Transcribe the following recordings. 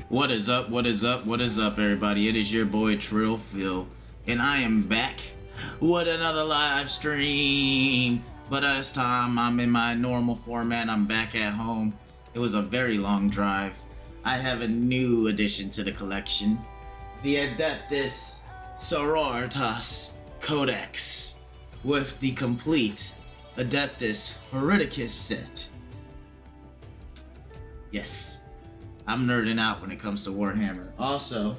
What is up? What is up? What is up, everybody? It is your boy Trill Phil, and I am back with another live stream. But this time I'm in my normal format. I'm back at home. It was a very long drive. I have a new addition to the collection, the Adeptus Sororitas Codex, with the complete Adeptus Hereticus set. Yes. I'm nerding out when it comes to Warhammer. Also,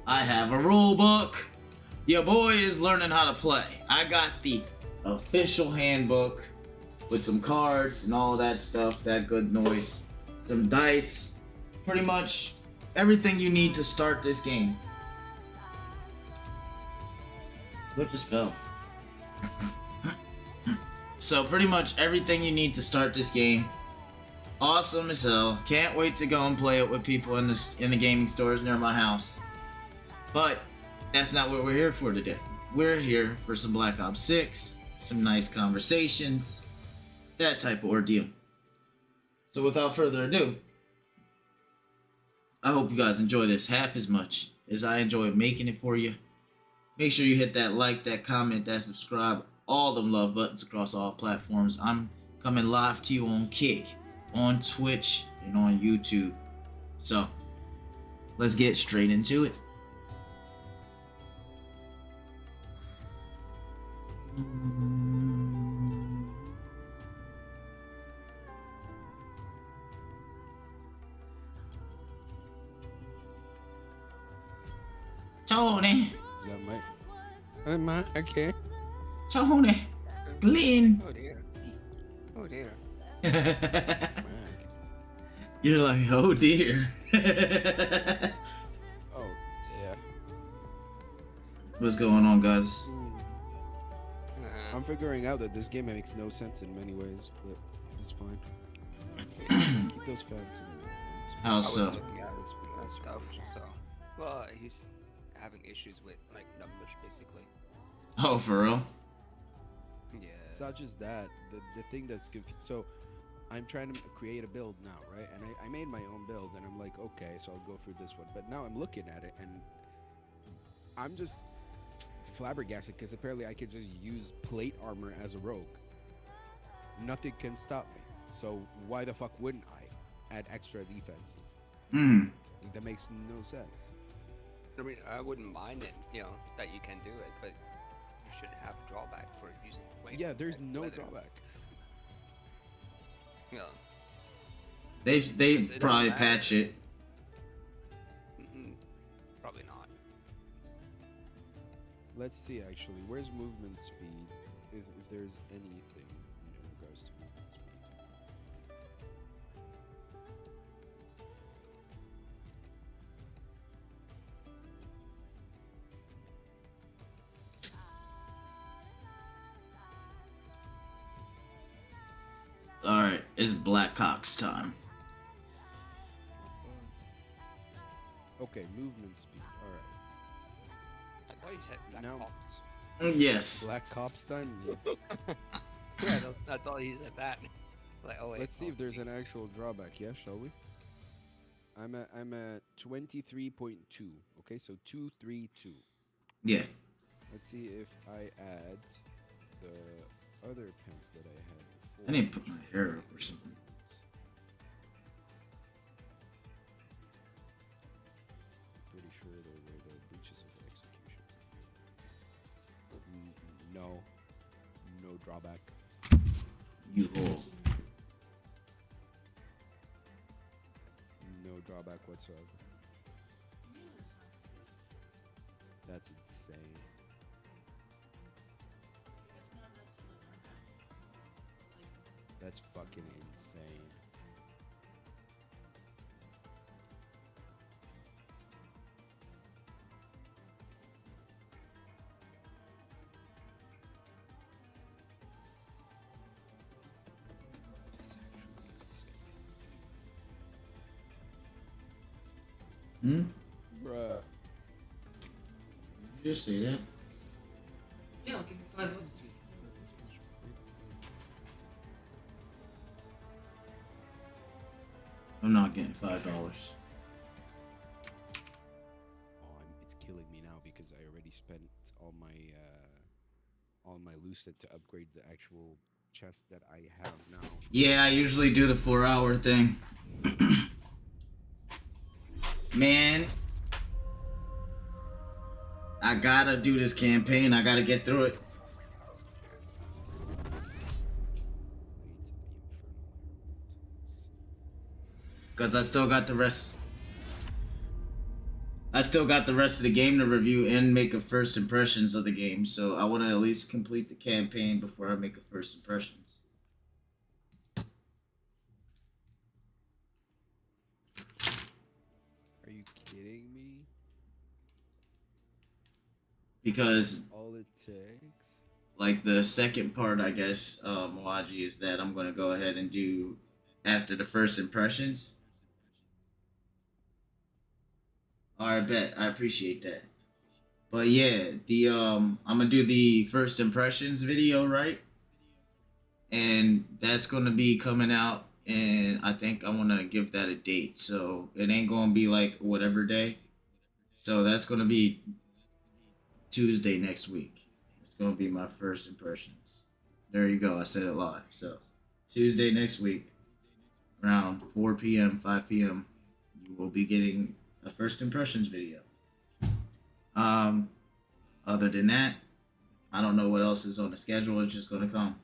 I have a rule book. Your boy is learning how to play. I got the official handbook with some cards and all that stuff, that good noise, some dice, pretty much everything you need to start this game. What just fell? So pretty much everything you need to start this game. Awesome as hell. Can't wait to go and play it with people in the gaming stores near my house. But that's not what we're here for today. We're here for some Black Ops 6, some nice conversations, that type of ordeal. So without further ado, I hope you guys enjoy this half as much as I enjoy making it for you. Make sure you hit that like, that comment, that subscribe, all them love buttons across all platforms. I'm coming live to you on Kick, on Twitch, and on YouTube. So let's get straight into it. Tony. Is that Mike? Hey, Mike. Okay. Tony. Glenn. Oh dear. Oh dear. You're like, oh dear. Oh dear. What's going on, guys? I'm figuring out that this game makes no sense in many ways, but it's fine. Keep those facts in mind. How I was so? looking at his stuff, so well, he's having issues with like numbers, basically. Oh, for real? Yeah. It's not just that. The thing that's so I'm trying to create a build now, right? And I made my own build, and I'm like, okay, so I'll go through this one. But now I'm looking at it, and I'm just flabbergasted because apparently I could just use plate armor as a rogue. Nothing can stop me. So why the fuck wouldn't I add extra defenses? Like, that makes no sense. I mean, I wouldn't mind it, that you can do it, but you should have drawback for using weight. Yeah, there's like no leather. drawback. Yeah. They It probably doesn't patch matter. it. Probably not. Let's see, actually, where's movement speed? If there's anything in regards to movement speed. Alright, it's Blackops time. Okay, movement speed. All right. I thought you said Black No. Ops. Yes. Black Cops time. Yeah. Yeah, I thought he said that. Like, oh wait. Let's see if there's an actual drawback. Yeah, shall we? I'm at 23.2. Okay, so 232. Yeah. Let's see if I add the other pants that I had before. I need to put my hair up or something. Pretty sure they were the breaches of execution. No. No drawback. You all. No drawback whatsoever. That's insane. That's fucking insane. That's actually insane. Bruh. Did you just say that? Yeah, I'll give you $5. I'm not getting $5. Oh, it's killing me now because I already spent all my lucid to upgrade the actual chest that I have now. Yeah, I usually do the 4-hour thing. Man, I gotta do this campaign. I gotta get through it. Weight of the infernal air. Cause I still got the rest. I still got the rest of the game to review and make a first impressions of the game. So I want to at least complete the campaign before I make a first impressions. Are you kidding me? Because All it takes? like the second part, I guess, Moaji, is that I'm gonna go ahead and do after the first impressions. All right, bet. I appreciate that. But yeah, the I'm gonna do the first impressions video, right? And that's gonna be coming out, and I think I wanna give that a date. So it ain't gonna be like whatever day. So that's gonna be Tuesday next week. It's gonna be my first impressions. There you go. I said it live. So Tuesday next week, around 4 p.m., 5 p.m., you will be getting a first impressions video. Other than that, I don't know what else is on the schedule. It's just gonna come.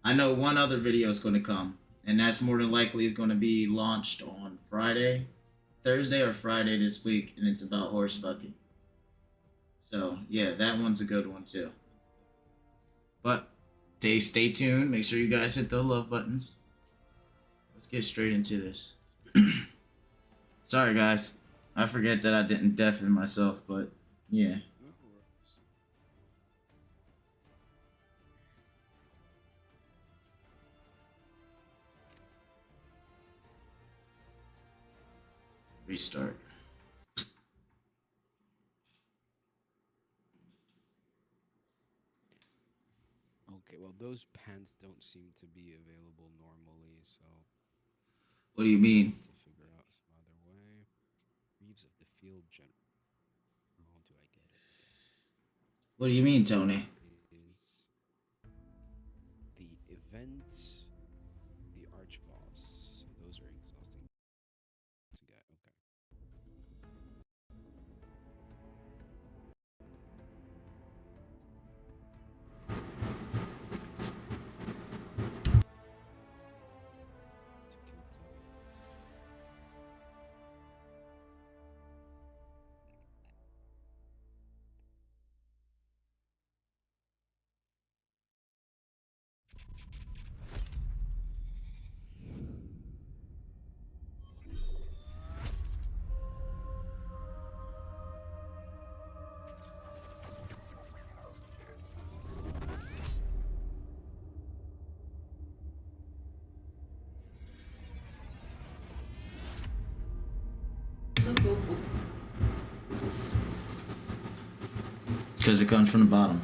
I know one other video is gonna come, and that's more than likely is gonna be launched on Friday, Thursday or Friday this week, and it's about horse fucking. So yeah, that one's a good one too. But stay tuned. Make sure you guys hit the love buttons. Let's get straight into this. Sorry guys, I forget that I didn't deafen myself, but yeah. No worries. Restart. Okay, well, those pants don't seem to be available normally, so What do you mean? to figure out some other way. Reeves of the Field General. How do I get it? What do you mean, Tony? Is the event, the arch boss. So those are exhausting to get. Okay. To kill Tony. Let's see. So cool. Because it comes from the bottom.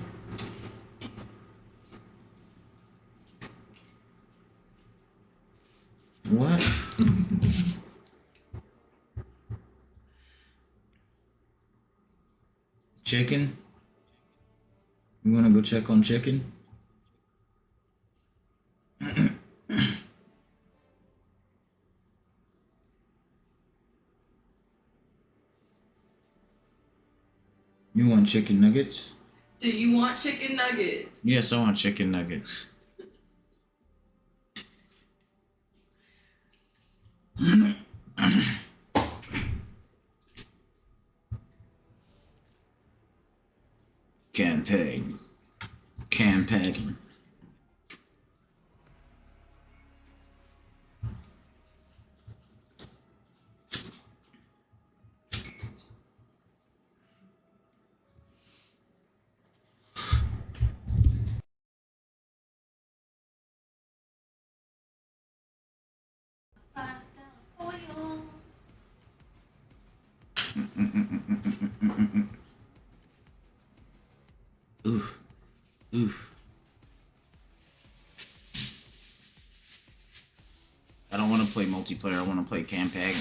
What? Chicken? You wanna go check on chicken? You want chicken nuggets? Do you want chicken nuggets? Yes, I want chicken nuggets. Campaign. Campaign. Oof. Oof. multiplayer. I want to play campaign.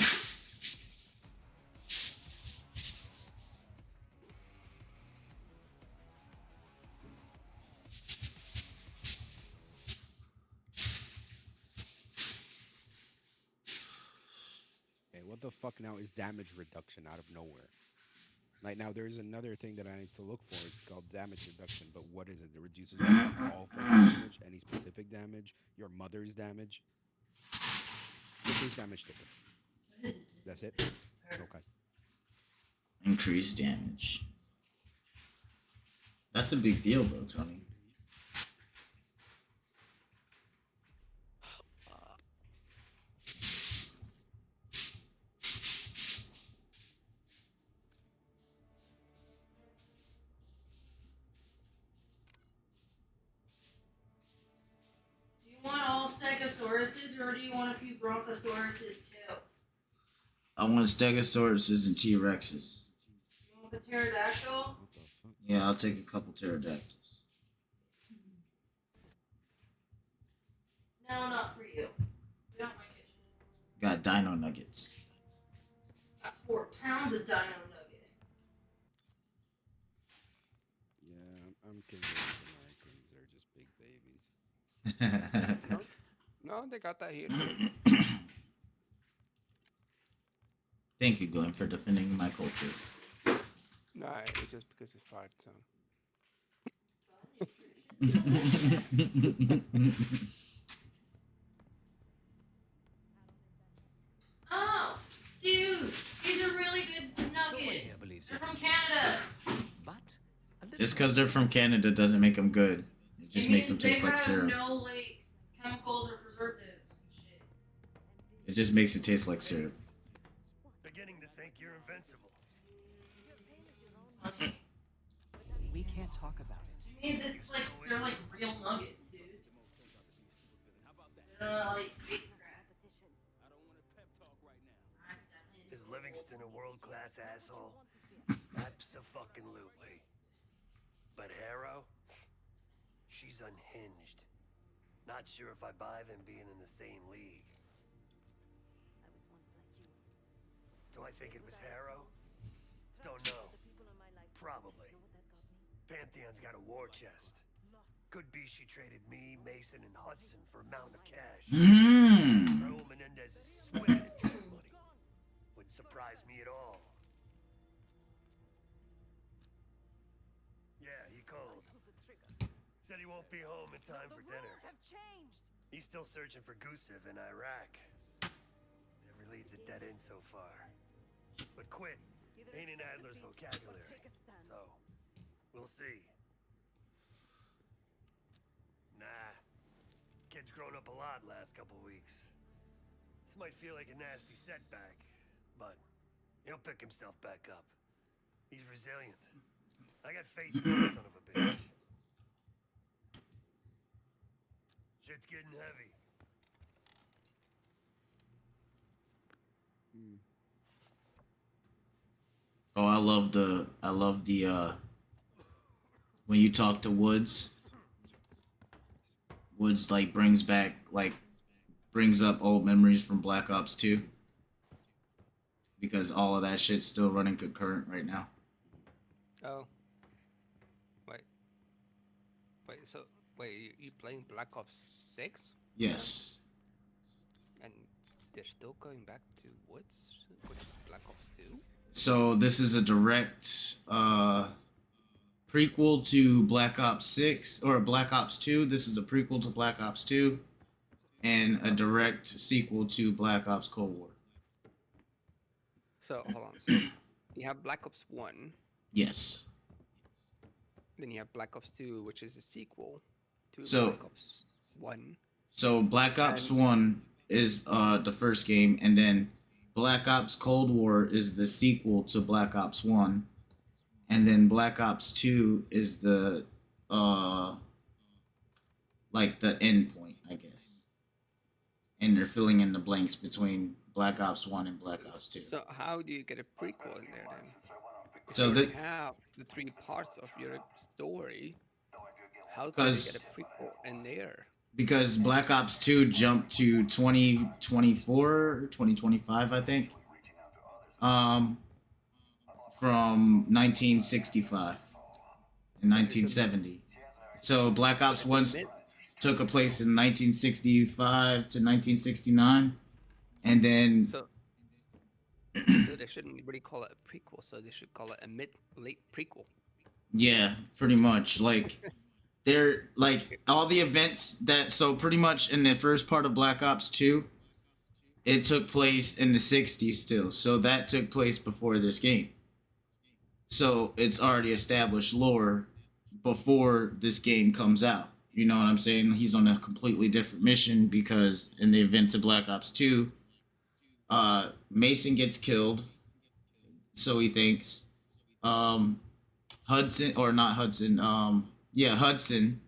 Okay, what the fuck now is damage reduction out of nowhere? Like now, there's another thing that I need to look for. It's called damage reduction. But what is it? It reduces all forms of damage, any specific damage, your mother's damage. Increased damage ticket. That's it. Okay. Increased damage. That's a big deal, though, Tony. Do you want all Stegosauruses or do you want a few Brontosauruses too? I want Stegosauruses and T-Rexes. You want the pterodactyl? What the fuck? Yeah, I'll take a couple pterodactyls. No, not for you. We don't like it. Got dino nuggets. Got 4 pounds of dino nugget. Yeah, I'm convinced Americans are just big babies. No, they got that here. Thank you, Glenn, for defending my culture. Nah, it's just because it's fried, so. Oh, dude, these are really good nuggets. They're from Canada. Just because they're from Canada doesn't make them good. It just makes them taste like syrup. They have no like chemicals or preservatives and shit. It just makes it taste like syrup. Beginning to think you're invincible. We can't talk about it. It means it's like they're like real nuggets, dude. They're not like fake crap. Is Livingston a world-class asshole? Abso-fucking-lutely. But Harrow? She's unhinged. Not sure if I buy them being in the same league. Do I think it was Harrow? Don't know. Probably. Pantheon's got a war chest. Could be she traded me, Mason, and Hudson for a mountain of cash. Raul Menendez is sweating drug money. Wouldn't surprise me at all. Yeah, he called. Said he won't be home in time for dinner. He's still searching for Gusev in Iraq. Every lead's a dead end so far. But quit ain't in Adler's vocabulary. So, we'll see. Nah. Kid's grown up a lot last couple weeks. This might feel like a nasty setback, but he'll pick himself back up. He's resilient. I got faith in that son of a bitch. Shit's getting heavy. Oh, I love the when you talk to Woods. Woods brings up old memories from Black Ops 2. Because all of that shit's still running concurrent right now. Oh. Wait, you playing Black Ops 6? Yes. And they're still going back to Woods, which is Black Ops 2? So this is a direct prequel to Black Ops 6 or Black Ops 2. This is a prequel to Black Ops 2 and a direct sequel to Black Ops Cold War. So hold on. So you have Black Ops 1, Yes. then you have Black Ops 2, which is a sequel to So- Black Ops 1. So Black Ops 1 is the first game, and then Black Ops Cold War is the sequel to Black Ops 1. And then Black Ops 2 is the the end point, I guess. And they're filling in the blanks between Black Ops 1 and Black Ops 2. So how do you get a prequel in there then? If So you have the 3 parts of your story, how can you 'Cause- get a prequel in there? because Black Ops 2 jumped to 2024, 2025, I think. Um, from 1965 and 1970. So Black So Ops it's 1 a myth. took a place in 1965 to 1969, and then So so they shouldn't really call it a prequel. So they should call it a mid late prequel. yeah, pretty much like they're like all the events that so pretty much in the first part of Black Ops 2, it took place in the 60s still. So that took place before this game. So it's already established lore before this game comes out. You know what I'm saying? He's on a completely different mission because in the events of Black Ops 2, Mason gets killed, so he thinks. Hudson or not Hudson, yeah, Hudson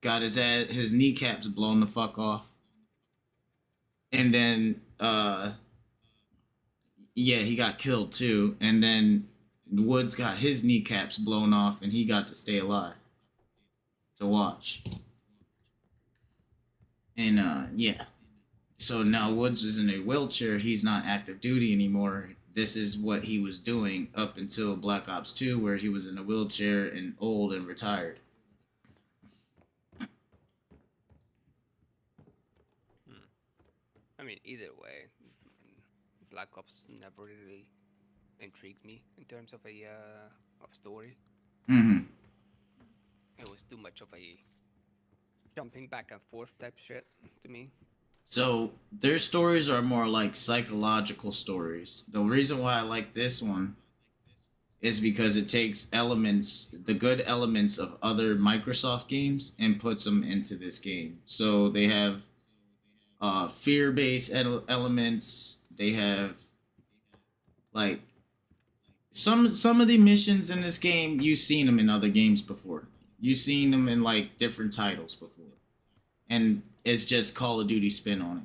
got his kneecaps blown the fuck off. And then yeah, he got killed too. And then Woods got his kneecaps blown off and he got to stay alive to watch. And yeah. So now Woods is in a wheelchair. He's not active duty anymore. This is what he was doing up until Black Ops 2, where he was in a wheelchair and old and retired. I mean, either way, Black Ops never really intrigued me in terms of a of story. Mm-hmm. It was too much of a jumping back and forth type shit to me. So their stories are more like psychological stories. The reason why I like this one is because it takes elements, the good elements of other Microsoft games, and puts them into this game. So they have fear-based elements. They have like some of the missions in this game. You've seen them in other games before. You've seen them in like different titles before, and it's just Call of Duty spin on it.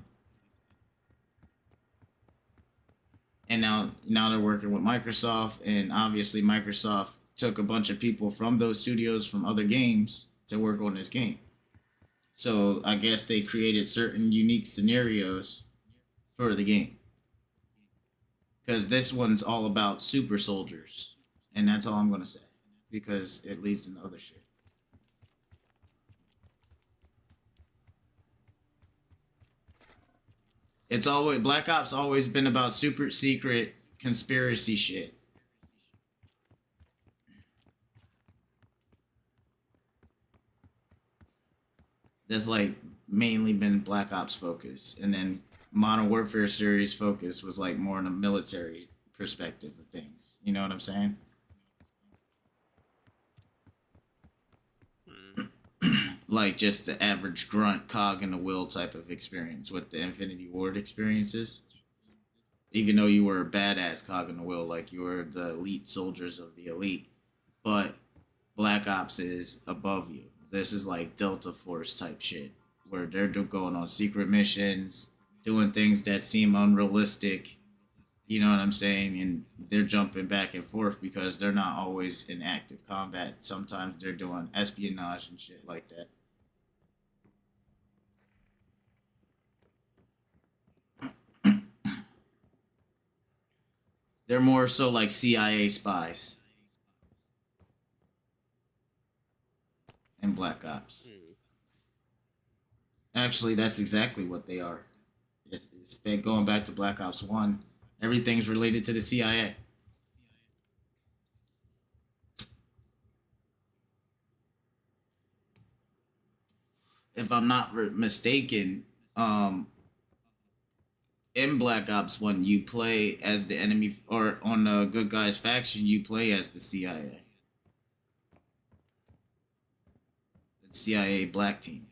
And now they're working with Microsoft, and obviously Microsoft took a bunch of people from those studios from other games to work on this game. So I guess they created certain unique scenarios for the game. Because this one's all about super soldiers. And that's all I'm going to say. Because it leads into other shit. It's always Black Ops always been about super secret conspiracy shit. That's like mainly been Black Ops focus, and then Modern Warfare series focus was like more in a military perspective of things. You know what I'm saying? Like just the average grunt cog in the wheel type of experience with the Infinity Ward experiences. Even though you were a badass cog in the wheel, like you were the elite soldiers of the elite, but Black Ops is above you. This is like Delta Force type shit, where they're going on secret missions, doing things that seem unrealistic. You know what I'm saying? And they're jumping back and forth because they're not always in active combat. Sometimes they're doing espionage and shit like that. They're more so like CIA spies in Black Ops. Actually, that's exactly what they are. It's been going back to Black Ops 1. Everything's related to the CIA. If I'm not mistaken, in Black Ops 1, you play as the enemy, or on the good guys faction, you play as the CIA. The CIA Black Team.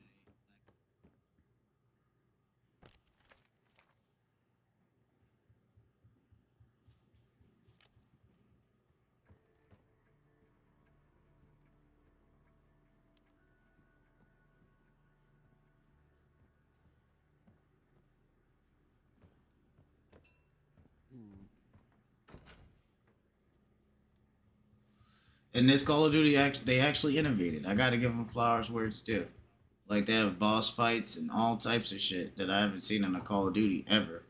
In this Call of Duty, they actually innovated. I gotta give them flowers where it's due. Like they have boss fights and all types of shit that I haven't seen in a Call of Duty ever.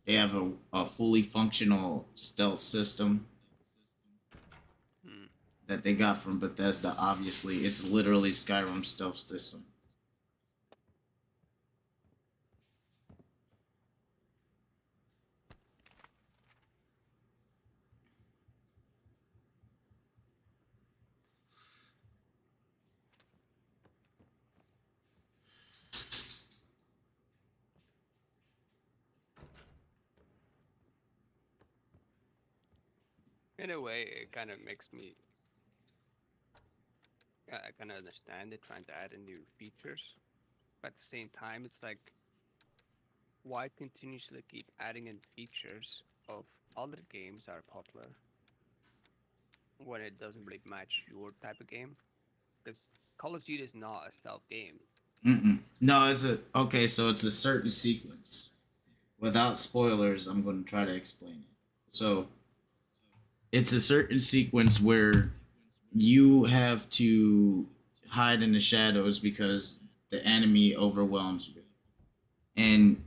They have a fully functional stealth system Hmm. that they got from Bethesda. Obviously, it's literally Skyrim stealth system. In a way, it kind of makes me. I kind of understand it trying to add in new features, but at the same time, it's like, why continuously keep adding in features of other games that are popular when it doesn't really match your type of game? Because Call of Duty is not a stealth game. Mm-mm. No, it's a okay. So it's a certain sequence. Without spoilers, I'm going to try to explain it. So it's a certain sequence where you have to hide in the shadows because the enemy overwhelms you, and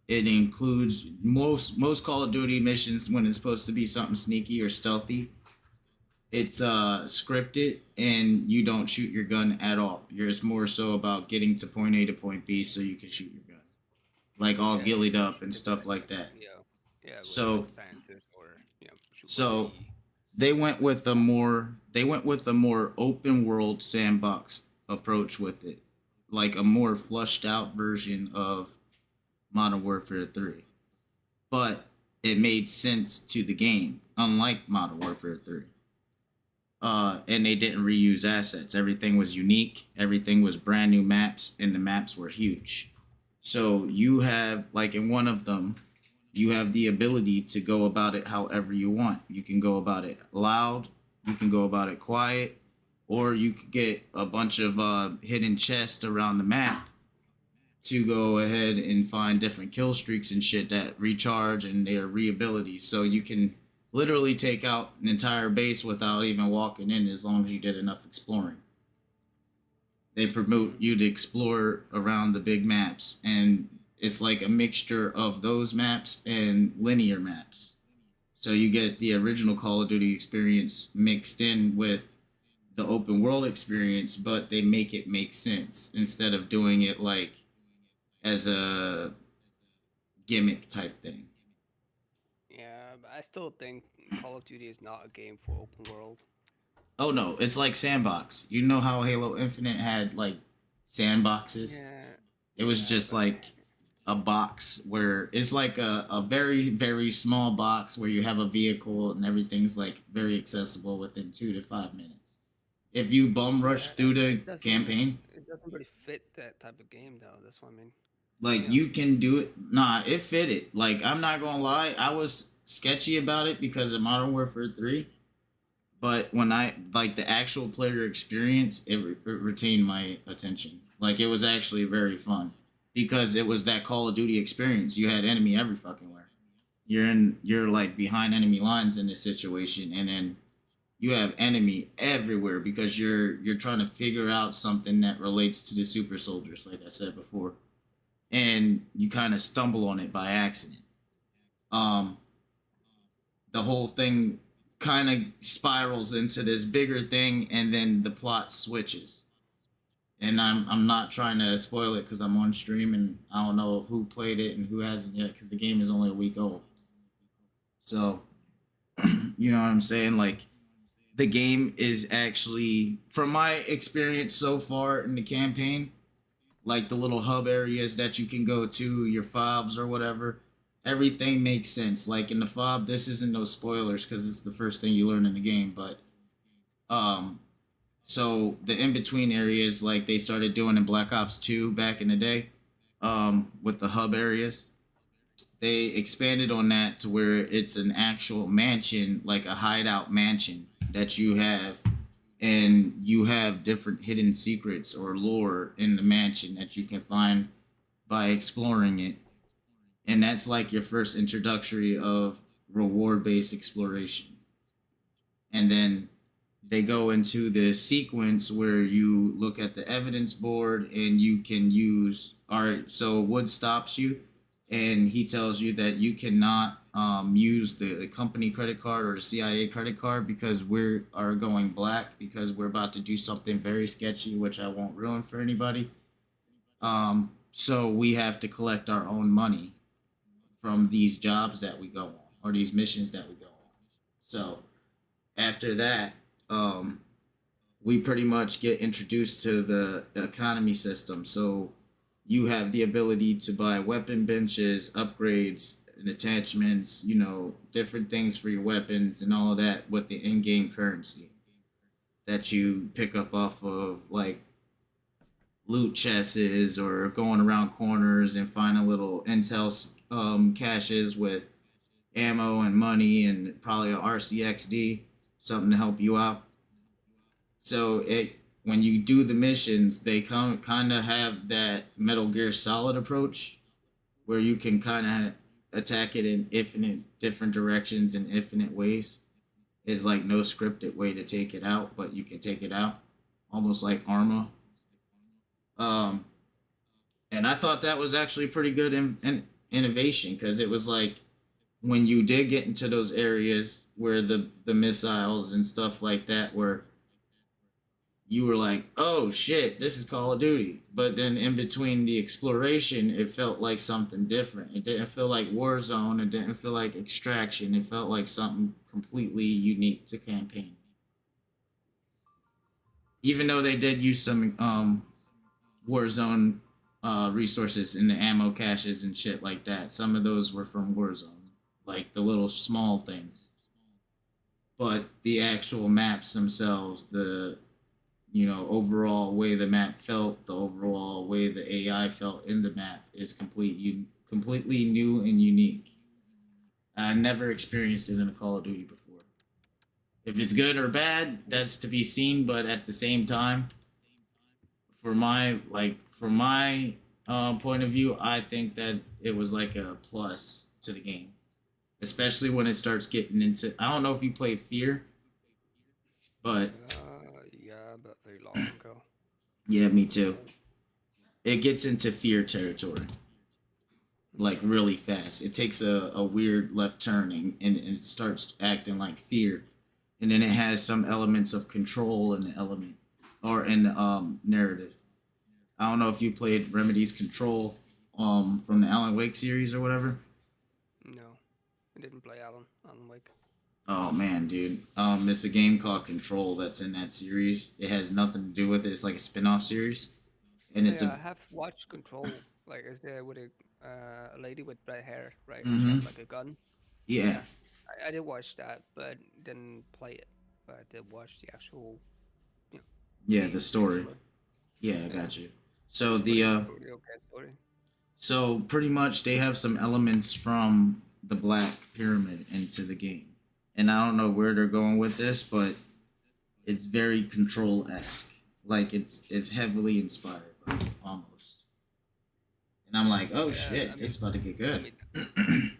it includes most Call of Duty missions when it's supposed to be something sneaky or stealthy. It's scripted and you don't shoot your gun at all. It's more so about getting to point A to point B so you can shoot your gun, like all Yeah, gillied you up should and just stuff like that. with like So scientists or shoot with so the they went with a more open world sandbox approach with it, like a more flushed out version of Modern Warfare 3. But it made sense to the game, unlike Modern Warfare 3. And they didn't reuse assets. Everything was unique. Everything was brand new maps, and the maps were huge. So you have, like in one of them, you have the ability to go about it however you want. You can go about it loud, you can go about it quiet, or you could get a bunch of hidden chests around the map to go ahead and find different kill streaks and shit that recharge and their re-abilities. So you can literally take out an entire base without even walking in as long as you did enough exploring. They promote you to explore around the big maps, and it's like a mixture of those maps and linear maps. So you get the original Call of Duty experience mixed in with the open world experience, but they make it make sense instead of doing it like as a gimmick type thing. yeah. But I still think Call of Duty is not a game for open world. Oh no, it's like sandbox. You know how Halo Infinite had like sandboxes? Yeah, It was yeah, just but like a box where it's like a very, very small box where you have a vehicle and everything's like very accessible within 2 to 5 minutes. If you bum rush yeah, through the it doesn't campaign, it doesn't really fit that type of game though. That's what I mean. like Yeah. you can do it. Nah, it fit it. Like I'm not gonna lie, I was sketchy about it because of Modern Warfare 3. But when I like the actual player experience, it retained my attention. Like it was actually very fun because it was that Call of Duty experience. You had enemy every fucking where. You're like behind enemy lines in this situation, and then you have enemy everywhere because you're trying to figure out something that relates to the super soldiers, like I said before, and you kind of stumble on it by accident. Um, the whole thing kind of spirals into this bigger thing, and then the plot switches. And I'm not trying to spoil it because I'm on stream and I don't know who played it and who hasn't yet because the game is only a week old. So you know what I'm saying? Like the game is actually, from my experience so far in the campaign, like the little hub areas that you can go to, your fobs or whatever, everything makes sense. Like in the fob, this isn't no spoilers because it's the first thing you learn in the game, but um so the in between areas like they started doing in Black Ops 2 back in the day, with the hub areas, they expanded on that to where it's an actual mansion, like a hideout mansion that you have, and you have different hidden secrets or lore in the mansion that you can find by exploring it. And that's like your first introductory of reward based exploration. And then they go into the sequence where you look at the evidence board and you can use, all right, so Wood stops you and he tells you that you cannot use the company credit card or the CIA credit card because we are going black because we're about to do something very sketchy, which I won't ruin for anybody. So we have to collect our own money from these jobs that we go on or these missions that we go on. So after that, we pretty much get introduced to the economy system. So you have the ability to buy weapon benches, upgrades, and attachments, you know, different things for your weapons and all of that with the in-game currency that you pick up off of like loot chests or going around corners and finding little intel caches with ammo and money and probably a RCXD, something to help you out. So it when you do the missions, they kind of have that Metal Gear Solid approach where you can kind of attack it in infinite different directions in infinite ways. It's like no scripted way to take it out, but you can take it out, almost like Arma. Um, and I thought that was actually pretty good in innovation because it was like when you did get into those areas where the missiles and stuff like that were, you were like, oh shit, this is Call of Duty. But then in between the exploration, it felt like something different. It didn't feel like Warzone. It didn't feel like Extraction. It felt like something completely unique to campaign. Even though they did use some Warzone resources in the ammo caches and shit like that, some of those were from Warzone, like the little small things. But the actual maps themselves, the overall way the map felt, the overall way the AI felt in the map is completely new and unique. I never experienced it in a Call of Duty before. If it's good or bad, that's to be seen. But at the same time, from my point of view, I think that it was like a plus to the game, especially when it starts getting into. I don't know if you played Fear, but Yeah, but very long ago. yeah, me too. It gets into Fear territory like really fast. It takes a weird left turning and it starts acting like Fear, and then it has some elements of Control in the element or in the narrative. I don't know if you played Remedy's Control from the Alan Wake series or whatever. No, I didn't play Alan Wake. Oh man, dude. It's a game called Control that's in that series. It has nothing to do with it. It's like a spin-off series. And it's Yeah, a I have watched Control. Like, is there with a lady with red hair, right? She mm-hmm. has like a gun. Yeah. I did watch that, but didn't play it. But I did watch the actual, you know, Yeah, the game story. trailer. Yeah, I Yeah, got you. So pretty the pretty okay story. so pretty much they have some elements from the Black Pyramid into the game. And I don't know where they're going with this, but it's very Control-esque. Like it's heavily inspired by it, almost. And I'm like, oh Yeah, shit, this is about to get I good.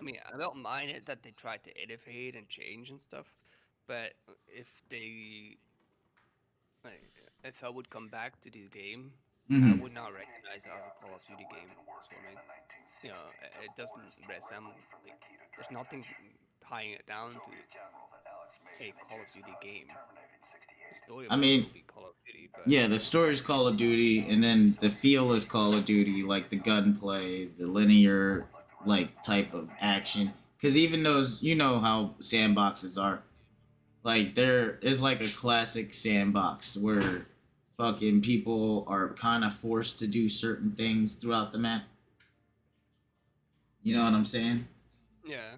mean, I don't mind it that they try to innovate and change and stuff, but if they, like, if I would come back to the game, I Mm-hmm. would not recognize it as a Call of Duty game. So I mean, it doesn't resemble, like, there's nothing tying it down to a Call of Duty game. The story I might mean, still be Call of Duty, but yeah, the story's Call of Duty, and then the feel is Call of Duty, like the gunplay, the linear, like type of action. Because even those, you know how sandboxes are, like there is like a classic sandbox where fucking people are kind of forced to do certain things throughout the map. You know what I'm saying? yeah,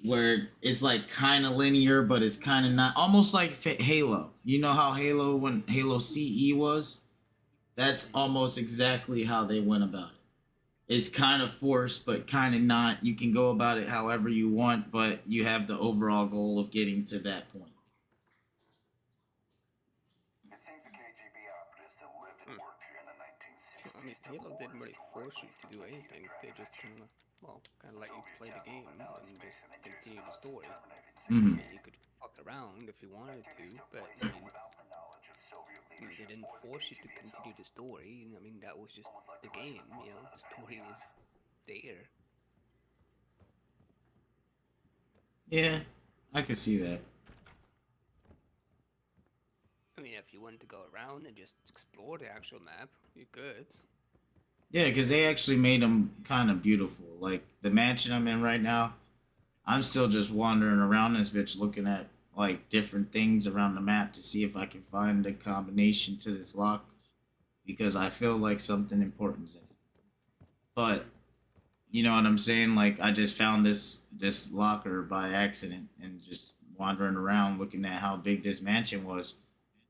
Where it's like kind of linear, but it's kind of not. Almost like Halo. You know how Halo, when Halo CE was? That's almost exactly how they went about it. It's kind of forced, but kind of not. You can go about it however you want, but you have the overall goal of getting to that point. hmm. I mean, Halo didn't really force you to do anything. They just kind of let you play the game and just continue the story. Mm-hmm. And you could fuck around if you wanted to, but I mean, they didn't force you to continue the story. I mean, that was just the game, you know. The story is there. Yeah, I could see that. I mean, if you wanted to go around and just explore the actual map, you could. Yeah, because they actually made them kind of beautiful. Like the mansion I'm in right now, I'm still just wandering around this bitch looking at like different things around the map to see if I can find a combination to this lock because I feel like something important's in it. But you know what I'm saying? Like I just found this locker by accident and just wandering around looking at how big this mansion was.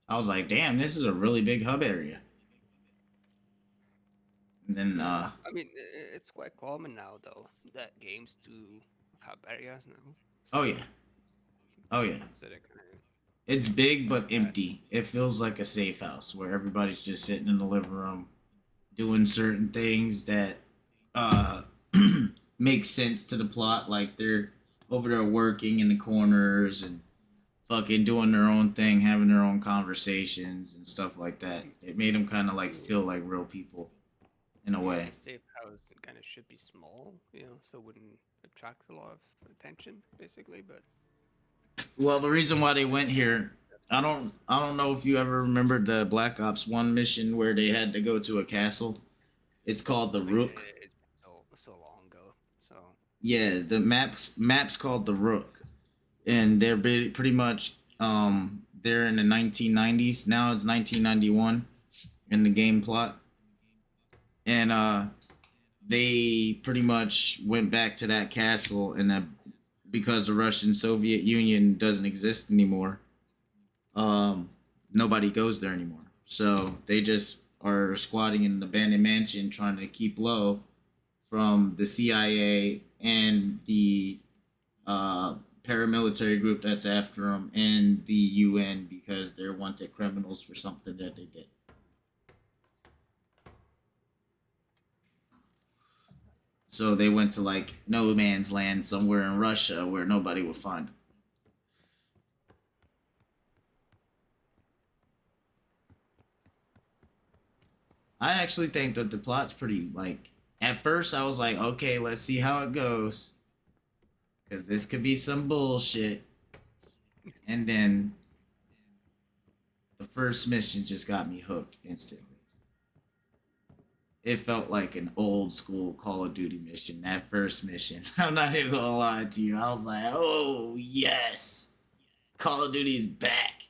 I was like, damn, this is a really big hub area. And then I mean, it's quite common now, though, that games do have areas now. oh yeah. Oh yeah. So they kind of. It's big but empty. It feels like a safe house where everybody's just sitting in the living room doing certain things that make sense to the plot. Like they're over there working in the corners and fucking doing their own thing, having their own conversations and stuff like that. It made them kind of like feel like real people in a way. A safe house kind of should be small, you know, so it wouldn't attract a lot of attention, basically. But Well, the reason why they went here, I don't know if you ever remembered the Black Ops 1 mission where they had to go to a castle. It's called the Rook. it's so long ago. So Yeah, the maps called the Rook, and they're pretty much they're in the 1990s. Now it's 1991 in the game plot, and they pretty much went back to that castle, and because the Russian Soviet Union doesn't exist anymore, nobody goes there anymore. So they just are squatting in an abandoned mansion, trying to keep low from the CIA and the paramilitary group that's after them and the UN because they're wanted criminals for something that they did. So they went to like no man's land somewhere in Russia where nobody would find them. I actually think that the plot's pretty like. At first, I was like, okay, let's see how it goes. Because this could be some bullshit. And then the first mission just got me hooked instantly. It felt like an old school Call of Duty mission, that first mission. I'm not even gonna lie to you. I was like, oh, yes. Call of Duty is back.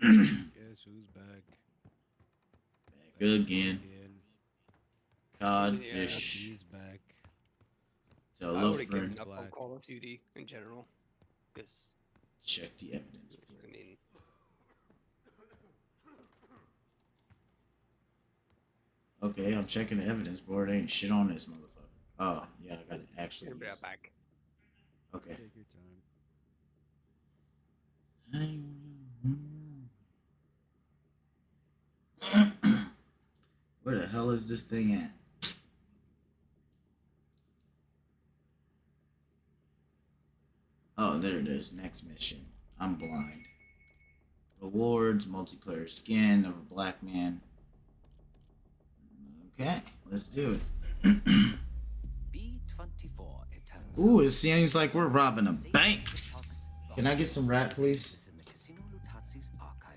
Guess who's back? Back again. Codfish. He's back. So I look would have for given up on Call of Duty in general, because check the evidence. I mean, Okay, I'm checking the evidence board. Ain't shit on this motherfucker. Oh, yeah, I got it actually. it'll be right back. Okay. Take your time. Where the hell is this thing at? Oh, there it is. Next mission. I'm blind. Rewards, multiplayer skin of a black man. Okay, let's do it. B-24 Eternal. Ooh, it seems like we're robbing a bank. Can I get some rat, please?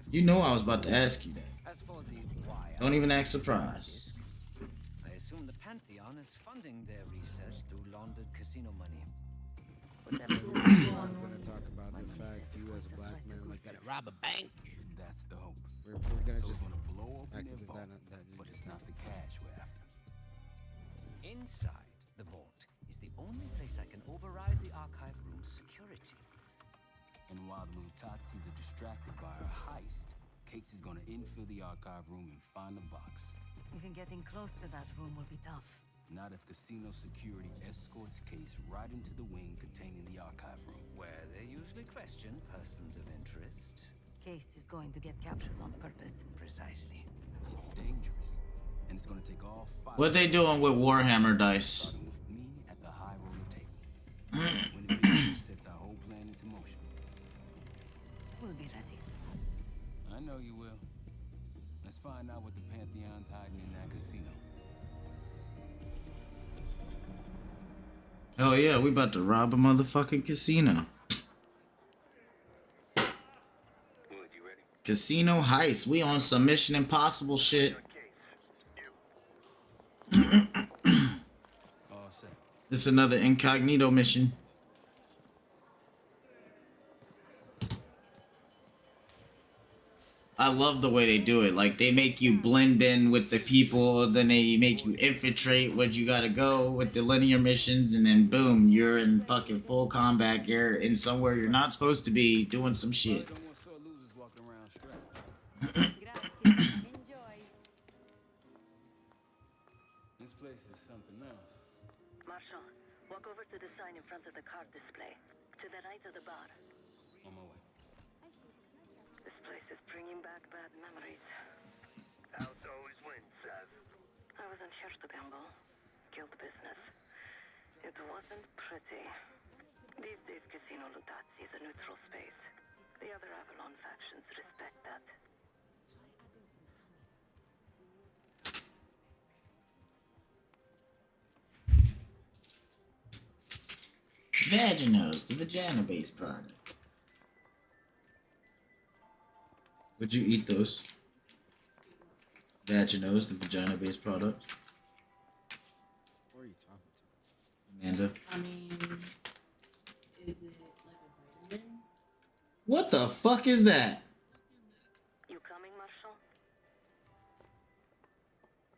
You know I was about to ask you that. As for the wire, Don't even act surprised. I assume the Pantheon is funding their research through laundered casino money. But that was I'm gonna talk about the fact you as a black man like gotta rob a bank. That's the hope. We're gonna So just we're gonna blow open act their as if vault, that but just it's not the cash we're after. Inside the vault is the only place I can override the archive room's security. And while the Lutazis are distracted by our heist, Casey's gonna infill the archive room and find the box. Even getting close to that room will be tough. Not if casino security escorts Case right into the wing containing the archive room. Where they usually question persons of interest. Case is going to get captured on purpose. Precisely. It's dangerous, and it's gonna take all five. What they doing with Warhammer dice? Starting with me at the high roller table. When it sets our whole plan into into motion. We'll be ready. I know you will. Let's find out what the Pantheon's hiding in that casino. Oh yeah, we about to rob a motherfucking casino. Casino heist. We on some Mission Impossible shit. All set. This is another incognito mission. I love the way they do it. Like, they make you blend in with the people, then they make you infiltrate where you gotta go with the linear missions, and then boom, you're in fucking full combat. You're in somewhere you're not supposed to be doing some shit. Don't want sore losers walking around strapped. Enjoy. This place is something else. Marshal, walk over to the sign in front of the card display. To the right of the bar. On my way. This place is bringing back bad memories. House always wins, Sav. I wasn't here to gamble. Guild business. It wasn't pretty. These days, Casino Lutazzi is a neutral space. The other Avalon factions respect that. Vaginos, the vagina-based product. Would you eat those? Vaginos, the vagina-based product. Who are you talking to? Amanda. I mean, is it like a vitamin? What the fuck is that? You coming, Marshal?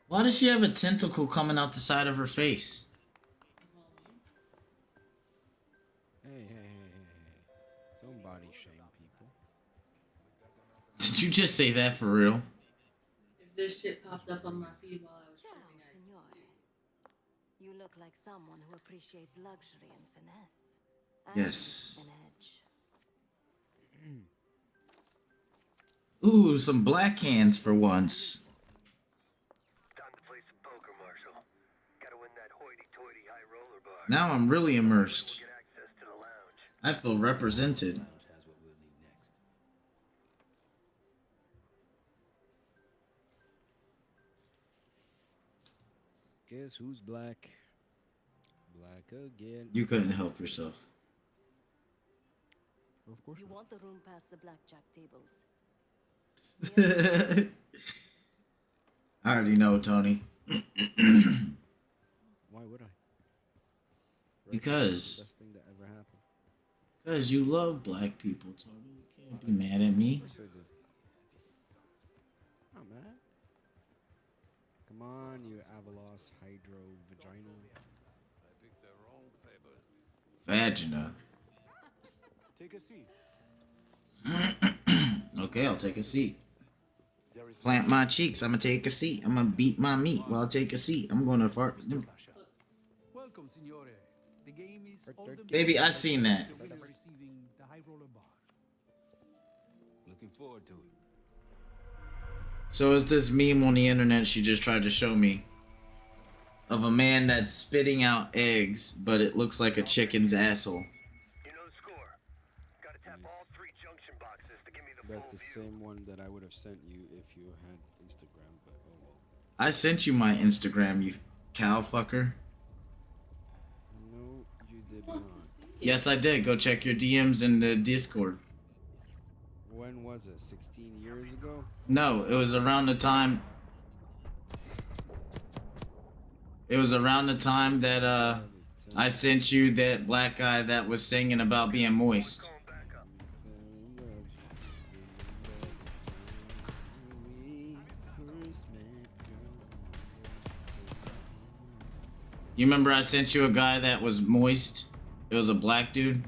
Why does she have a tentacle coming out the side of her face? Hey. Don't body shame people. Did you just say that for real? If this shit popped up on my feed while I was Ciao, streaming, I'd signore. see. You look like someone who appreciates luxury and finesse. Yes. An edge. Ooh, some black hands for once. Time to play some poker, Marshal. Gotta win that hoity-toity high roller bar. Now I'm really immersed. Get access to the lounge. I feel represented. Lounge has what we'll need next. Guess who's black? Black again. You couldn't help yourself. Of course You not. want the room past the blackjack tables. I already know, Tony. Why would I? Because- Best thing that ever happened. Because you love black people, Tony. You can't be mad at me. Of course I do. Oh man. Come on, you Avalos Hydro Vagina. Vagina. Take a seat. Okay, I'll take a seat. Plant my cheeks. I'm gonna take a seat. I'm gonna beat my meat while I take a seat. I'm gonna fart. Welcome, signore. The game is Right all there. the Baby, I seen that. the winner receiving the high roller bar. Looking forward to it. So is this meme on the internet she just tried to show me of a man that's spitting out eggs, but it looks like a chicken's asshole. You know the score. Gotta tap Nice. all 3 junction boxes to give me the That's full the view. same one that I would have sent you if you had Instagram, but oh well. I sent you my Instagram, you cow fucker. No, you did not. Wants to see it. Yes, I did. Go check your DMs in the Discord. When was it? 16 years ago? No, it was around the time. It was around the time that I sent you that black guy that was singing about being moist. Going back up. You remember I sent you a guy that was moist? It was a black dude.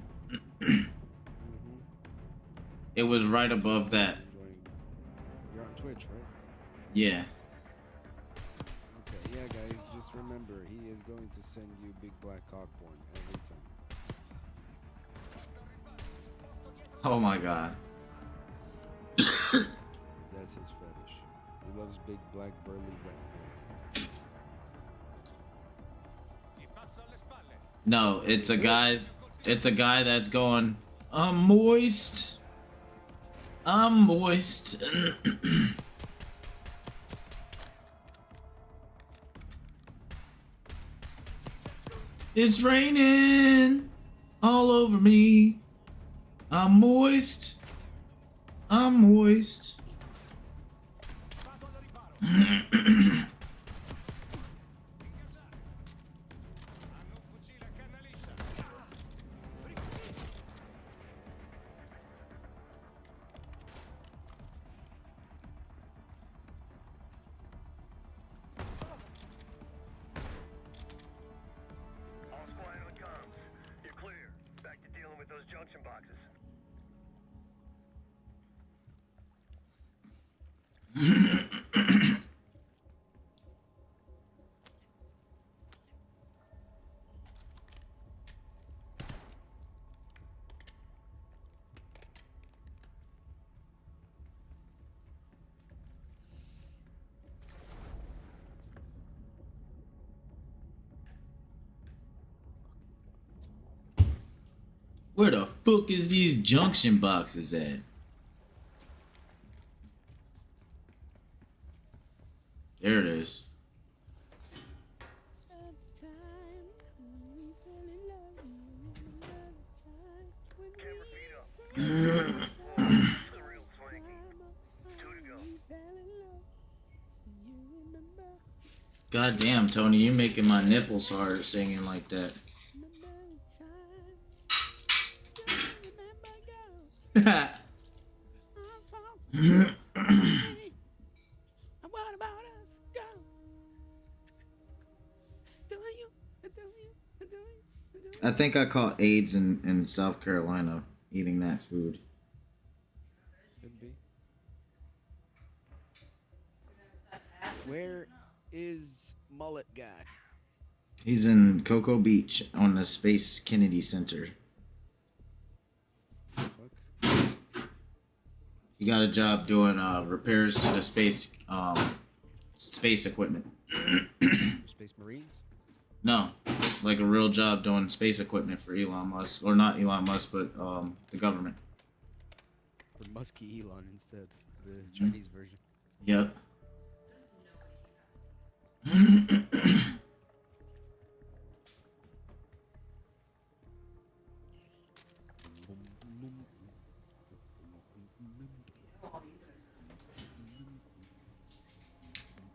It was right above that. You're on Twitch, right? Yeah. Okay, yeah, guys, just remember, he is going to send you big black cock porn every time. Oh my god. That's his fetish. He loves big black burly wet men. No, it's a guy. It's a guy that's going. I'm moist. I'm moist. It's raining all over me. I'm moist. I'm moist. All squad on comms. You're clear. Back to dealing with those junction boxes. Where the fuck is these junction boxes at? There it is. Camera feed up. The real swanky. 2 to go. God damn, Tony, you making my nipples hard singing like that. I think I caught AIDS in South Carolina eating that food. Could be. Where is Mullet Guy? He's in Cocoa Beach on the Space Kennedy Center. Fuck. He got a job doing repairs to the space equipment. Space Marines? No, like a real job doing space equipment for Elon Musk, or not Elon Musk, but the government. For Muskie Elon instead, the Chinese version. Yep.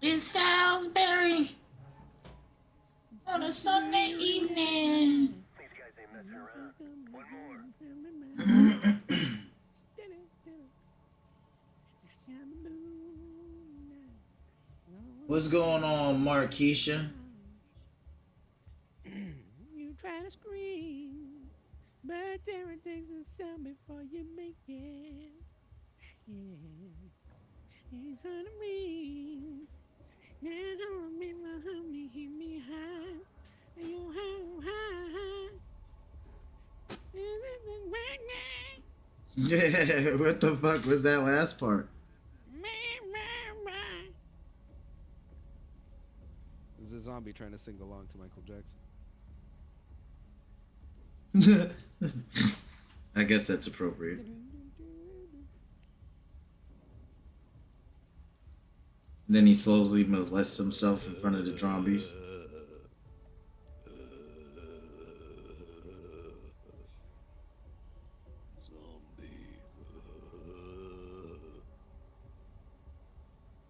It's Salisbury on a Sunday evening. These guys ain't messing around. One more. What's going on, Marquisha? You try to scream, but there it takes a sound before you make it. Yeah, it's on me. And hold me, honey, hit me high. And you high. Is it the Yeah, what the fuck was that last part? This is a zombie trying to sing along to Michael Jackson. I guess that's appropriate. Then he slowly molests himself in front of the zombies.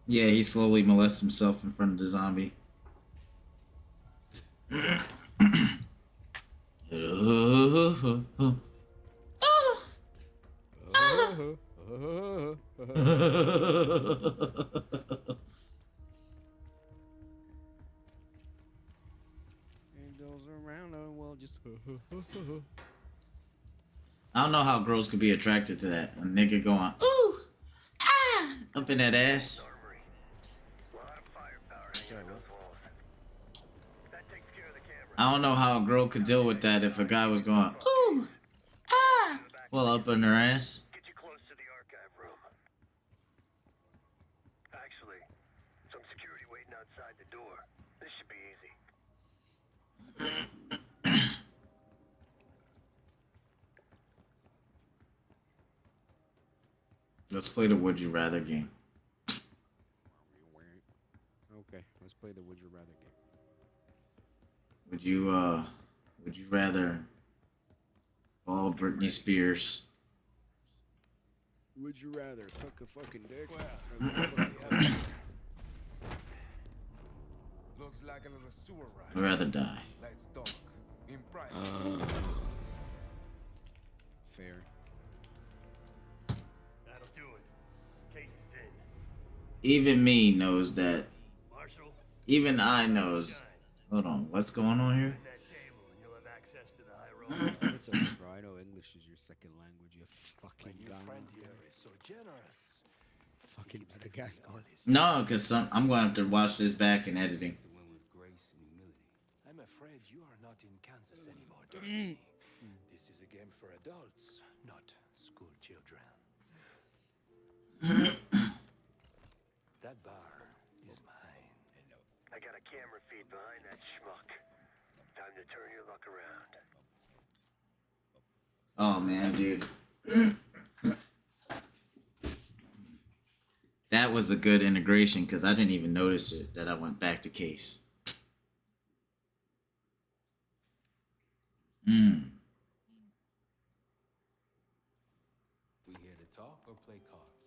Yeah, he slowly molests himself in front of the zombie. It goes around the world just. I don't know how girls could be attracted to that. A nigga going, ooh, ah, up in that ass. I don't know how a girl could deal with that if a guy was going, ooh, ah, well, up in her ass. Get you close to the archive room. Actually, some security waiting outside the door. This should be easy. Let's play the Would You Rather game. Okay, let's play the Would You Rather game. Would you rather ball Britney Spears? Would you rather suck a fucking dick? Well, Or lick a fucking looks like a little sewer ride. I'd rather die. Let's talk. In private. Fair. That'll do it. Case is in. Even me knows that. Marshall, Even I knows. shine. Hold on, what's going on here? Find that table and you'll have access to the high road. It's okay, bro. I know English is your second language. You fucking gun. is so generous. Fucking the gas card. No, because I'm going to have to watch this back in editing. The win with grace and humility. I'm afraid you are not in Kansas anymore, Dorothy. This is a game for adults, not school children. That bar is mine. I got a camera feed behind that schmuck. Time to turn your luck around. Oh man, dude. That was a good integration because I didn't even notice it that I went back to case. We here to talk or play cards?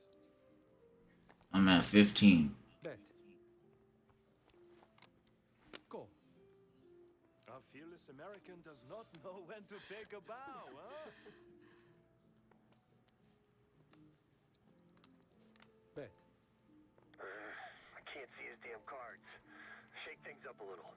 I'm at 15. Bet. Go. A fearless American does not know when to take a bow, huh? Bet. I can't see his damn cards. Shake things up a little.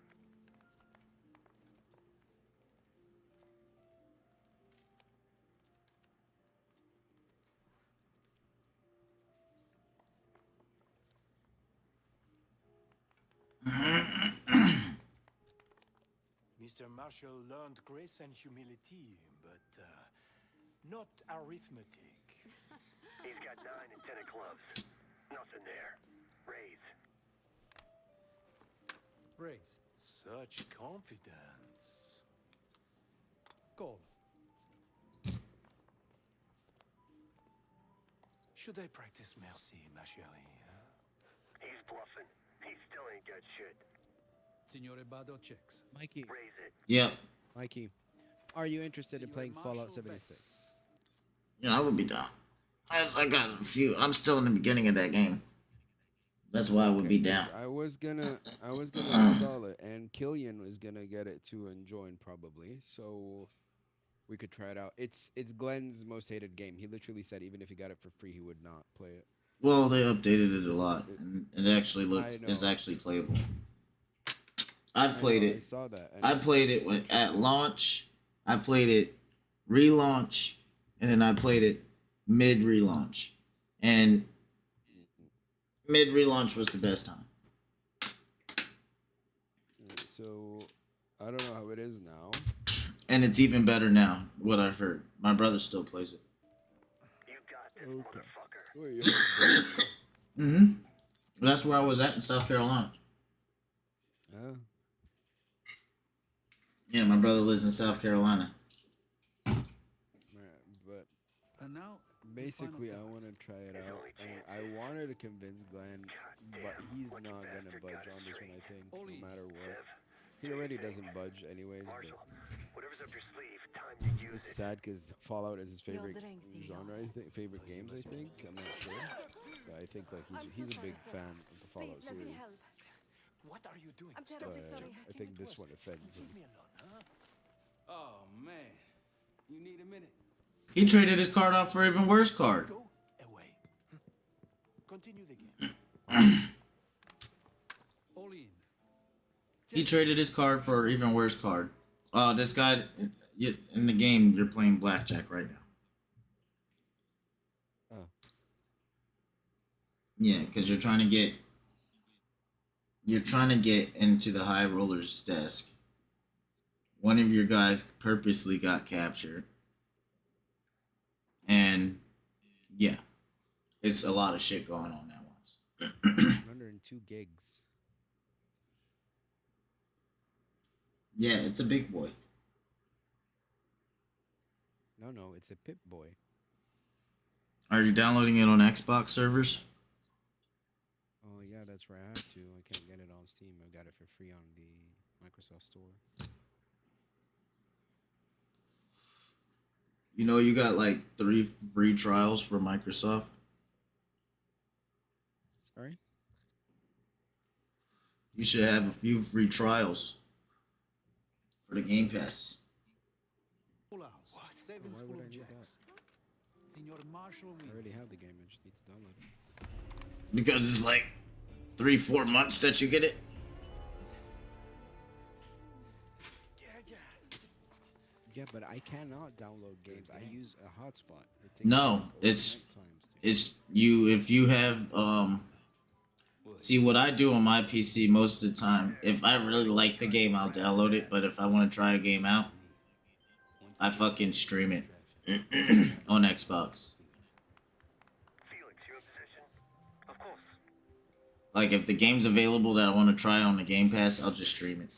Mr. Marshall learned grace and humility, but not arithmetic. He's got 9 and 10 of clubs. Nothing there. Raise. Raise. Such confidence. Call. Should I practice mercy, ma chérie? He's bluffing. He still ain't got shit. Signore Bado checks. Mikey, Raise it. Yep. Mikey, are you interested in Senor playing Fallout Marshall 76? Yeah, I would be down. I got a few. I'm still in the beginning of that game. That's why I would be down. I was gonna install it, and Killian was gonna get it too and join probably, so we could try it out. It's Glenn's most hated game. He literally said even if he got it for free, he would not play it. Well, they updated it a lot, and it actually looks. I It's know. actually playable. I've played I it. saw that. and I played it at launch. I played it relaunch, and then I played it mid relaunch. And mid relaunch was the best time. So I don't know how it is now. And it's even better now, what I've heard. My brother still plays it. You got this, Okay. motherfucker. Wait, Mm-hmm. That's where I was at in South Carolina. Yeah, my brother lives in South Carolina. But And now, basically, I want to try it out, and I wanted to convince Glenn, but he's not gonna budge on this one. I think, no matter what. He already doesn't budge, anyways. But Whatever's up your sleeve, time to use it's it. sad because Fallout is his favorite genre. I think favorite games. I think I'm not sure, but I think like he's a big fan of the Fallout series. What are you doing? But I think this one offends him. Leave me alone, huh? Oh, man. You need a minute? He traded his card off for an even worse card. Go away. Continue the game. all in. He traded his card for an even worse card. Oh, this guy, in the game, you're playing blackjack right now. Oh. Yeah, because you're trying to get into the high roller's desk. One of your guys purposely got captured. And yeah, it's a lot of shit going on at once. 102 gigs. Yeah, it's a big boy. No, it's a Pip Boy. Are you downloading it on Xbox servers? Oh yeah, that's where I have to. I can't get it on Steam. I got it for free on the Microsoft Store. You know, you got like 3 free trials for Microsoft. Sorry? You should have a few free trials for the Game Pass. Full house. Savings Why full would I of need that? jacks. Senor Marshall I already Wheels. have the game. I just need to download it. Because it's like 3-4 months that you get it. Yeah, but I cannot download games. I use a hotspot. It takes No, like it's overnight times to- it's you if you have see what I do on my PC most of the time. If I really like the game, I'll download it. But if I want to try a game out, I fucking stream it on Xbox. Felix, you in position? Of course. Like if the game's available that I want to try on the Game Pass, I'll just stream it.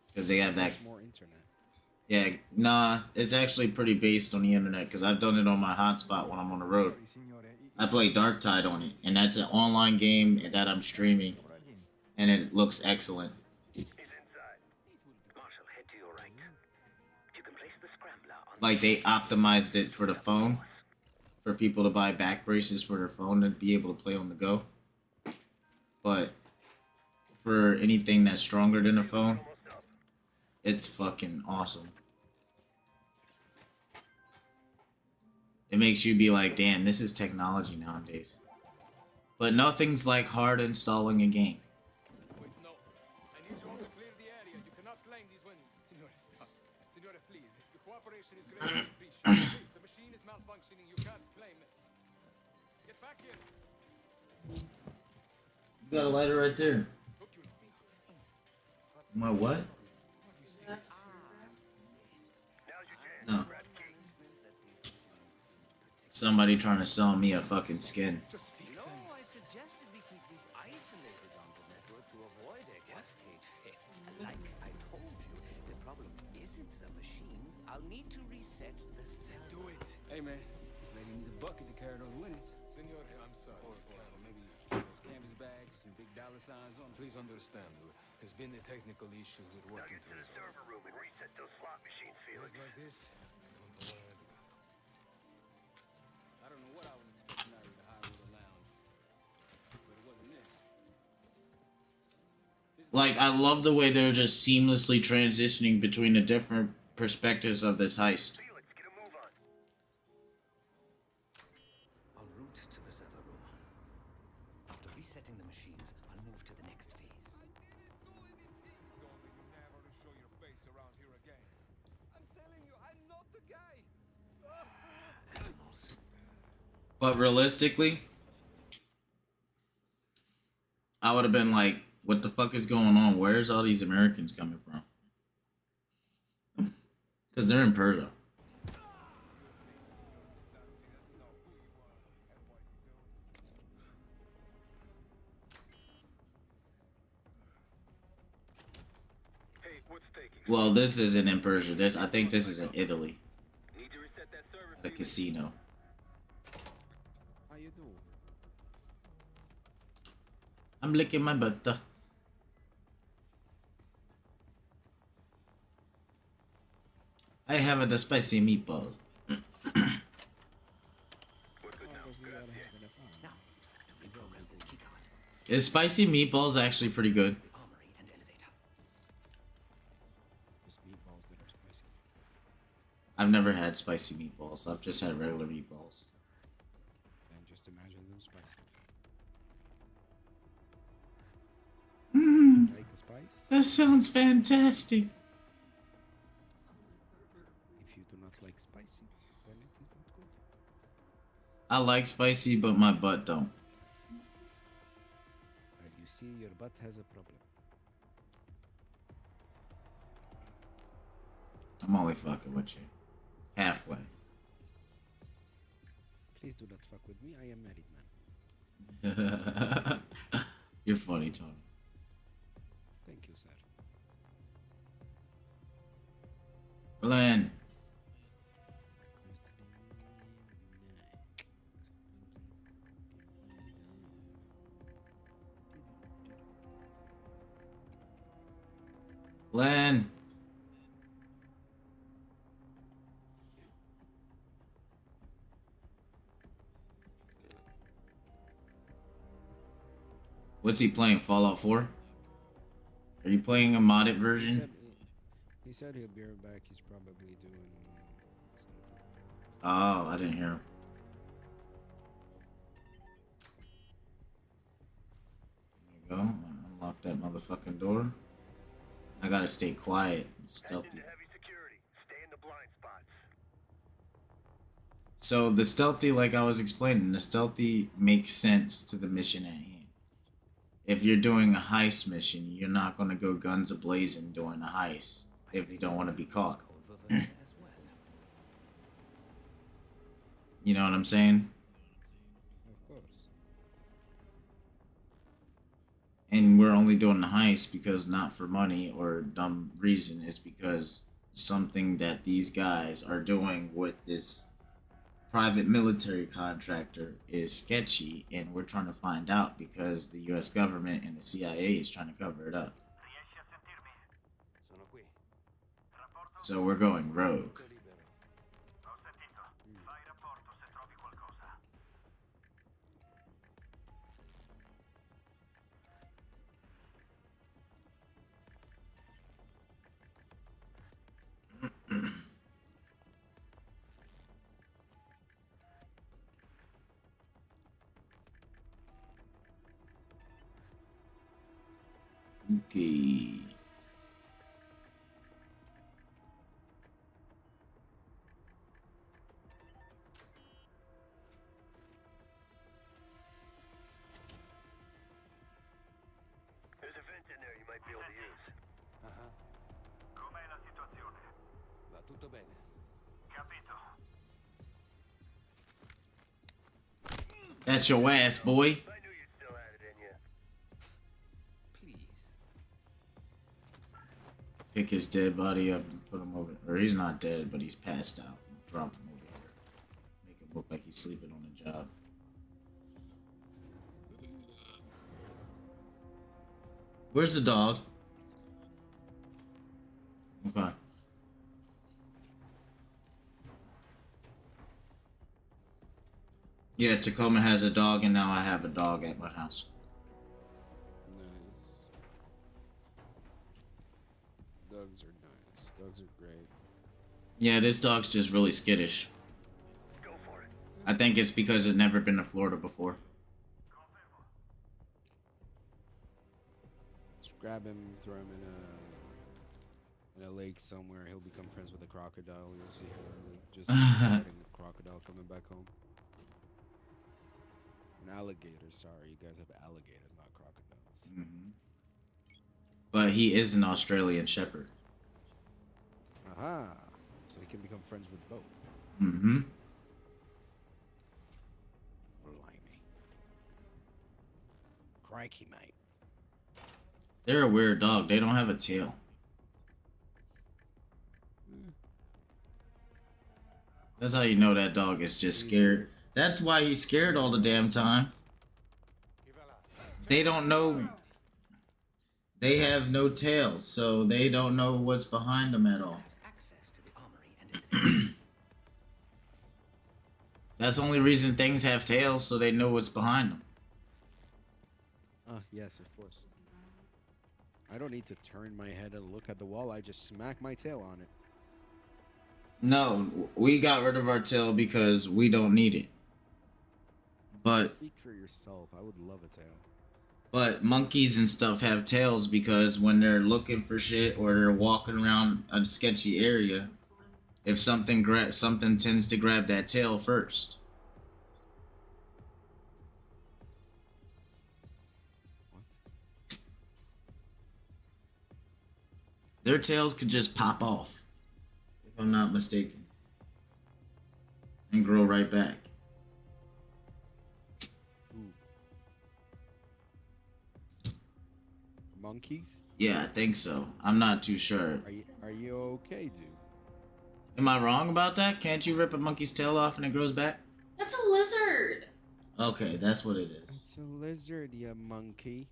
Because they have that. More internet. Yeah, nah, it's actually pretty based on the internet because I've done it on my hotspot when I'm on the road. I play Dark Tide on it, and that's an online game that I'm streaming, and it looks excellent. He's inside. Marshall, head to your right. You can place the scrambler on Like they optimized it for the phone, for people to buy back braces for their phone to be able to play on the go. But for anything that's stronger than a phone, it's fucking awesome. It makes you be like, damn, this is technology nowadays. But nothing's like hard installing a game. Wait, no. I need you all to clear the area. You cannot claim these wins. Signore, stop. Signore, please. The cooperation is greatly appreciated. Please, the machine is malfunctioning. You can't claim it. Get back here. You got a lighter right there. My what? No. Somebody trying to sell me a fucking skin. No, I suggested we keep these isolated on the network to avoid a cascade fail. Like I told you, the problem isn't the machines. I'll need to reset the cell. Do it. Hey man, this lady needs a bucket to carry those winnings. Senor, I'm sorry. Or maybe some of those canvas bags with some big dollar signs on them. Please understand, there's been a technical issue with Now working get to to the resolve. server room and reset those slot machines, Felix. Things like this, I don't know what I do. I don't know what I was expecting out of the high roller lounge, but it wasn't this. Like, I love the way they're just seamlessly transitioning between the different perspectives of this heist. Felix, get a move on. En route to the server room. After resetting the machines, I'll move to the next phase. Don't you never show your face around here again. I'm telling you, I'm not the guy. Animals. But realistically, I would have been like, what the fuck is going on? Where's all these Americans coming from? Because they're in Persia. Hey, what's taking? Well, this isn't in Persia. I think this is in Italy. Need to reset that server. At a casino. How you doing? I'm licking my butt. I have the spicy meatballs. We're good now. Does he Good gotta idea. have it on? Now, to reprogram this keycard. Is spicy meatballs actually pretty good? The armory and elevator. Just meatballs that are spicy. I've never had spicy meatballs. I've just had regular meatballs. Then just imagine them spicy. Mmm, Like the spice? that sounds fantastic. If you do not like spicy, then it is not good. I like spicy, but my butt don't. You see, your butt has a problem. I'm only fucking with you. Halfway. Please do not fuck with me. I am married man. You're funny, Tony. Thank you, sir. Glenn. Closed Glenn. What's he playing? Fallout 4? Are you playing a modded version? He said he'll be right back. He's probably doing something. Oh, I didn't hear him. There you go. Unlock that motherfucking door. I gotta stay quiet and stealthy. Heavy security. Stay in the blind spots. So the stealthy, like I was explaining, the stealthy makes sense to the mission at hand. If you're doing a heist mission, you're not gonna go guns a-blazing doing a heist if you don't want to be caught. You know what I'm saying? Of course. And we're only doing the heist because not for money or dumb reason. It's because something that these guys are doing with this private military contractor is sketchy, and we're trying to find out because the US government and the CIA is trying to cover it up. So we're going rogue. Okay. There's a vent in there you might be able to use. Com'è la situazione? Va tutto bene. Capito. That's your ass, boy. I knew you still had it in you. Please. Pick his dead body up and put him over. Or he's not dead, but he's passed out. Drop him over here. Make him look like he's sleeping on the job. Where's the dog? Okay. Yeah, Tacoma has a dog, and now I have a dog at my house. Nice. Dogs are nice. Dogs are great. Yeah, this dog's just really skittish. Go for it. I think it's because it's never been to Florida before. Just grab him, throw him in a lake somewhere. He'll become friends with a crocodile. You'll see him like, just getting a crocodile coming back home. An alligator. Sorry, you guys have alligators, not crocodiles. Mm-hmm. But he is an Australian Shepherd. Aha! So he can become friends with both. Mm-hmm. Blimey. Crikey, mate. They're a weird dog. They don't have a tail. That's how you know that dog is just scared. That's why he's scared all the damn time. They don't know. They have no tail, so they don't know what's behind them at all. That's the only reason things have tails, so they know what's behind them. Yes, of course. I don't need to turn my head and look at the wall. I just smack my tail on it. No, we got rid of our tail because we don't need it. But Speak for yourself. I would love a tail. But monkeys and stuff have tails because when they're looking for shit or they're walking around a sketchy area, if something tends to grab that tail first. What? Their tails could just pop off, if I'm not mistaken, and grow right back. Monkeys? Yeah, I think so. I'm not too sure. Are you okay, dude? Am I wrong about that? Can't you rip a monkey's tail off and it grows back? That's a lizard. Okay, that's what it is. It's a lizard, you monkey.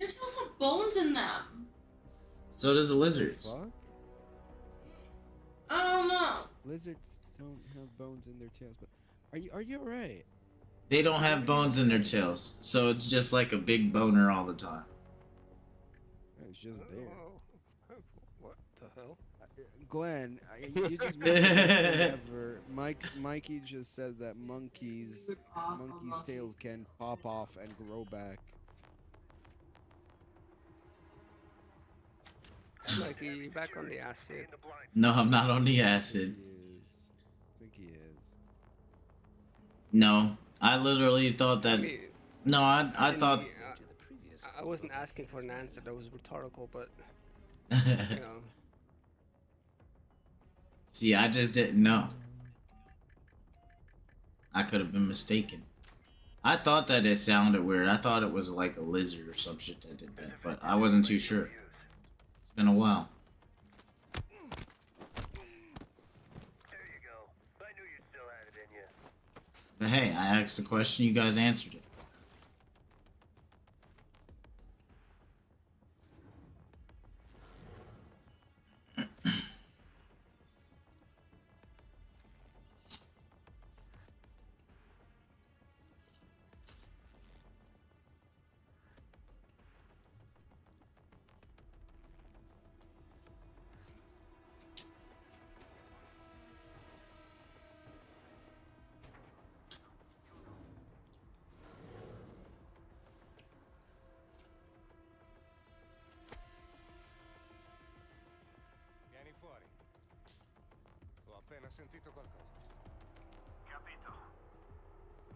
Their tails have bones in them. So does the lizards. Fuck? I don't know. Lizards don't have bones in their tails, but are you alright? They don't have bones in their tails, so it's just like a big boner all the time. It's just there. Oh, what the hell? Glenn, you just made the best point ever. Mikey just said that monkeys' tails can pop off and grow back. Mikey, you back on the acid. No, I'm not on the I acid. think he is. No, I literally thought that. No, I didn't thought. hear- I wasn't asking for an answer. That was rhetorical, but you know. See, I just didn't know. I could have been mistaken. I thought that it sounded weird. I thought it was like a lizard or some shit that did that, but I wasn't too sure. It's been a while. There you go. I knew you still had it in you. But hey, I asked the question, you guys answered it. Vieni fuori. Ho appena sentito qualcosa. Capito.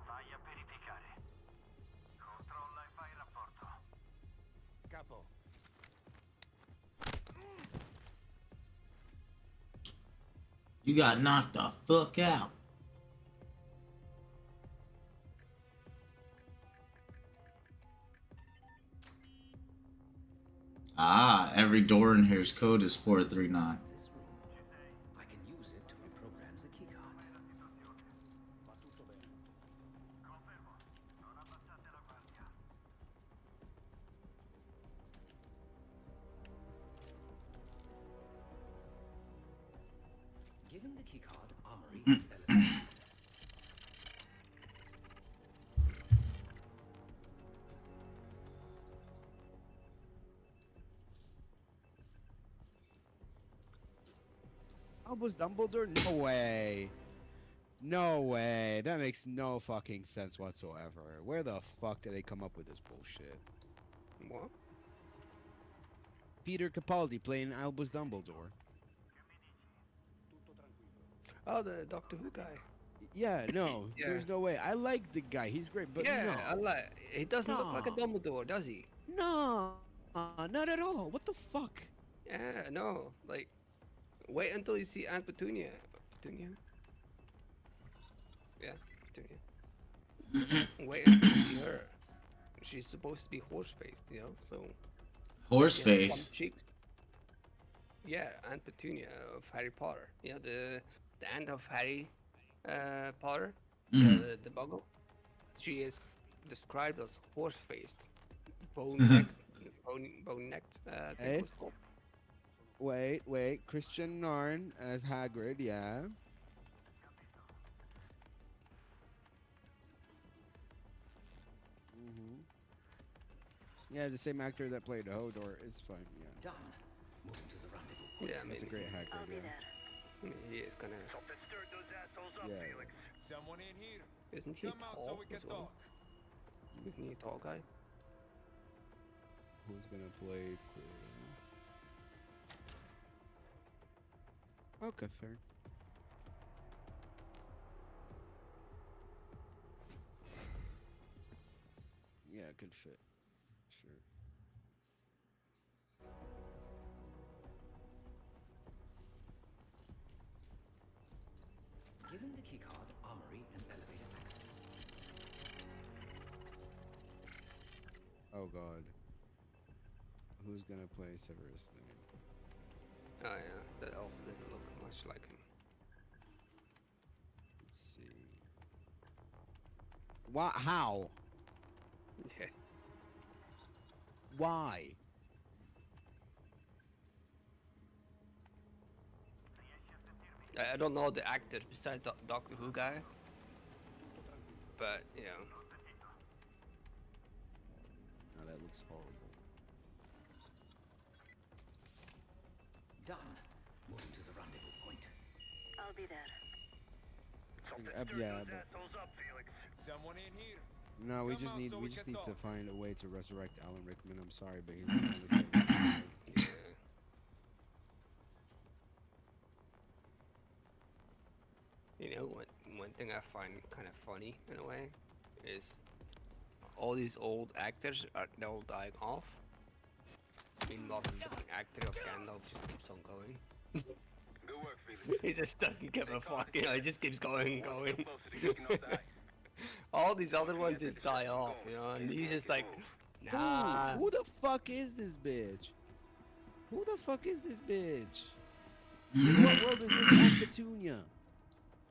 Vai a verificare. Controlla e fai rapporto. Capo. You got knocked the fuck out. Ah, every door in here's code is 439. This room. I can use it to reprogram the keycard. Va tutto bene. Confermo. Non abbassate la guardia. Giving the keycard armory and elevator access. Albus Dumbledore? No way. No way. That makes no fucking sense whatsoever. Where the fuck did they come up with this bullshit? What? Peter Capaldi playing Albus Dumbledore. Oh, the Doctor Who guy. Yeah, no, Yeah. there's no way. I like the guy. He's great, but Yeah, no. I like. He doesn't look like a No. Dumbledore, does he? No, not at all. What the fuck? Yeah, no. Like, wait until you see Aunt Petunia. Petunia? Yeah, Petunia. Wait until you see her. She's supposed to be horse-faced, you know, so... Horse she has face. plump cheeks. Yeah, Aunt Petunia of Harry Potter. You know, the aunt of Harry Potter, the Muggle. She is described as horse-faced, bone-necked, bone-necked. I think Hey? it was called. Wait. Christian Narn as Hagrid, yeah. Yeah, the same actor that played Hodor. It's fine, yeah. Done. Moving to the rendezvous. Yeah, I That's a mean, great I'll Hagrid, be yeah. there. he is kind of. Something stirred those assholes up, Yeah. Felix. Someone in here. Isn't he Come out so tall we can as well? talk. Isn't he a tall guy? Who's gonna play Okay, fair. Yeah, it could fit. Sure. Giving the keycard armory and elevator access. Oh god. Who's gonna play Severus Snape? Oh yeah, that also didn't look much like him. Let's see. Why? How? Yeah. Why? I don't know the actor besides Doctor Who guy, but you know. No, that looks horrible. Done. Moving to the rendezvous point. I'll be there. Yeah, but Someone in here? no, we Come just out need so we we just can need to talk. find a way to resurrect Alan Rickman. I'm sorry, but he's the only survivor. Yeah. You know, one thing I find kind of funny in a way is all these old actors are they're all dying off. Meanwhile, the different actor of Gandalf just keeps on going. Good work, Felix. He just doesn't give a fuck, you know, he just keeps going and One going. step closer to kicking off the ice. All these other ones just die off, you know, and he's just like, nah. Who the fuck is this bitch? Who the fuck is this bitch? In what world is this Aunt Petunia?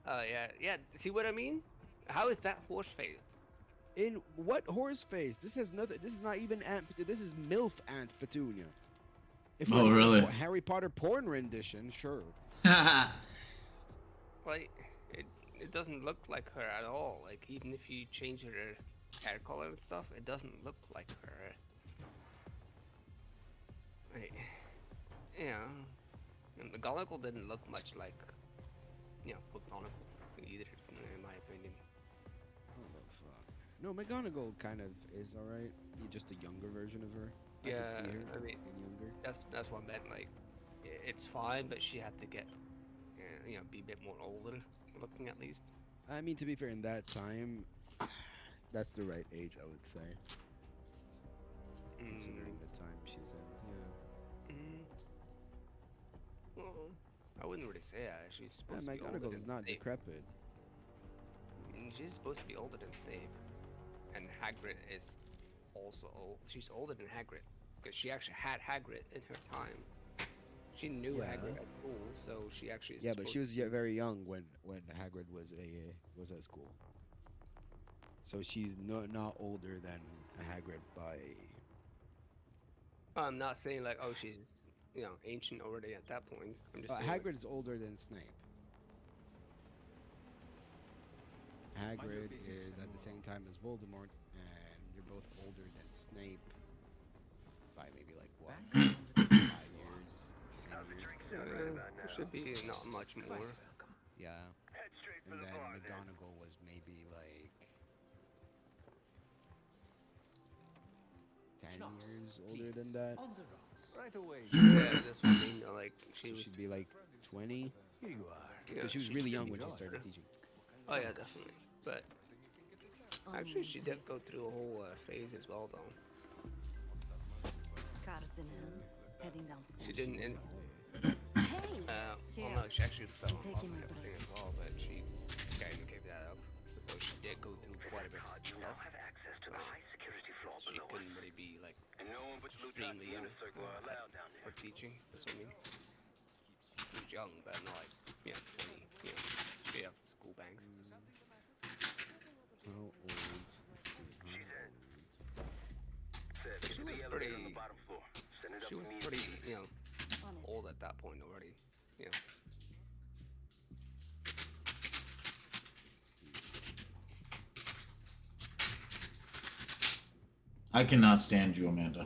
Oh yeah. See what I mean? How is that horse faced? In what horse face? This has nothing. This is not even Aunt. This is MILF Aunt Petunia. If Oh, you're really? a Harry Potter porn rendition, sure. Like, it doesn't look like her at all. Like, even if you change her hair color and stuff, it doesn't look like her. Like, yeah. And McGonagall didn't look much like, you know, McGonagall either, in my opinion. What the fuck? No, McGonagall kind of is alright. Just a younger version of her. I Yeah, could see her I mean, in younger. that's what I meant. Like, it's fine, but she had to get, you know, be a bit more older looking at least. I mean, to be fair, in that time, that's the right age, I would say. Considering the time she's in, yeah. Well, I wouldn't really say that. She's supposed to be older McGonagall than is not Snape. decrepit. She's supposed to be older than Snape, and Hagrid is also old. She's older than Hagrid because she actually had Hagrid in her time. She knew Yeah. Hagrid at school, so she actually. Is Yeah, but she was supposed to- very young when Hagrid was at school. So she's not older than Hagrid by. I'm not saying like, oh, she's, you know, ancient already at that point. I'm just saying. Hagrid is older than Snape. Hagrid is at the same time as Voldemort, and they're both older than Snape by maybe like what, 5 years, 10 years. It should be not much more. Yeah. And then McGonagall was maybe like 10 years older than that. On the rocks. Right away. Yeah, that's what I mean. Like, she So was. she'd be like 20. Here you are. Because she was really young when she started teaching. Oh yeah, definitely. But actually, she did go through a whole phase as well, though. Cars in hand, heading downstairs. She didn't. Hey! Well, no, she actually fell in love Taking with my everything as well, but she kind of gave that up. So she did go through quite a bit of You now stuff. have access to the high security floor She below couldn't us. really be like And no one but the extremely Lutati young inner circle are allowed down for there. teaching. That's what I mean. She was young, but not like 20. You know, straight up school bangs. How old? Let's see. She said. Said, She "Get was the elevator on pretty- the bottom floor. Send it up She was to me pretty, immediately." you know, On it. old at that point already. You know. I cannot stand you, Amanda.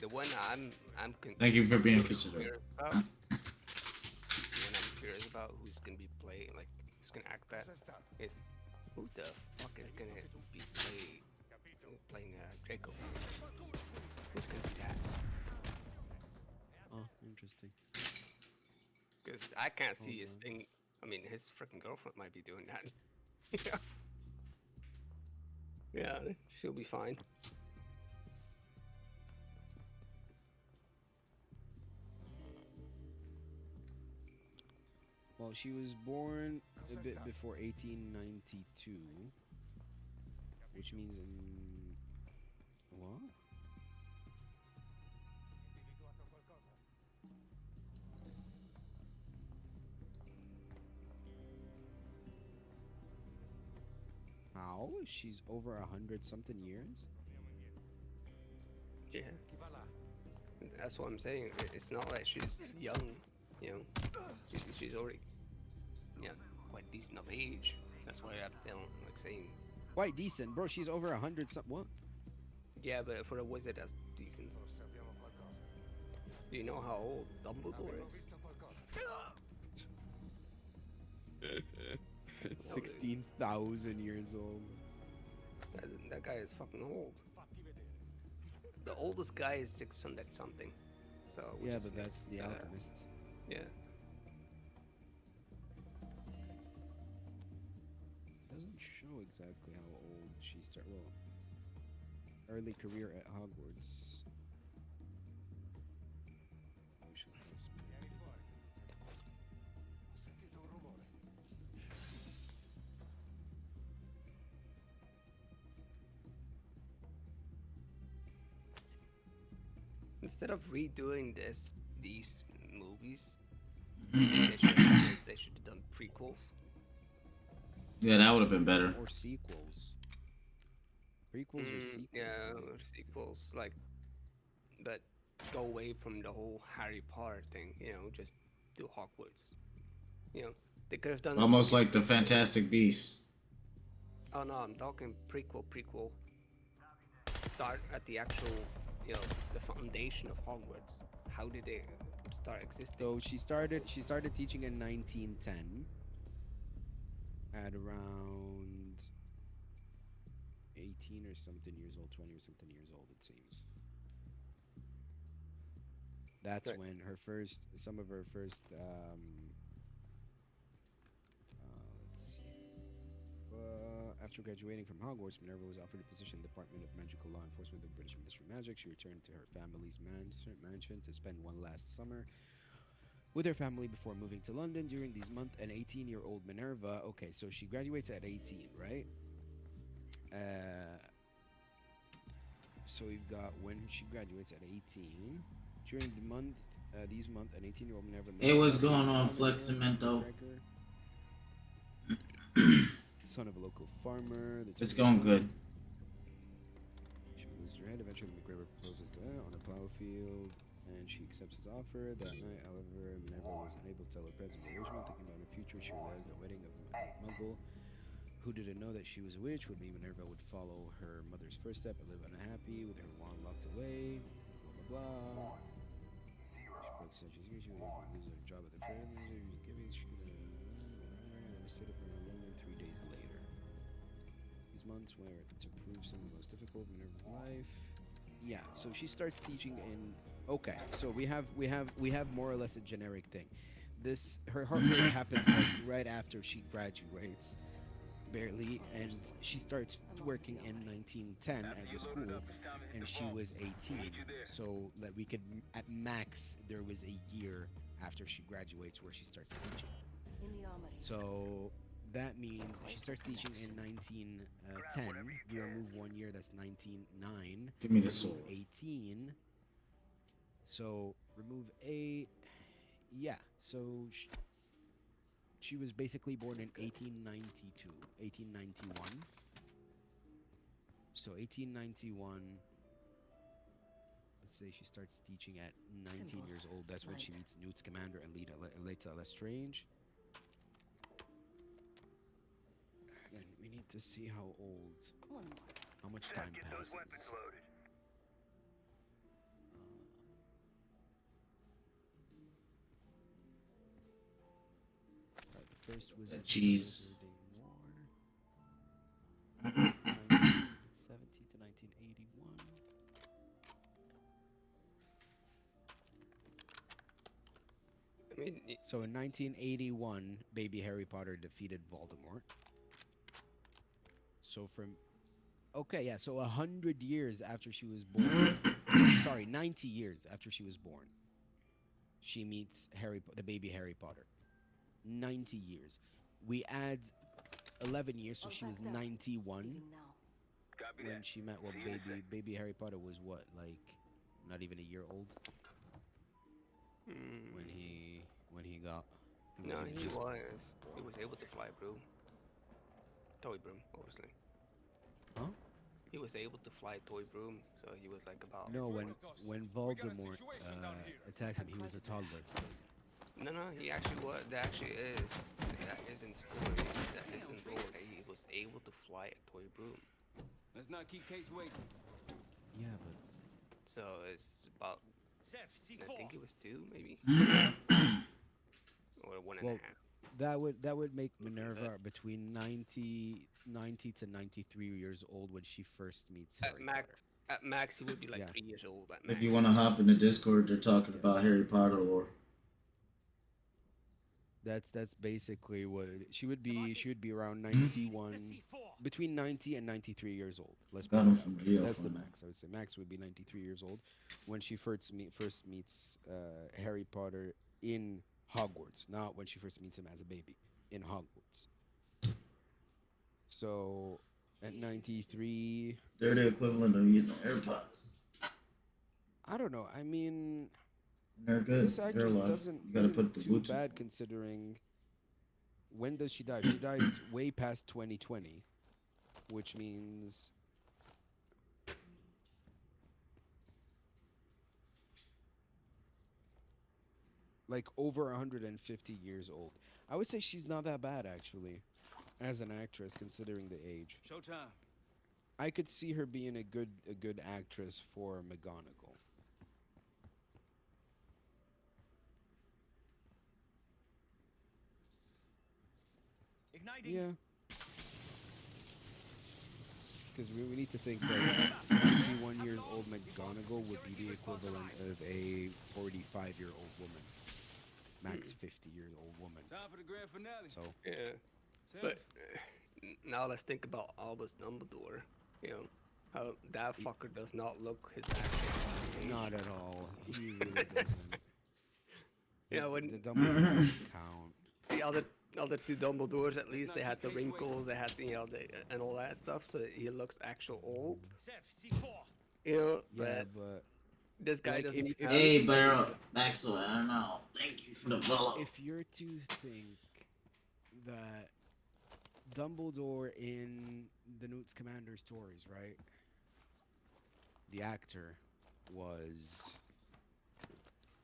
The one Thank you for being considerate. curious about, the one I'm curious about who's gonna be playing, like, who's gonna act that is who the fuck is gonna be playing Draco? Who's gonna do that? Oh, interesting. Because I can't see his Hold on. thing. I mean, his freaking girlfriend might be doing that. Yeah, she'll be fine. Well, she was born a bit before 1892, which means in what? How? She's over 100-something years? Yeah. That's what I'm saying. It's not like she's young, you know. she's already, yeah, quite decent of age. That's why I'm feeling like saying, Quite decent, bro. She's over 100. What? yeah, but for a wizard, that's decent. Do you know how old Dumbledore is? 16,000 years old. That guy is fucking old. The oldest guy is 600 something. So we Yeah, just but need, that's the alchemist. Yeah. Doesn't show exactly how old she started. Well, early career at Hogwarts. Instead of redoing these movies, they should have done prequels. Yeah, that would have been better. Or sequels. Prequels or sequels? Yeah, like- or sequels. Like, but go away from the whole Harry Potter thing. You know, just do Hogwarts. You know, they could have done Almost like the Fantastic Beasts. Oh no, I'm talking prequel. Start at the actual, you know, the foundation of Hogwarts. How did they start existing? So she started teaching in 1910 at around 18 or something years old, 20 or something years old, it seems. That's Right. when some of her first let's see. After graduating from Hogwarts, Minerva was offered a position in the Department of Magical Law Enforcement of the British Ministry of Magic. She returned to her family's mansion to spend one last summer with her family before moving to London. During these months, an 18-year-old Minerva. Okay, so she graduates at 18, right? So we've got when she graduates at 18. During these months, an 18-year-old Minerva. Hey, what's going on, Fleximento? Son of a local farmer. It's going good. She loses her head. Eventually, McGregor proposes to her on a plow field, and she accepts his offer. That night, however, Minerva was unable to tell her parents of her arrangement. Thinking about her future, she realized the wedding of a Muggle who didn't know that she was a witch would mean Minerva would follow her mother's first step and live unhappy with her wand locked away. Blah blah blah. She broke such as she would lose her job at the fair. She stayed up in London 3 days later. These months were to prove some of the most difficult of Minerva's life. Yeah, so she starts teaching in. Okay, so we have more or less a generic thing. Her heartbreak happens like right after she graduates, barely, and she starts working in 1910 at the school, and she was 18. So that we could at max there was a year after she graduates where she starts teaching. In the armory. So that means if she starts teaching in 1910, we remove 1 year, that's 1909. Give me the Remove sword. 18. So remove 8. Yeah, so she was basically born in 1892, 1891. So 1891, let's say she starts teaching at 19 Simple. years old. That's when she Light. meets Newt Scamander and Leta Lestrange. And we need to see how old, One more. how much Chef, time get those passes. weapons loaded. Right, the first was The a cheese. War, 1970 to 1981. I mean, So in 1981, baby Harry Potter defeated Voldemort. So okay, yeah, so 100 years after she was born, sorry, 90 years after she was born, she meets the baby Harry Potter. 90 years. We add 11 years, so All she was packed up. 91 Leaving now. Copy when that. she met. Well, See you in a sec. baby Harry Potter was what, like, not even a year old when he got. no, was he just- was able to fly broom. Toy broom, obviously. Huh? He was able to fly toy broom, so he was like about. No, when Voldemort attacks him, he was a toddler. No, he actually was. That actually is. That isn't story. That isn't lore. He was able to fly a toy broom. Let's not keep Case waiting. Yeah, but So it's about. Seth, I think it was 2, maybe, or 1.5. well, that would make Minerva between 90 to 93 years old when she first meets At Harry max, Potter. at max, he would be like Yeah. 3 years old. At If max. you want to hop in the Discord, they're talking Yeah. about Harry Potter lore. That's basically what she would be. She would be around 91, between 90 and 93 years old. Let's put Got it him that from way. jail That's for the now. max. I would say max would be 93 years old when she first meets Harry Potter in Hogwarts, not when she first meets him as a baby in Hogwarts. So at 93, They're the equivalent of using AirPods. I don't know. I mean, They're good. this They're actress alive. doesn't You gotta isn't put the too Bluetooth. bad considering. When does she die? She dies way past 2020, which means like over 150 years old. I would say she's not that bad actually, as an actress considering the age. Showtime. I could see her being a good actress for McGonagall. Igniting. Yeah. Because we need to think that 51 years old McGonagall would be the equivalent of a 45-year-old woman. Max 50-year-old woman. Time for the grand finale. So, Yeah, Seth, but now let's think about Albus Dumbledore. You know how that fucker does not look his actual age. not at all. He really doesn't. Yeah, The when Dumbledore doesn't count. the other 2 Dumbledores, at least not they had the keep Case waiting. wrinkles, they had the, and all that stuff, so he looks actual old. Seth, C4. You know, Yeah, but but this guy like, doesn't if- even if- have. Hey, Barrel. Maxwell, I don't know. Thank you for the follow. if you're to think that Dumbledore in the Newt Scamander stories, right? The actor was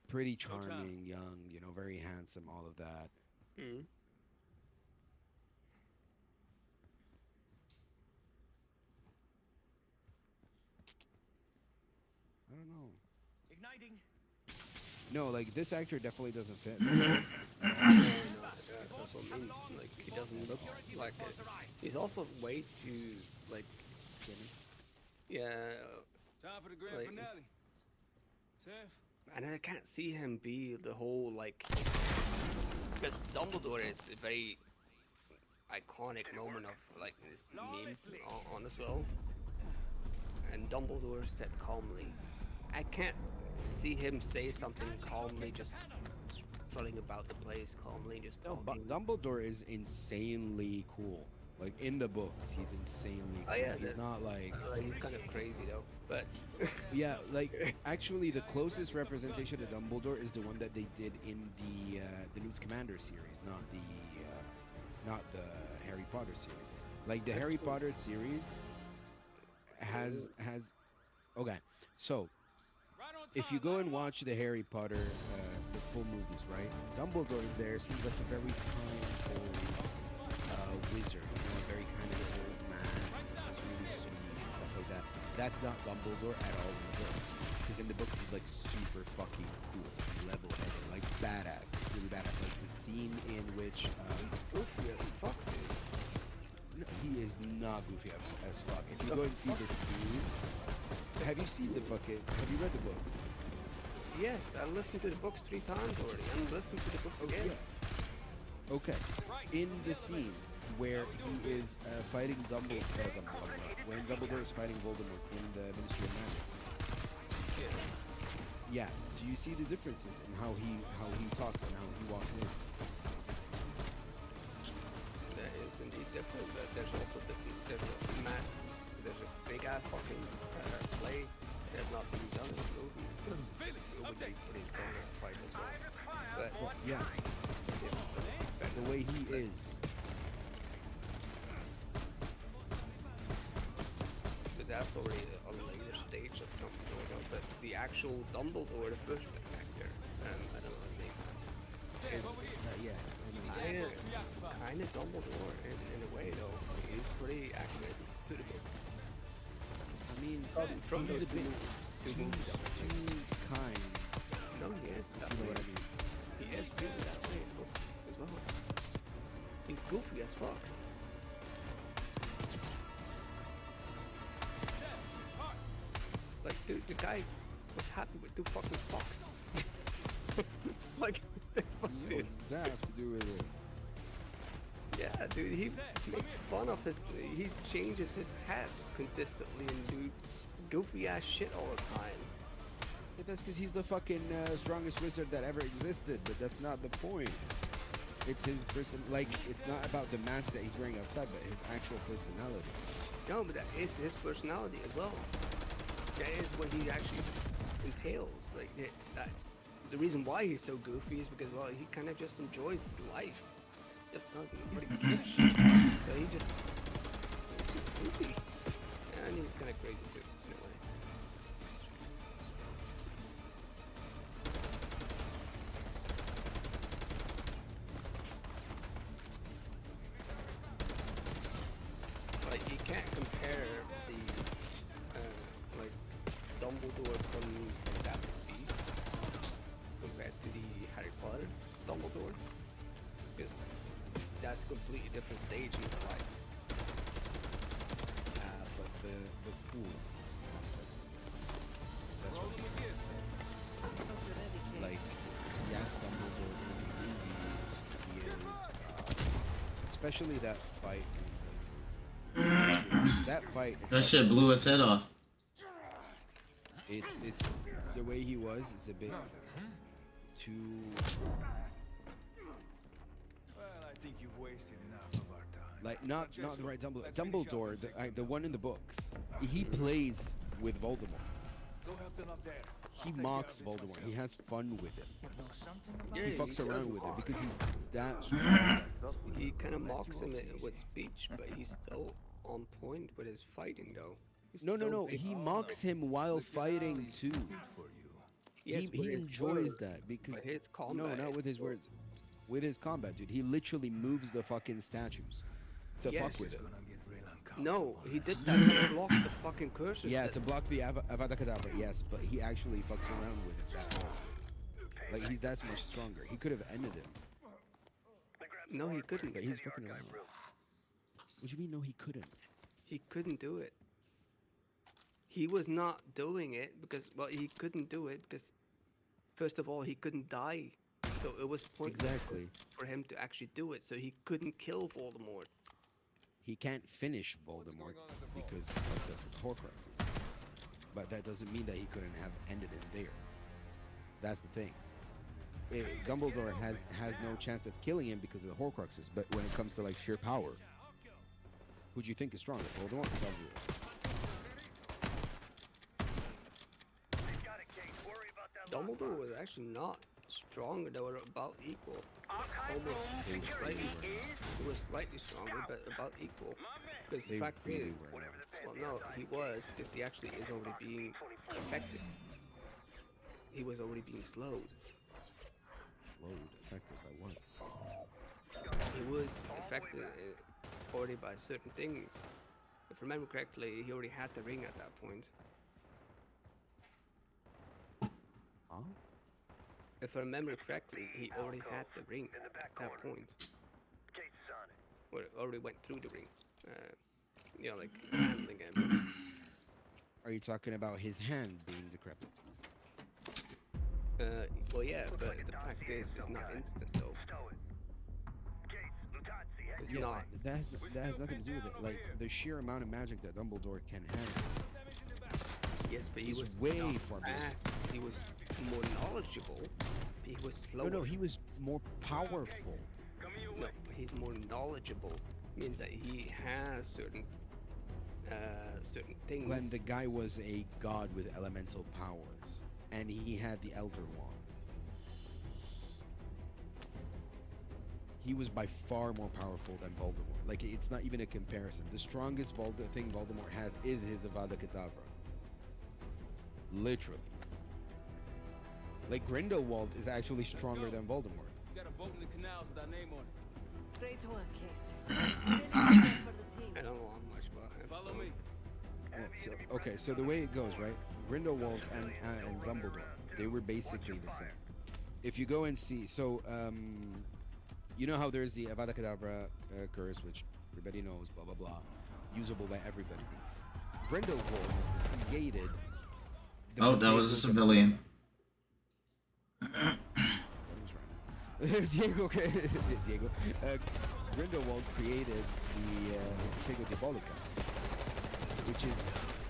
pretty charming, young, very handsome, all of that. Mm. I don't know. Igniting. No, like this actor definitely doesn't fit. That's what I mean. Like, he doesn't look like it. He's also way too, like, Skinny. yeah, time for the grand Like- finale. Seth, and I can't see him be the whole, like, because Dumbledore is a very iconic moment of, like, this meme on as well. And Dumbledore said calmly. I can't see him say something calmly, just strolling about the place calmly, just No, but talking. Dumbledore is insanely cool. Like in the books, he's insanely cool. Oh, yeah, he's not like He's kind of crazy though, but yeah, like actually the closest representation of Dumbledore is the one that they did in the Newt Scamander series, not the Harry Potter series. Like the Harry Potter series has okay. So right on time. if you go and watch the Harry Potter the full movies, right? Dumbledore there seems like a very kind old wizard, a very kind of old man, who's really sweet and stuff like that. That's not Dumbledore at all in the books. Because in the books he's like super fucking cool, level-headed, like badass, really badass. Like the scene in which goofy as fuck, dude. no, he is not goofy as fuck. If you go and see the scene, have you read the books? Yes, I listened to the books 3 times already. I'm listening to the books again. Okay. In the scene where he is fighting Dumbledore, when Dumbledore is fighting Voldemort in the Ministry of Magic. Yeah. Do you see the differences in how he talks and how he walks in? That is indeed different, but there's also there's a big ass fucking play that's not being done in the movie. It would be pretty strong in a fight as well. But Yeah. The way he is. But that's already a later stage of Dumbledore, but the actual Dumbledore, the first actor, I don't know his name. Yeah. Kinda Dumbledore in a way though. He's pretty accurate to the book. I mean, From he's those a bit two too movies. kind. No, he is that You know way. what I mean? He is really that way in the book as well. He's goofy as fuck. Like, dude, the guy was happy with two fucking fucks. Like, fuck You know this. what that to do with it? Yeah, dude, he makes fun of his. He changes his hat consistently and do goofy ass shit all the time. Yeah, that's because he's the fucking strongest wizard that ever existed, but that's not the point. It's his person. Like, it's not about the mask that he's wearing outside, but his actual personality. No, but that is his personality as well. That is what he actually entails. Like, the reason why he's so goofy is because, well, he kind of just enjoys life. Just doesn't really give a shit. So he's just goofy. And he's kind of crazy too, in a way. Like, you can't compare the, like, Dumbledore from Fantastic Beasts compared to the Harry Potter Dumbledore. Because that's a completely different stage in his life. But the cool aspect. That's what he is. Like, yes, Dumbledore in the movies, he is, especially that fight. That fight. That shit blew his head off. It's the way he was is a bit too. Well, I think you've wasted enough of our time. Like not the right Dumbledore. Dumbledore, the one in the books, he plays with Voldemort. Go help them up there. He mocks Voldemort. He has fun with it. Yeah, He fucks does. around with it because he's that strong. He kind of mocks him with speech, but he's still on point with his fighting, though. He's No. still big. He mocks him while fighting too. Yes, with He his enjoys words, that because but his no, combat not with his words. With his combat, dude. He literally moves the fucking statues to Yes. fuck with it. No, he did that to block the fucking curses. Yeah, that- to block the Avada Kedavra, yes, but he actually fucks around with it that hard. Like, he's that much stronger. He could have ended him, No, he couldn't. but he's fucking around. What do you mean, no, he couldn't? He couldn't do it. He was not doing it because, well, he couldn't do it because, first of all, he couldn't die. So it was pointless Exactly. for him to actually do it. So he couldn't kill Voldemort. He can't finish Voldemort because of the Horcruxes. But that doesn't mean that he couldn't have ended it there. That's the thing. Dumbledore has no chance of killing him because of the Horcruxes, but when it comes to like sheer power, who do you think is stronger, Voldemort or Dumbledore? Dumbledore was actually not stronger. They were about equal. Almost slightly. He was slightly stronger, but about equal. Because the They fact really is, were not. well, no, he was because he actually is already being affected. He was already being slowed. Slowed, affected by what? He was affected already by certain things. If I remember correctly, he already had the ring at that point. Huh? If I remember correctly, he already had the ring at that point. Or already went through the ring. You know, like handling him. Are you talking about his hand being decrepit? Well, yeah, but the fact is, it's not instant though. It's not. That has nothing to do with it. Like, the sheer amount of magic that Dumbledore can handle. Yes, but he He's was way not far bigger. fast. He was more knowledgeable. He was slower. No, he was more powerful. No, he's more knowledgeable. Means that he has certain things. Glenn, the guy was a god with elemental powers, and he had the Elder Wand. He was by far more powerful than Voldemort. Like, it's not even a comparison. The strongest thing Voldemort has is his Avada Kedavra. Literally. Like, Grindelwald is actually stronger than Voldemort. boat in the canals with our name on it. Great work, Case. Really good for the team. I don't know much about him. Follow so- me. Okay, so the way it goes, right? Grindelwald and Dumbledore, they were basically the same. If you go and see, so you know how there's the Avada Kedavra curse, which everybody knows, blah blah blah, usable by everybody. Grindelwald created. Oh, that was a civilian. Diego, okay, Diego. Grindelwald created the Protego Diabolica, which is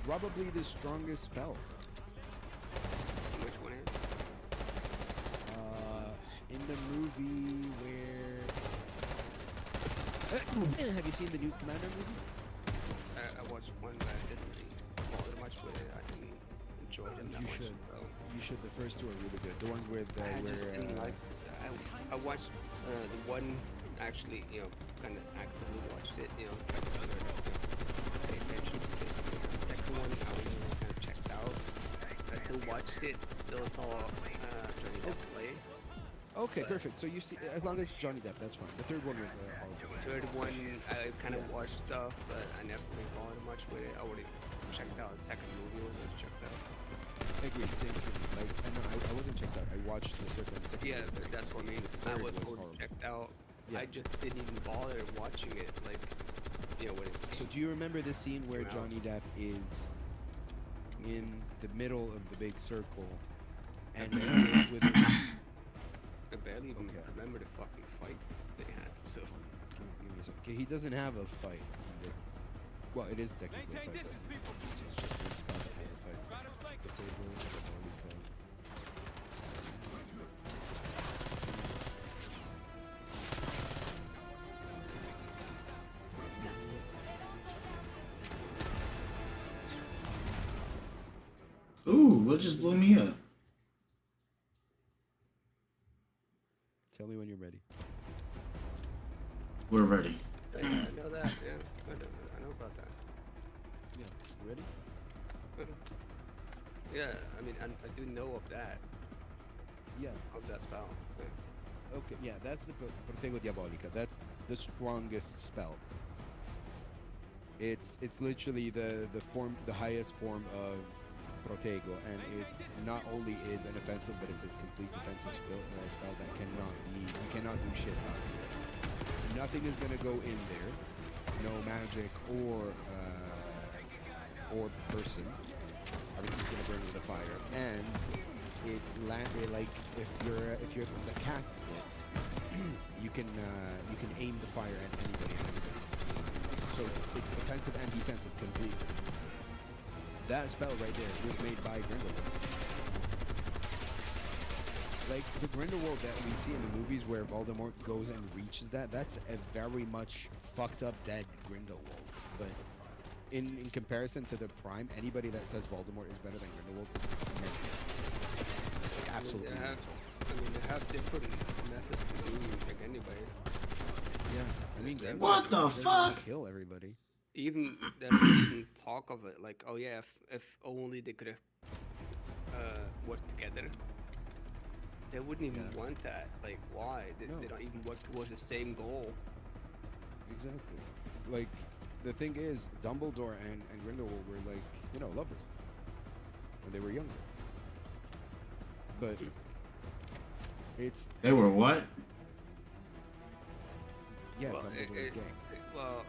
probably the strongest spell. Which one is? In the movie where... have you seen the News Commander movies? I watched one, but I didn't really bother much with it. I didn't enjoy them that You much. should. So. You should. The first two are really good. The ones with I where just didn't like. I watched the one actually, kind of actively watched it, tried to figure it out, pay attention to it. The second one, I was kind of checked out. I still watched it, still saw Johnny Depp play. Okay, perfect. So you see, as long as it's Johnny Depp, that's fine. The third one was horrible. The third one, I kind of watched stuff, but I never really bothered much with it. I already checked out. The second movie was checked out. Agreed, same thing. Like, I wasn't checked out. I watched the first and the second. Yeah, movie. that's what I mean. The I third was horrible. already checked out. Yeah. I just didn't even bother watching it, like, when it So do you remember the scene where No. Johnny Depp is in the middle of the big circle and with I barely even Okay. remember the fucking fight they had, so. give me a second. Okay, he doesn't have a fight. Well, it is technically a Maintain fight. distance, But people. it's just it's not a fight. Try to flank The us. table, Diabolica. Ooh, what just blew me up? Tell me when you're ready. We're ready. I know that, yeah. I know about that. Yeah, you ready? Yeah, I mean, I do know of that, Yeah. of that spell. Yeah. Okay, yeah, that's the Protego Diabolica. That's the strongest spell. It's literally the highest form of Protego, and it not only is an offensive, but it's a complete defensive spell that you cannot do shit about it. Nothing is gonna go in there. No magic or person. Everything's gonna burn with the fire, and like if you're the one that casts it, you can aim the fire at anybody and everybody. So it's offensive and defensive completely. That spell right there was made by Grindelwald. Like the Grindelwald that we see in the movies where Voldemort goes and reaches that's a very much fucked up dead Grindelwald. But in comparison to the Prime, anybody that says Voldemort is better than Grindelwald is mental. Like absolutely mental. They have different methods to do like anybody. Yeah, I mean, What the Grindelwald doesn't fuck? kill everybody. Even there's even talk of it, like, oh yeah, if only they could have worked together. They wouldn't even want that. Like, why? They don't even work towards the same goal. Exactly. Like, the thing is, Dumbledore and Grindelwald were like, lovers when they were younger. But They were what? yeah, Well, Dumbledore is gay. Well,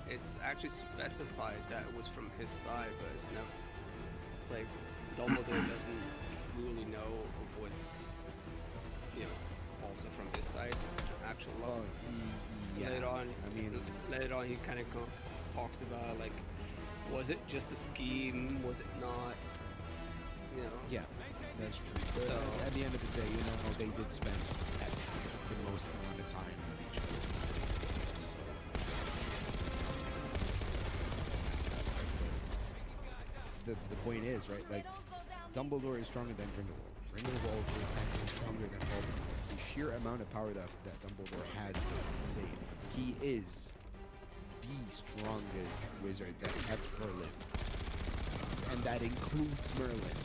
it's actually specified that it was from his side, but it's never like Dumbledore doesn't really know of what's also from his side. Actual love. Well, yeah. Later on, I mean, he kind of talks about like, was it just a scheme? Was it not? yeah, that's true. But So- at the end of the day, they did spend the most amount of time with each other. So, the point is, right? Like, Dumbledore is stronger than Grindelwald. Grindelwald is actually stronger than Voldemort. The sheer amount of power that Dumbledore has is insane. He is the strongest wizard that ever lived. And that includes Merlin.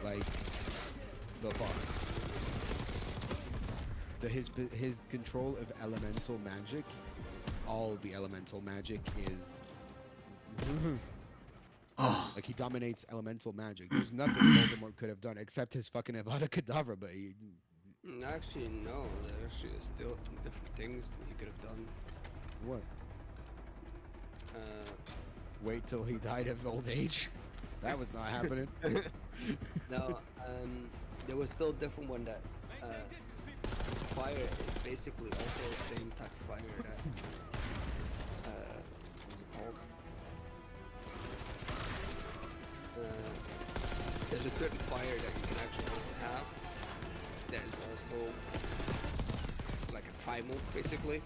Like, the fuck. his control of elemental magic, all the elemental magic is Oh, like he dominates elemental magic. There's nothing Voldemort could have done except his fucking Avada Kedavra, but he, Actually, no. There actually is still different things that you could have done. what? Uh, Wait till he died of old age? That was not happening. no, there was still a different one that fire is basically also the same type of fire that what's it called? There's a certain fire that you can actually also have that is also like a primal basically.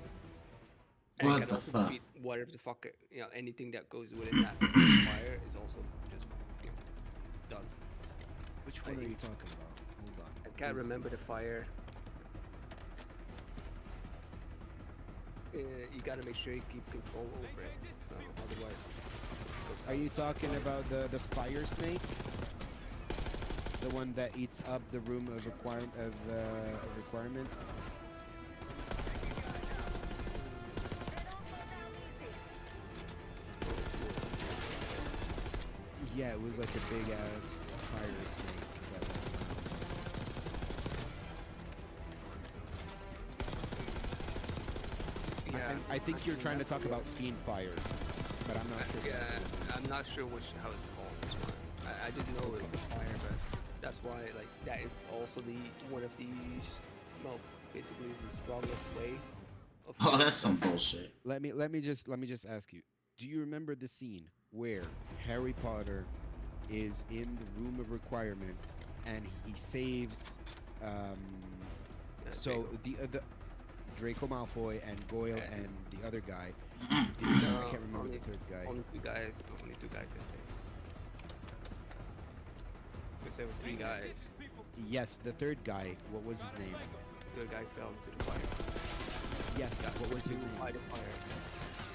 And What it can the also fuck? defeat whatever the fuck anything that goes within that fire is also just done. Which one are you talking about? Hold on. I can't remember the fire. You gotta make sure you keep control over it. So otherwise. Are you talking about the fire snake? The one that eats up the room of requirement? Yeah, it was like a big ass fire snake. I think you're trying to talk about Fiend Fire, but I'm not sure. Yeah, I'm not sure how it's called. This one. I didn't know it was a fire, but that's why like that is also one of these. Well, basically the strongest way. oh, that's some bullshit. Let me just ask you. Do you remember the scene where Harry Potter is in the room of requirement and he saves so the Draco Malfoy and Goyle and the other guy. I can't remember the third guy. Only two guys can save. Because there were three guys. Yes, the third guy. What was his name? The third guy fell into the fire. Yes. What was his name? By the fire.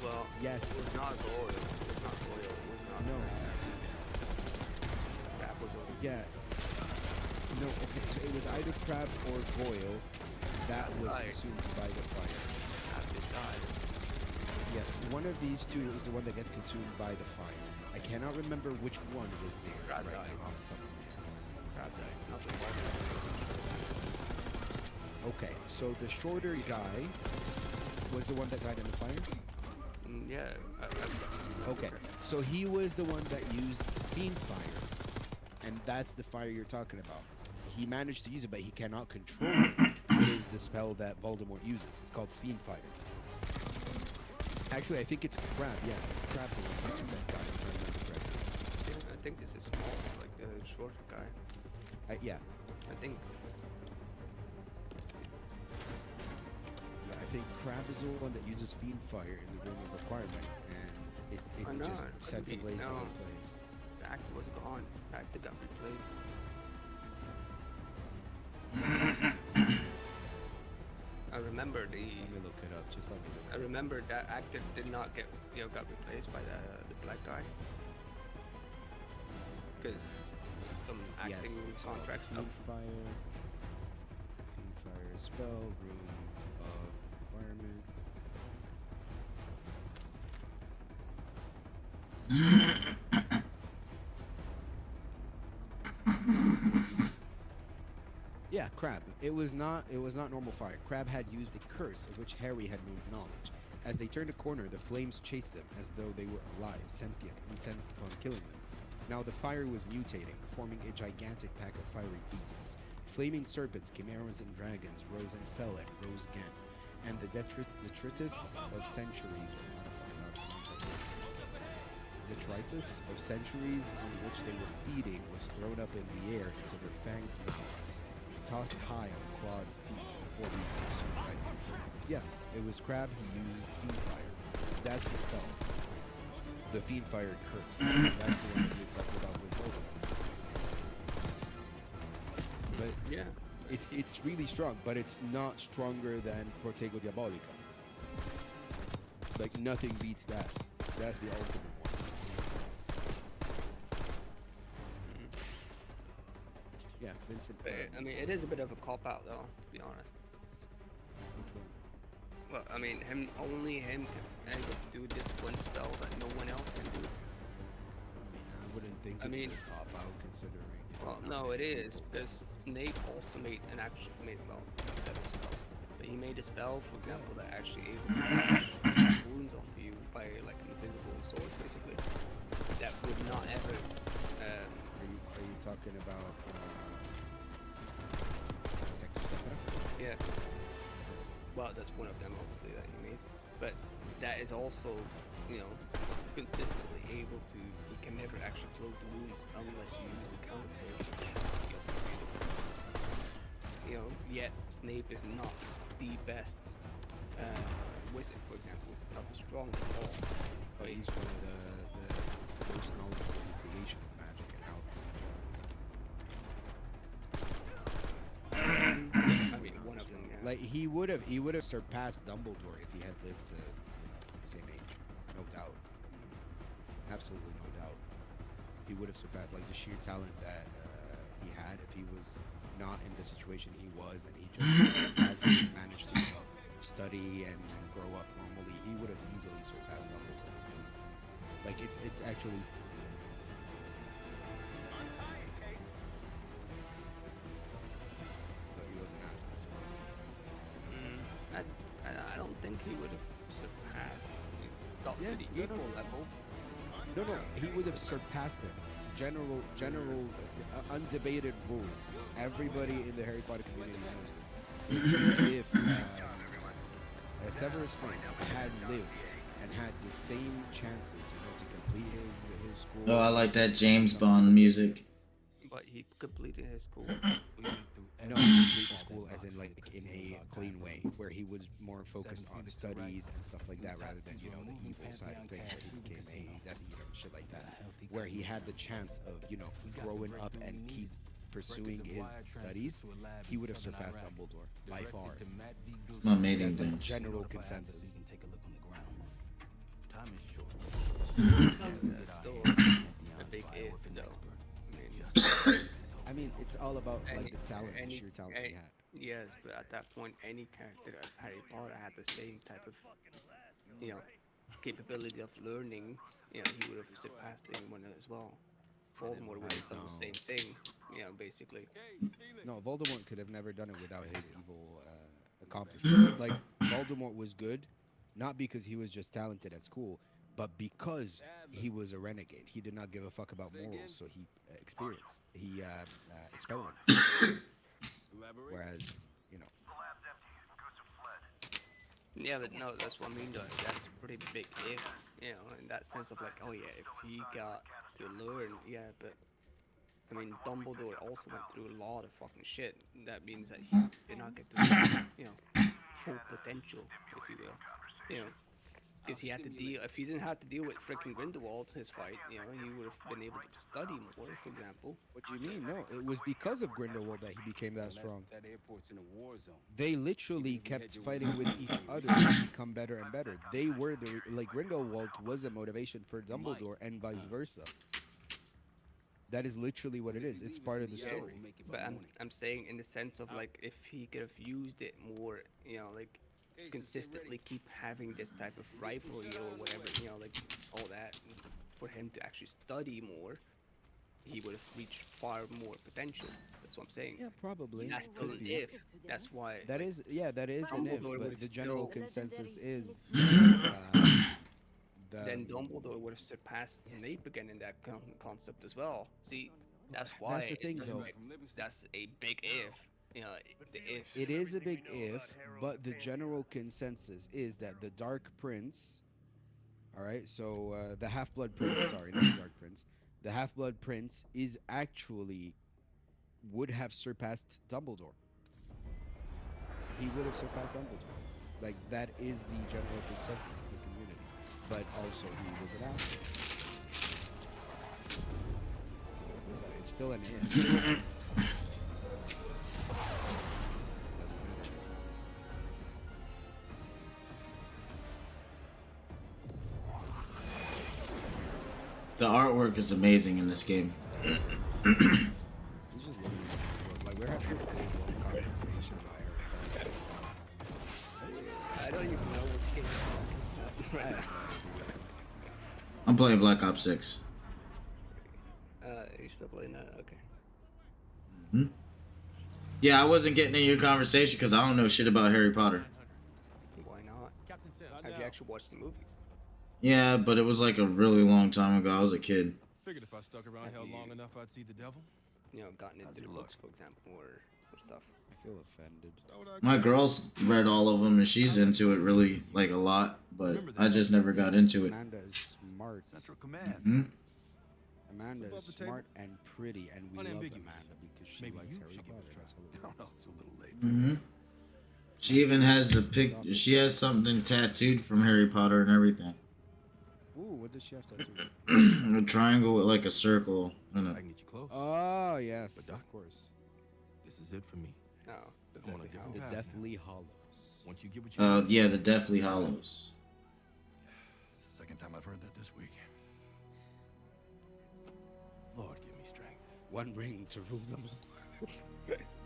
Well, yes. It was not Goyle. It was not Goyle. It was not. No. Crab was over. Yeah. No. Okay. So it was either Crab or Goyle that was consumed by the fire. Yes, one of these two is the one that gets consumed by the fire. I cannot remember which one was there Crab right died. now off the top of my head. Crab died. Not the fire. Okay, so the shorter guy was the one that died in the fire? Yeah. Okay, so he was the one that used Fiend Fire, and that's the fire you're talking about. He managed to use it, but he cannot control it. It is the spell that Voldemort uses. It's called Fiend Fire. Actually, I think it's Crab. Yeah, it's Crab the one that died, if I remember correctly. I think this is small, like the short guy. Yeah. I think. Yeah, I think Crab is the one that uses Fiend Fire in the room of requirement, and it just sets ablaze the whole place. The actor was gone. The actor got replaced. I remember the. Let me look it up. Just let me look. I remember that actor did not get got replaced by the black guy because some acting contract stuff. Fiend Fire spell room of requirement. Yeah, Crab. It was not normal fire. Crab had used a curse of which Harry had no knowledge. As they turned a corner, the flames chased them as though they were alive, sentient, intent upon killing them. Now the fire was mutating, forming a gigantic pack of fiery beasts. Flaming serpents, chimeras, and dragons rose and fell and rose again. And the detritus of centuries on which they were feeding was thrown up in the air into their fanged mouths, tossed high on clawed feet before being consumed by the fire. Yeah, it was Crab. He used Fiend Fire. That's the spell. The Fiend Fire curse. That's the one that you're talking about with Voldemort. But yeah, it's really strong, but it's not stronger than Protego Diabolica. Like nothing beats that. That's the ultimate one. Yeah, Vincent. I mean, it is a bit of a cop out, though, to be honest. Well, I mean, only him can able to do this one spell that no one else can do. I wouldn't think I it's mean- a cop out considering. Well, how no, it many is people- because Snape also made an actual several spells, but he made a spell, for example, that actually able to flash wounds onto you by like an invisible sword, basically. That would not ever. Are you talking about Sector Septa? Yeah. Well, that's one of them, obviously, that he made. But that is also, consistently able to. He can never actually close the wounds unless you use the counter spell. Yet Snape is not the best wizard, for example. Not the strongest at all. But he's one of the most knowledgeable in the creation of magic and alchemy. I mean, one of them. Yeah. Like he would have surpassed Dumbledore if he had lived to the same age, no doubt. Absolutely no doubt. He would have surpassed like the sheer talent that he had if he was not in the situation he was and he just hasn't managed to study and grow up normally. He would have easily surpassed Dumbledore. Like it's actually. But he wasn't asked. I don't think he would have surpassed. Got Yeah, to the no, equal level. No, he would have surpassed it. General, undebated rule. Everybody in the Harry Potter community knows this. If Severus Snape had lived and had the same chances, to complete his school. Oh, I like that James Bond music. But he completed his school. No, complete the school as in like in a clean way, where he was more focused on studies and stuff like that, rather than the evil side of things, where he became a shit like that, where he had the chance of growing up and keep pursuing his studies. He would have surpassed Dumbledore by far. Amazing That's the things. general consensus. Still a big if, though. I mean, it's all about like Any- the talent, the any- sheer talent he had. Yes, but at that point, any character of Harry Potter had the same type of, capability of learning. He would have surpassed anyone as well. Voldemort would have done the same thing. Basically. No, Voldemort could have never done it without his evil accomplishments. Like Voldemort was good, not because he was just talented at school, but because he was a renegade. He did not give a fuck about morals, so he experimented. Whereas, Yeah, but no, that's what I mean though. That's a pretty big if, in that sense of like, oh yeah, if he got to learn, yeah, but I mean, Dumbledore also went through a lot of fucking shit. That means that he did not get to, full potential, if you will, because he had to deal. If he didn't have to deal with freaking Grindelwald, his fight, he would have been able to study more, for example. what do you mean? No, it was because of Grindelwald that he became that strong. That airport's in a war zone. They literally kept fighting with each other to become better and better. They were Grindelwald was a motivation for Dumbledore and vice versa. That is literally what it is. It's part of the story. But I'm saying in the sense of like, if he could have used it more, like consistently keep having this type of rivalry or whatever, like all that, for him to actually study more, he would have reached far more potential. That's what I'm saying. Yeah, probably. That's still an if. That's why. That is an if, Dumbledore but would the general still- consensus is Then Dumbledore would have surpassed Snape again in that concept as well. See, that's why. That's the thing, though. That's a big if. The if. It is a big if, but the general consensus is that the Dark Prince, all right, so the Half-Blood Prince, sorry, not the Dark Prince, the Half-Blood Prince is actually would have surpassed Dumbledore. He would have surpassed Dumbledore. Like, that is the general consensus of the community. But also, he was an asshole. It's still an if. Doesn't matter. The artwork is amazing in this game. He's just looking at like we're having a full-blown conversation about Harry Potter. I don't don't even know which game you're talking about. I'm playing Black Ops 6. You're still playing that? Okay. Hmm? Yeah, I wasn't getting in your conversation because I don't know shit about Harry Potter. Why not? Have you actually watched the movies? Yeah, but it was like a really long time ago. I was a kid. Figured if I stuck around Have here you- long enough, I'd see the devil. Gotten into How's the it books, for example, or stuff. I feel offended. My girl's read all of them and she's into it really like a lot, but I just never got into it. Amanda is smart. Central Command. Hmm? Amanda Above is the table. smart and pretty, and we love Unambiguous. Amanda because she Maybe likes you Harry should give it Potter. a try. That's how it No, works. no, it's a little late. Hmm. She even has a pic. She has something tattooed from Harry Potter and everything. Ooh, what does she have tattooed? A triangle with like a circle. I can get you close. Oh yes, But, Doc, of course. This is it for me. No. I'm on a different The path now. Deathly Hollows. Once you get what you need. Yeah, the Deathly Hollows. Yes. It's the second time I've heard that this week. Lord, give me strength. One ring to rule them all.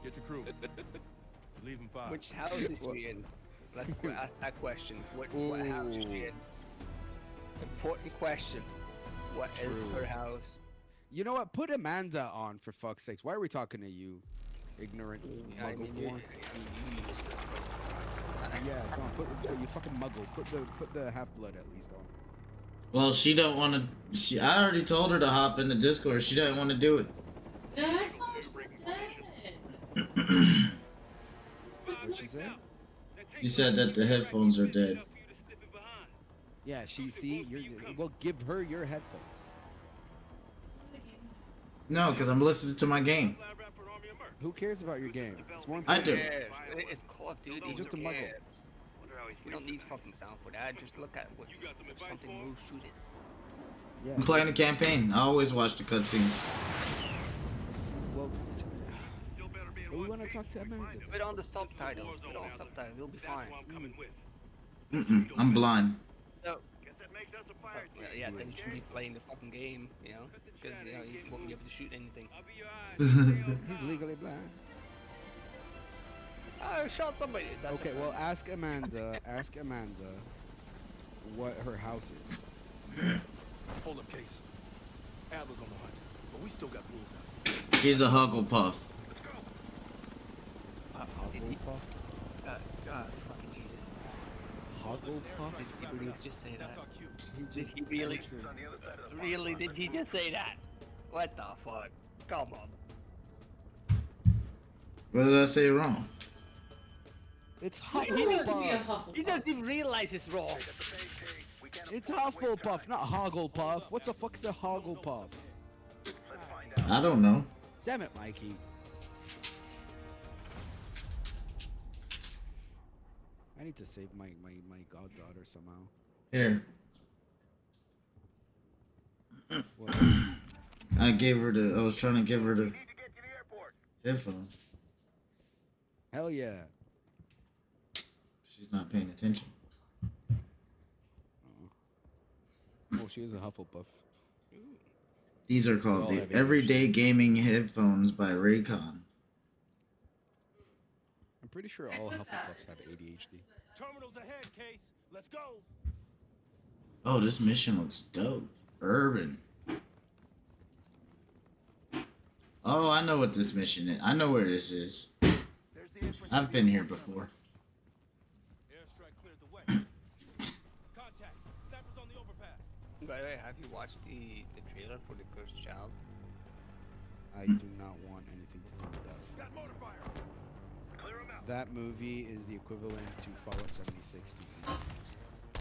Get your crew. Leave them 5. Which house is she in? Let's ask that question. What house is she in? Important question. What is True. her house? You know what? Put Amanda on for fuck's sakes. Why are we talking to you, ignorant I muggle mean, born? Yeah, come on, put you fucking muggle. Put the half blood at least on. Well, she don't want to. I already told her to hop in the Discord. She doesn't want to do it. The headphones were dead. What'd she say? She said that the headphones are dead. Yeah, well, give her your headphones. No, because I'm listening to my game. Who cares about your game? It's more I important. do. It's Call of Duty. You're just a who muggle. cares? You don't need fucking sound for that. Just look at what if something moves, shoot it. Yeah. I'm playing the campaign. I always watch the cutscenes. Well, we want to talk to Amanda. Put it on the subtitles. Put it on subtitles. You'll be fine. I'm blind. So, yeah, then you should be playing the fucking game, you know, because you won't be able to shoot anything. He's legally blind. I shot somebody. That's Okay, well, ask Amanda. Ask Amanda what her house is. Hold up, Case. Adler's on the hunt, but we still got rules out. She's a Hugglepuff. Hugglepuff? God, fucking Jesus. Hugglepuff? Did he really just say that? He Did just he really? butchered. Really? Did he just say that? What the fuck? Come on. What did I say wrong? It's Who wants to be a Hufflepuff. Hufflepuff? He doesn't even realize it's wrong. It's Hufflepuff, not Hogglepuff. What the fuck's a Hogglepuff? I don't know. Damn it, Mikey. I need to save my goddaughter somehow. Here. What? I was trying to give her the headphone. Hell yeah. She's not paying attention. Oh, she is a Hufflepuff. These are We called all the have Everyday Gaming Headphones by Raycon. I'm pretty sure all Hufflepuffs have ADHD. Terminals ahead, Case. Let's go. Oh, this mission looks dope. Urban. Oh, I know what this mission is. I know where this is. I've been here before. Airstrike cleared the way. Contact. Snappers on the overpass. By the way, have you watched the trailer for The Cursed Child? I do not want anything to do with that. Got mortar fire. Clear 'em out. That movie is the equivalent to Fallout 76 TV.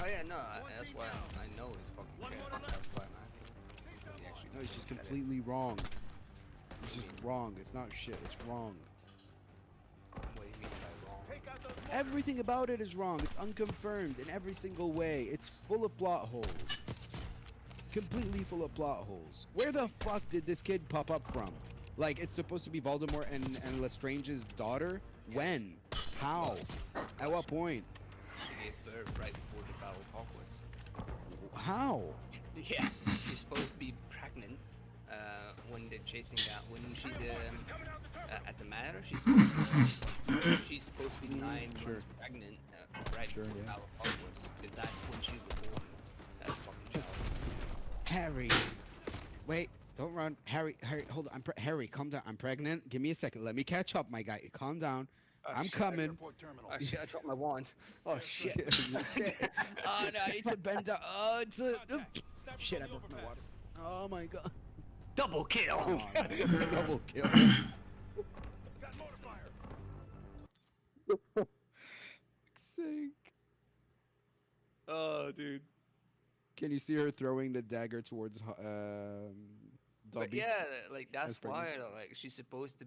Oh yeah, no, that's why I know it's fucking good. That's why I'm asking. He actually No, it's just said it. completely wrong. It's just wrong. It's not shit. It's wrong. What do you mean by wrong? Take out those Everything about it is wrong. It's unconfirmed in every single way. It's full of plot holes. Completely full of plot holes. Where the fuck did this kid pop up from? Like, it's supposed to be Voldemort and Lestrange's daughter? When? How? At what point? She gave birth right before the Battle of Hogwarts. How? Yeah, she's supposed to be pregnant when they're chasing down, when she's at the manor, she's supposed to be 9 months pregnant, right Sure, before yeah. Battle of Hogwarts, because that's when she was born. That fucking child. Harry, wait, don't run. Harry, hold on. Harry, calm down. I'm pregnant. Give me a second. Let me catch up, my guy. Calm down. Oh, I'm shit. coming. Oh shit! I dropped my wand. Oh shit! Shit. Oh no, I need to bend down. Oh, it's a. Shit, I broke my water. Oh my god. Double kill! Oh, man. Double kill. Got mortar fire. Sink. Oh, dude. Can you see her throwing the dagger towards But Dobby? yeah, like that's That's why pregnant. like she's supposed to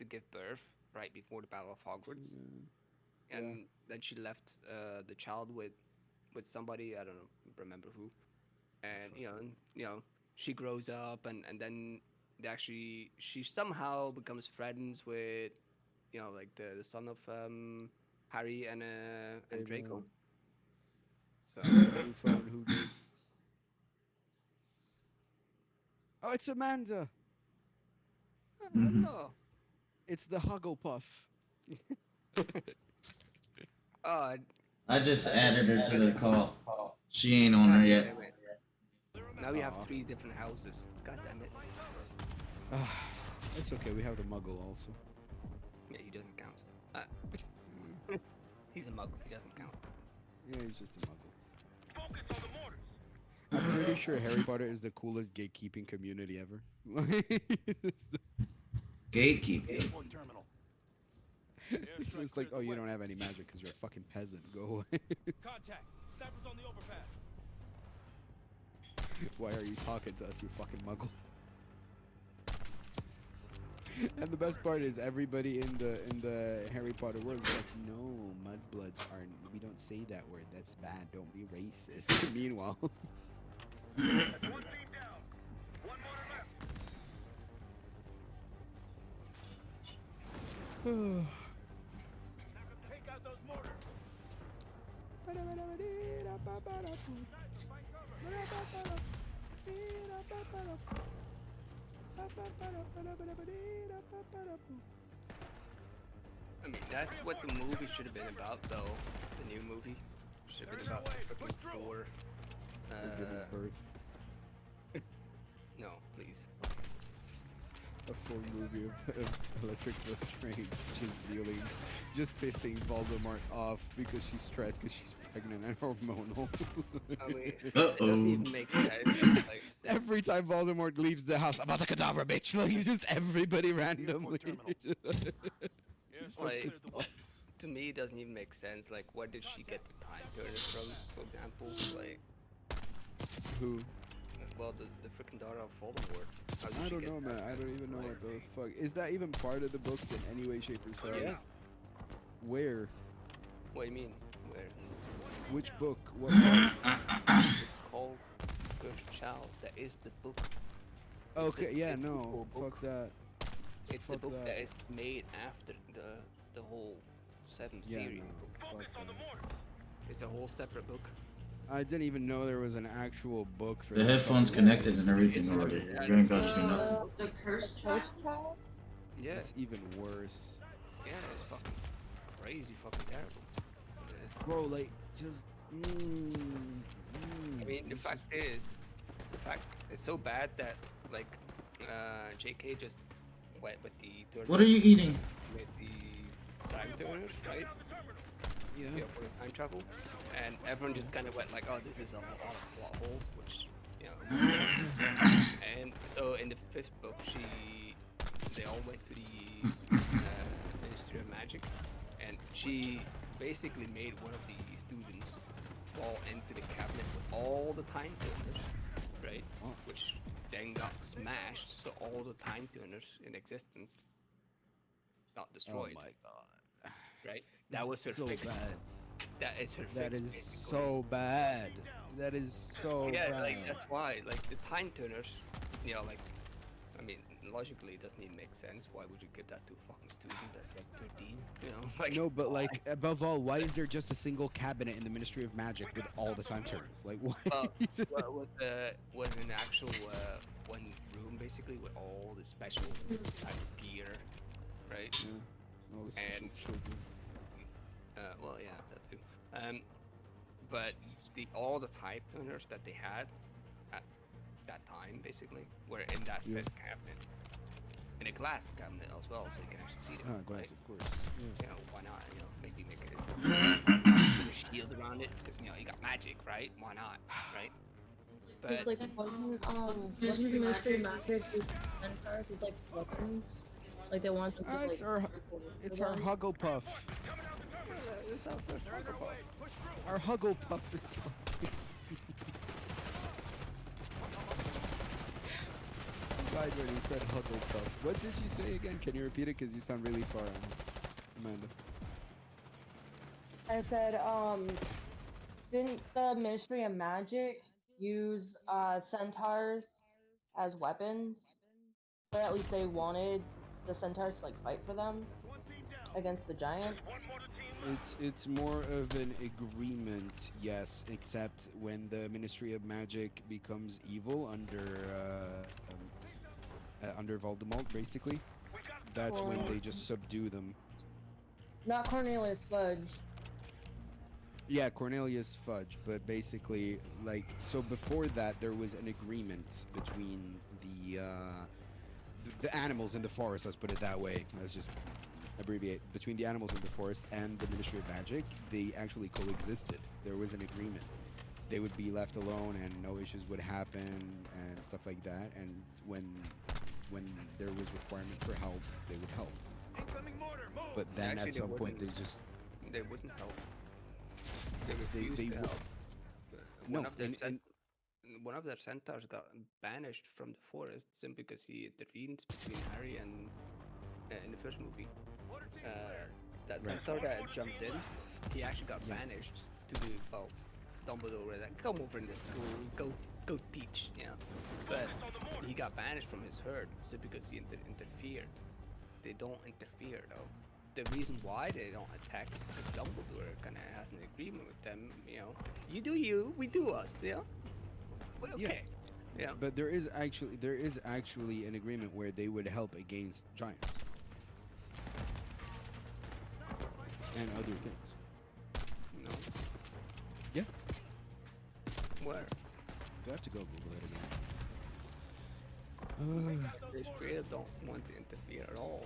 give birth right before the Battle of Hogwarts, and then she left the child with somebody, I don't know, remember who, and she grows up, and then she somehow becomes friends with like the son of Harry and Draco. So New phone, who dis? Oh, it's Amanda. no. It's the Hugglepuff. Oh, I just added her to the call. She ain't on there yet. damn it. Now we have 3 different houses. God damn it. It's okay. We have the Muggle also. Yeah, he doesn't count. He's a muggle. He doesn't count. Yeah, he's just a Muggle. Focus on the mortars. I'm pretty sure Harry Potter is the coolest gatekeeping community ever. Gatekeeper. It's just like, oh, you don't have any magic because you're a fucking peasant. Go away. Contact. Snipers on the overpass. Why are you talking to us, you fucking Muggle? And the best part is everybody in the Harry Potter world is like, no, mudbloods aren't. We don't say that word. That's bad. Don't be racist. Meanwhile. That's one team down. One mortar left. Take out those mortars. I mean, that's what the movie should have been about, though. The new movie should have been about fucking Thor. Giving birth. No, please. A full movie of Electric's Lestrange just pissing Voldemort off because she's stressed because she's pregnant and hormonal. I mean, it doesn't even make sense. Like, Every time Voldemort leaves the house, about the cadaver, bitch. Like, just everybody randomly. like, to me, it doesn't even make sense. Like, where did she get the time turners from, for example? Like, Who? well, the freaking daughter of Voldemort. How did I she don't get know, man. that? I don't even know what the fuck. Is that even part of the books in any way, shape, or size? Yeah. Where? What do you mean? Where? Which book? What part? It's called Cursed Child. That is the book. Okay, yeah, it's the no. whole book. Fuck that. It's the Fuck book that. that is made after the whole 7 Yeah, series. no. Fuck that. It's a whole separate book. I didn't even know there was an actual book for The that headphones fucking- connected and everything already. You ain't got to do nothing. The cursed child? Yeah, It's even worse. yeah, it's fucking crazy, fucking terrible. Bro, like, just. I mean, the fact is, it's so bad that like JK just went with the What are you eating? with the time turners, right? Yeah. Yeah, for the time travel, and everyone just kind of went like, "Oh, this is a lot of plot holes," which and so in the 5th book, they all went to the Ministry of Magic, and she basically made one of the students fall into the cabinet with all the time turners, right? Oh. Which then got smashed, so all the time turners in existence got Oh destroyed, my god. right? That was her so fix. bad. That is her That fix, is basically. so bad. That is so Yeah, bad. like that's why, like the time turners, like, I mean, logically, it doesn't even make sense. Why would you give that to a fucking student that's like 13? You know, like No, but why? like above all, why is there just a single cabinet in the Ministry of Magic with all the time turns? Like, why? Well, is it- well, was an actual one room basically with all the special type of gear, right? Yeah, all the special And children. well, yeah, that too. But all the type tuners that they had at that time basically were in that Yeah. set cabinet, in a glass cabinet as well, so you can actually see them. Ah, glass, right? of course. Yeah. You know, why not? You know, maybe make it put a shield around it because you know you got magic, right? Why not, right? It's But like wasn't the Ministry of Magic with centaurs is like weapons? Like they want them to Ah, like. it's our Hugglepuff. it's our first Hugglepuff. Our Hugglepuff is talking. I died when you said Hugglepuff. What did you say again? Can you repeat it? Because you sound really far, Amanda. I said, didn't the Ministry of Magic use centaurs as weapons? Or at least they wanted the centaurs to like fight for them against the giants. It's more of an agreement, yes, except when the Ministry of Magic becomes evil under Voldemort, basically. That's when they just subdue them. Not Cornelius Fudge. Yeah, Cornelius Fudge, but basically, like, so before that, there was an agreement between the animals in the forest. Let's put it that way. Let's just abbreviate. Between the animals in the forest and the Ministry of Magic, they actually coexisted. There was an agreement. They would be left alone, and no issues would happen, and stuff like that. And when there was requirement for help, they would help. But then Actually, at some point, they just they wouldn't help. They refused they to would. help. No, One of their centaurs got banished from the forest simply because he intervened between Harry and in the first movie. That Right. centaur that jumped in, he actually got banished to the Dumbledore was like, come over in the school, go teach, you know. But he got banished from his herd simply because he interfered. They don't interfere though. The reason why they don't attack is because Dumbledore kind of has an agreement with them, you know. You do you, we do us, you know. But okay. Yeah. But there is actually an agreement where they would help against giants and other things. No. Yeah. Where? You have to go Google it again. They straight up don't want to interfere at all.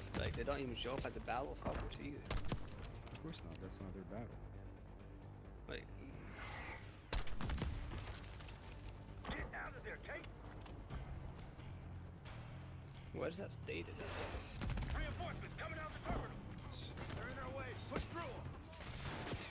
It's like they don't even show up at the Battle of Hogwarts either. Of course not. That's not their battle. Like. Get out of there, Kate! Where's that stated? Reinforcements coming out the terminal! They're in our way! Push through them!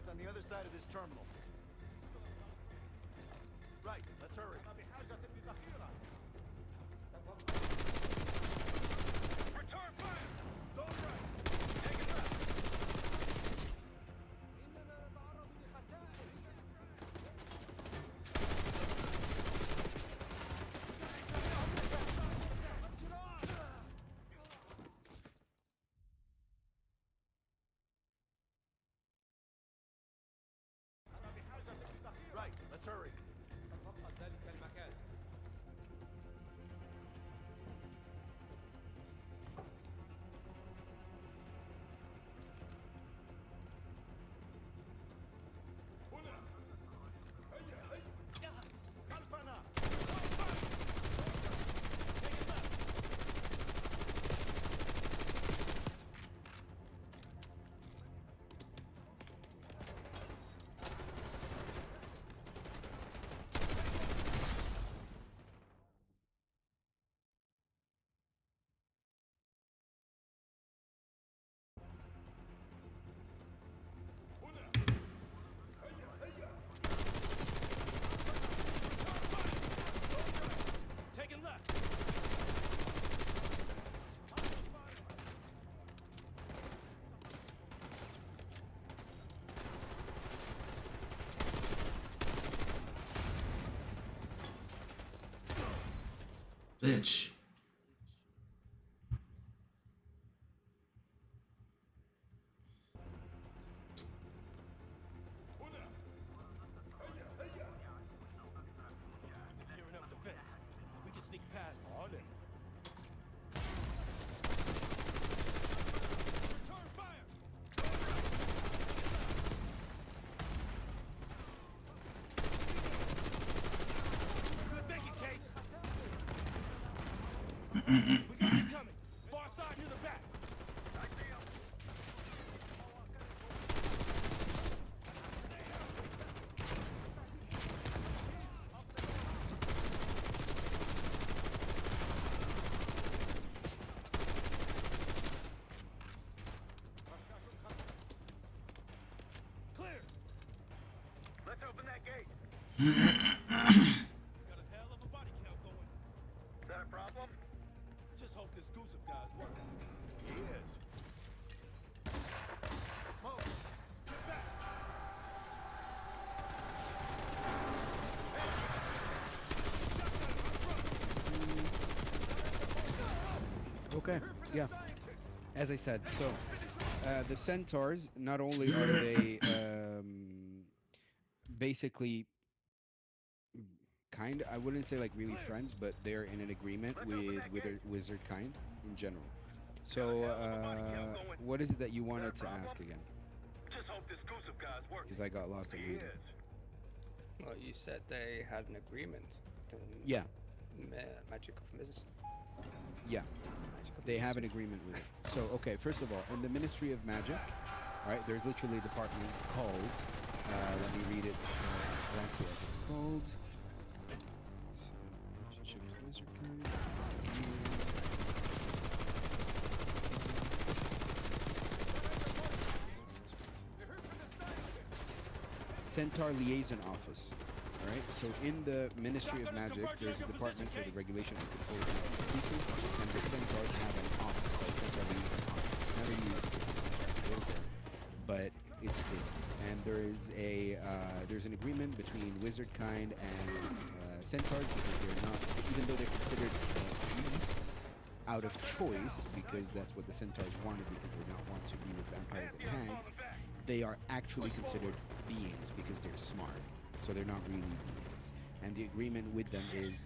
on the other side of this terminal. Right, let's hurry. Return fire! Go right! Take it left! Right, let's hurry. Taking left. Bitch. Gearing up defense. We can sneak past all in. Return fire! Good thinking, Case. We got you coming. Far side near the back. I see him. Clear. Let's open that gate. Got a hell of a body count going. Is that a problem? Just hope this goose of guy's working. He is. Mo, get back. Okay, yeah. As I said, so the centaurs, not only are they basically kind, I wouldn't say like really friends, but they're in an agreement with wizard kind in general. So what is it that you wanted to ask again? Just hope this goose of guy's working. Because I got lost in He reading. is. Well, you said they had an agreement. The Yeah, Magic of Mist. yeah. Magic of They have an Mist. agreement with it. So, okay, first of all, in the Ministry of Magic, right, there's literally a department called, let me read it exactly as it's called. So, relationship with wizard kind, that's right here. Centaur Liaison Office. Alright, so in the Ministry of Magic, there's a department for the regulation and control of creatures, and the Centaurs have an office called Centaur Liaison Office. It's not really Centaur there, but it's there. And there is there's an agreement between wizard kind and centaurs because they're not, even though they're considered beasts out of choice, because that's what the centaurs wanted because they don't want to be with vampires and hags, they are actually considered beings because they're smart. So they're not really beasts. And the agreement with them is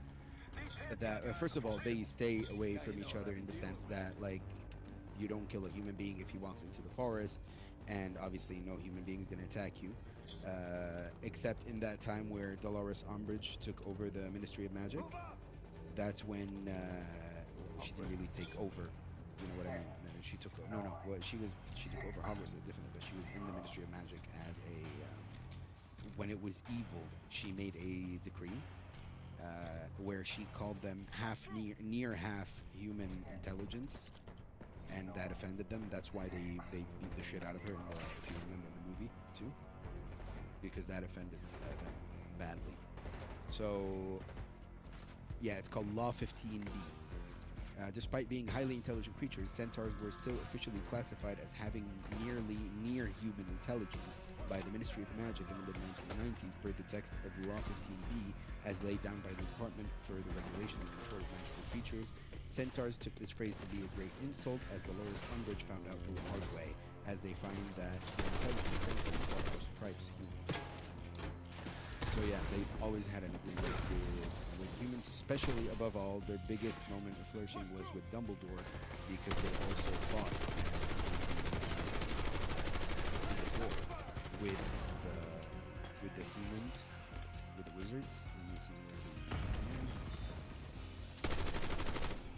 that, first of all, they stay away from each other in the sense that, like, you don't kill a human being if he walks into the forest, and obviously no human being is going to attack you, except in that time where Dolores Umbridge took over the Ministry of Magic. That's when she didn't really take over. You know what I mean? She took she took over Hogwarts differently, but she was in the Ministry of Magic as a when it was evil. She made a decree where she called them near half human intelligence, and that offended them. That's why they beat the shit out of her in the, if you remember in the movie too. because that offended them badly. So yeah, it's called Law 15B. Despite being highly intelligent creatures, centaurs were still officially classified as having near-human intelligence by the Ministry of Magic in the mid-1990s per the text of Law 15B as laid down by the Department for the Regulation and Control of Magical Creatures. Centaurs took this phrase to be a great insult, as Dolores Umbridge found out the hard way, as they find that their intelligence different from most tribes humans. So yeah, they've always had an agreement with humans, especially above all, their biggest moment of flourishing was with Dumbledore, because they also fought with the humans, with the wizards. Let me see where the humans.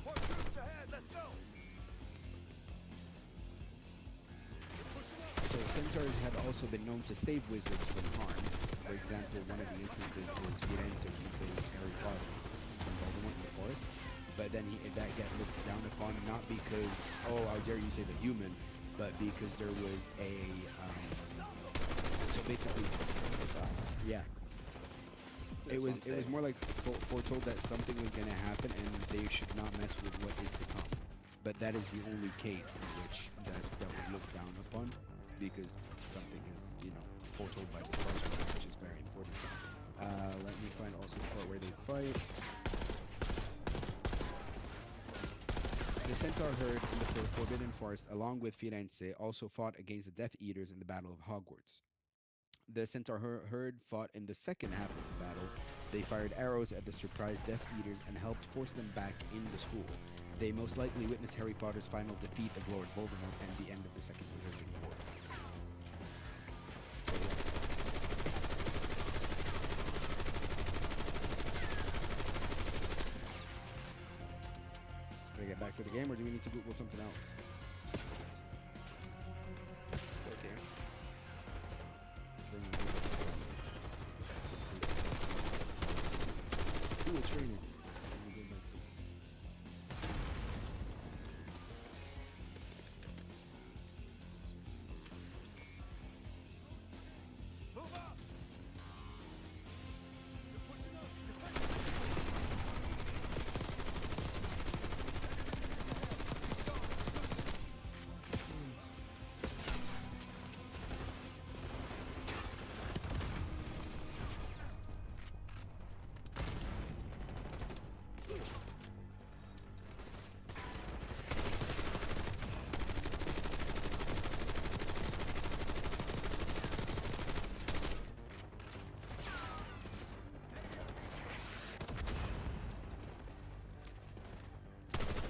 More troops ahead, let's go! So centaurs had also been known to save wizards from harm. For example, one of the instances is Firenze, he saves Harry Potter from Voldemort in the forest. But then that gets looked down upon, not because, oh, how dare you save a human, but because there was a, so basically, yeah. It was more like foretold that something was going to happen and they should not mess with what is to come. But that is the only case in which that was looked down upon, because something is, foretold by the stars, which is very important. Let me find also the part where they fight. The Centaur herd in the Forbidden Forest, along with Firenze, also fought against the Death Eaters in the Battle of Hogwarts. The Centaur herd fought in the second half of the battle. They fired arrows at the surprised Death Eaters and helped force them back into school. They most likely witnessed Harry Potter's final defeat of Lord Voldemort and the end of the Second Wizarding War. Can we get back to the game, or do we need to Google something else? Okay. Ooh, it's raining. Move up! You're pushing up!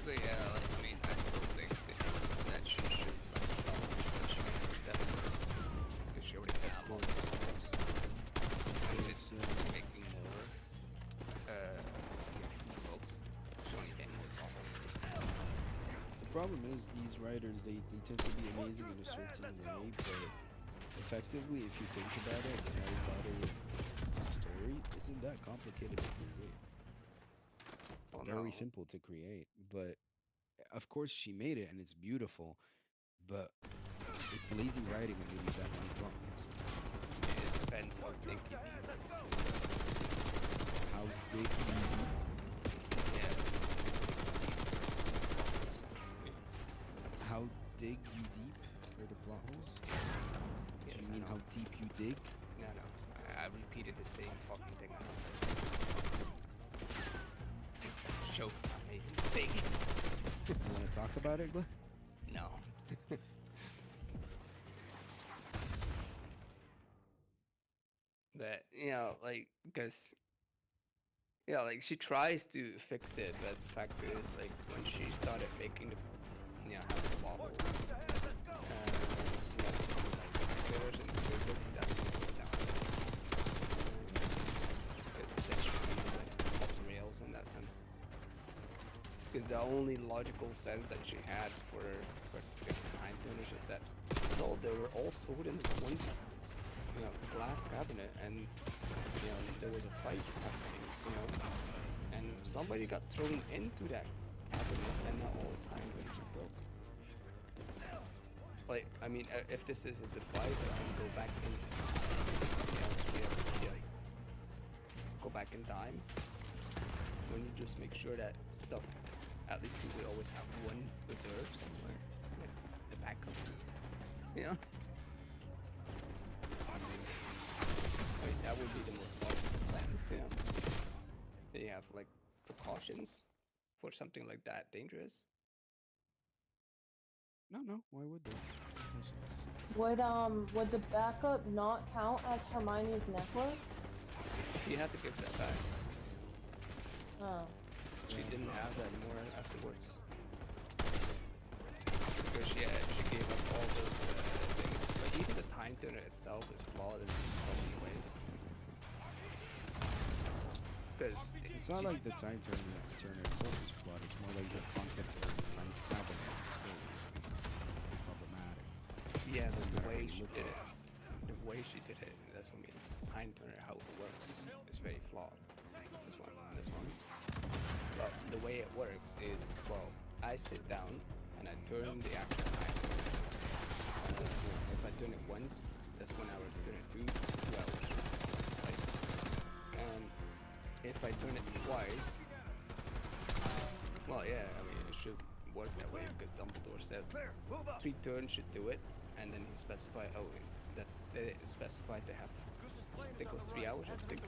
So yeah, like, I mean, I still think that she should stop, but she might do that because she already has more skills. And it's making more, results. She's only getting more problems. The problem is these writers, they tend to be amazing in a certain way, but effectively, if you think about it, the Harry Potter story isn't that complicated to create. Well, Very no. simple to create, but of course she made it and it's beautiful, but it's lazy writing when you leave that many problems. It depends how thick you How big you need? Yeah. How dig you deep for the plot holes? Yeah, Do you mean how deep you dig? No, no. I repeated the same fucking thing. Show amazing big. You want to talk about it, Glenn? No. But, like, because, like, she tries to fix it, but the fact is, like, when she started making the, half the bottle, critters and wizards, that's when it went down. It's essentially, like, off the rails in that sense. Because the only logical sense that she had for behind them is just that, no, they were all stored in this one, glass cabinet, and there was a fight happening, and somebody got thrown into that cabinet, and not all the time when she broke. Like, I mean, if this is a device, I can go back in Go back in time. When you just make sure that stuff, at least you would always have one reserve somewhere, like the backup. You know? I mean, that would be the most logical plans, yeah. They have like precautions for something like that dangerous. No. Why would they? Makes no sense. Would the backup not count as Hermione's necklace? She had to give that back. Oh. She didn't have that anymore afterwards. Because she gave up all those things. But even the time turner itself is flawed in so many ways. Because It's not like the time turner itself is flawed. It's more like the concept of the time traveling itself is problematic. yeah, but the Not way really she look did at it, that's what I mean. Time turner, how it works, is very flawed. This one. Well, the way it works is, well, I sit down and I turn the actual time. If I turn it once, that's 1 hour. Turn it 2 hours. Right? And if I turn it twice, well, yeah, I mean, it should work that way because Dumbledore says 3 turns should do it, and then he specify, that they specified they have, I think it was 3 hours, I think.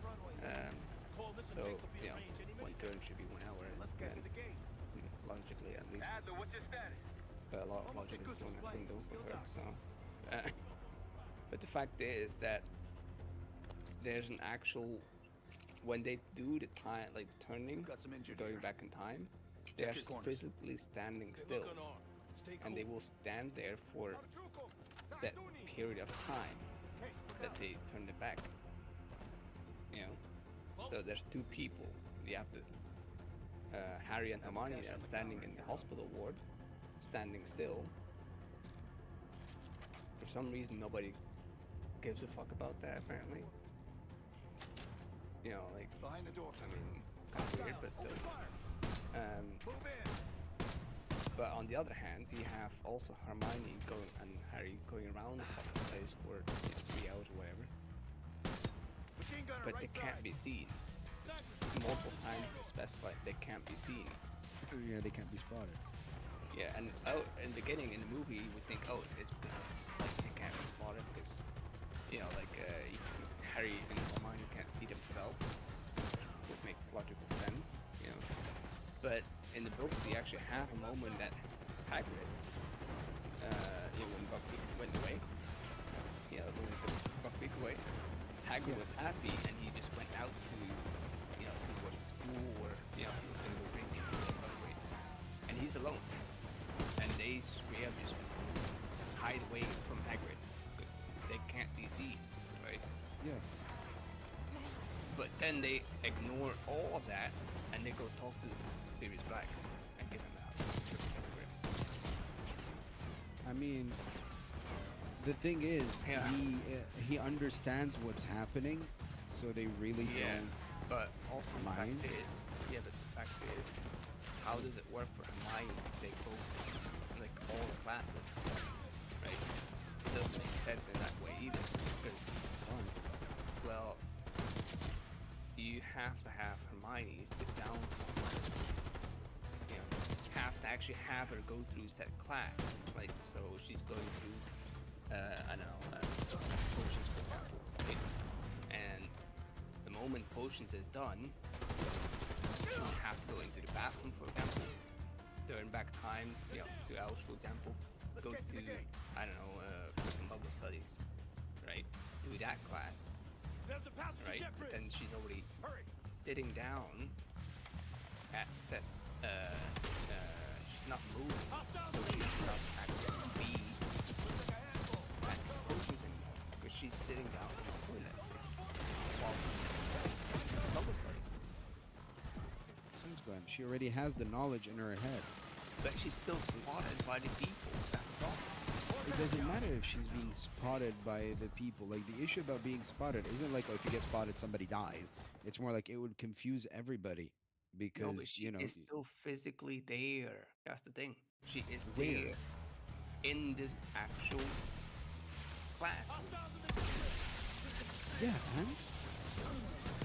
So, you know, 1 turn should be 1 hour, and logically at least. What's your status? But a lot of logic is doing a thing though for her, so. But the fact is that there's an actual, when they do the time, like turning, going back in time, they're physically standing still, and they will stand there for that period of time that they turn it back. You know, so there's 2 people. You have the Harry and Hermione are standing in the hospital ward, standing still. For some reason, nobody gives a fuck about that, apparently. You know, like, Behind the door. I mean, kind of weird, but still. But on the other hand, you have also Hermione and Harry going around the fucking place for 3 hours or whatever. But they can't be seen. Multiple times specified they can't be seen. Yeah, they can't be spotted. Yeah, and in the beginning in the movie, you would think, it's like they can't be spotted because, you know, like Harry and Hermione can't see themselves. Would make logical sense, you know. But in the books, you actually have a moment that Hagrid, you know, when Buckbeak went away, you know, when Buckbeak away, Hagrid was happy and he just went out to, you know, towards school or, you know, he was going to go drinking or celebrate. And he's alone. And they straight up just hide away from Hagrid because they can't be seen, right? Yeah. But then they ignore all of that and they go talk to Sirius Black and give him the house. I mean, the thing is, Yeah. he understands what's happening, so they really don't. But also the mind. fact is, but the fact is, how does it work for Hermione to take over like all the classes, right? It doesn't make sense in that way either, because well, you have to have Hermione sit down somewhere. You know, have to actually have her go through said class, like so she's going through, I don't know, potions for example, right? And the moment potions is done, you have to go into the bathroom, for example, turn back time, you know, 2 hours, for example, go to, I don't know, freaking bubble studies, right? Do that class, right? But then she's already sitting down at that, she's not moving, so she's not actually be at the potions anymore, because she's sitting down in the toilet while bubble studies. Since when she already has the knowledge in her head. But she's still spotted by the people. That's the problem. It doesn't matter if she's being spotted by the people. Like, the issue about being spotted isn't like, oh, if you get spotted, somebody dies. It's more like it would confuse everybody because, No, but she you know, is still physically there. That's the thing. She is Where? there in this actual class. Yeah, and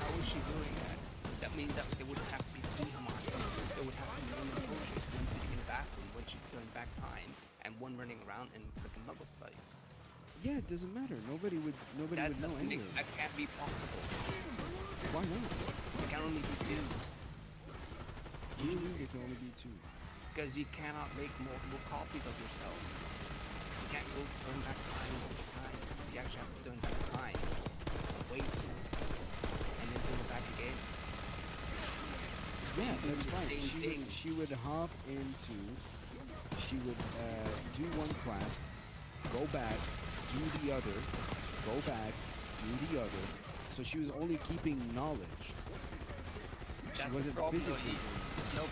How is she doing that? That means that there would have to be three Hermiones. There would have to be one in potions, one sitting in the bathroom when she's going back time, and one running around in freaking muggle studies. yeah, it doesn't matter. Nobody would know anyway. That can't be possible. Why not? It can only be two. What do you mean there can only be two? Because you cannot make multiple copies of yourself. You can't go turn back time multiple times. You actually have to turn back time, wait, and then turn it back again. Yeah, that's fine. Same She would hop into. She would do one class, go back, do the other, go back, do the other. So she was only keeping knowledge. She That's wasn't the problem, physically. No,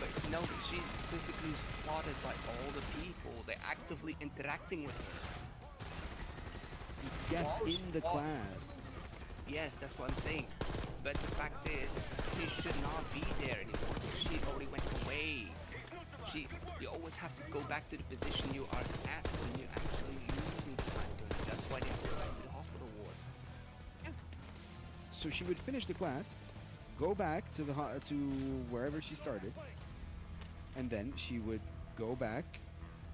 but she's physically spotted by all the people. They're actively interacting with her. Yes, While in the while- class. Yes, that's what I'm saying. But the fact is, she should not be there anymore. She already went away. You always have to go back to the position you are at when you're actually using the time turner. That's why they have to go back to the hospital ward. So she would finish the class, go back to to wherever she started, and then she would go back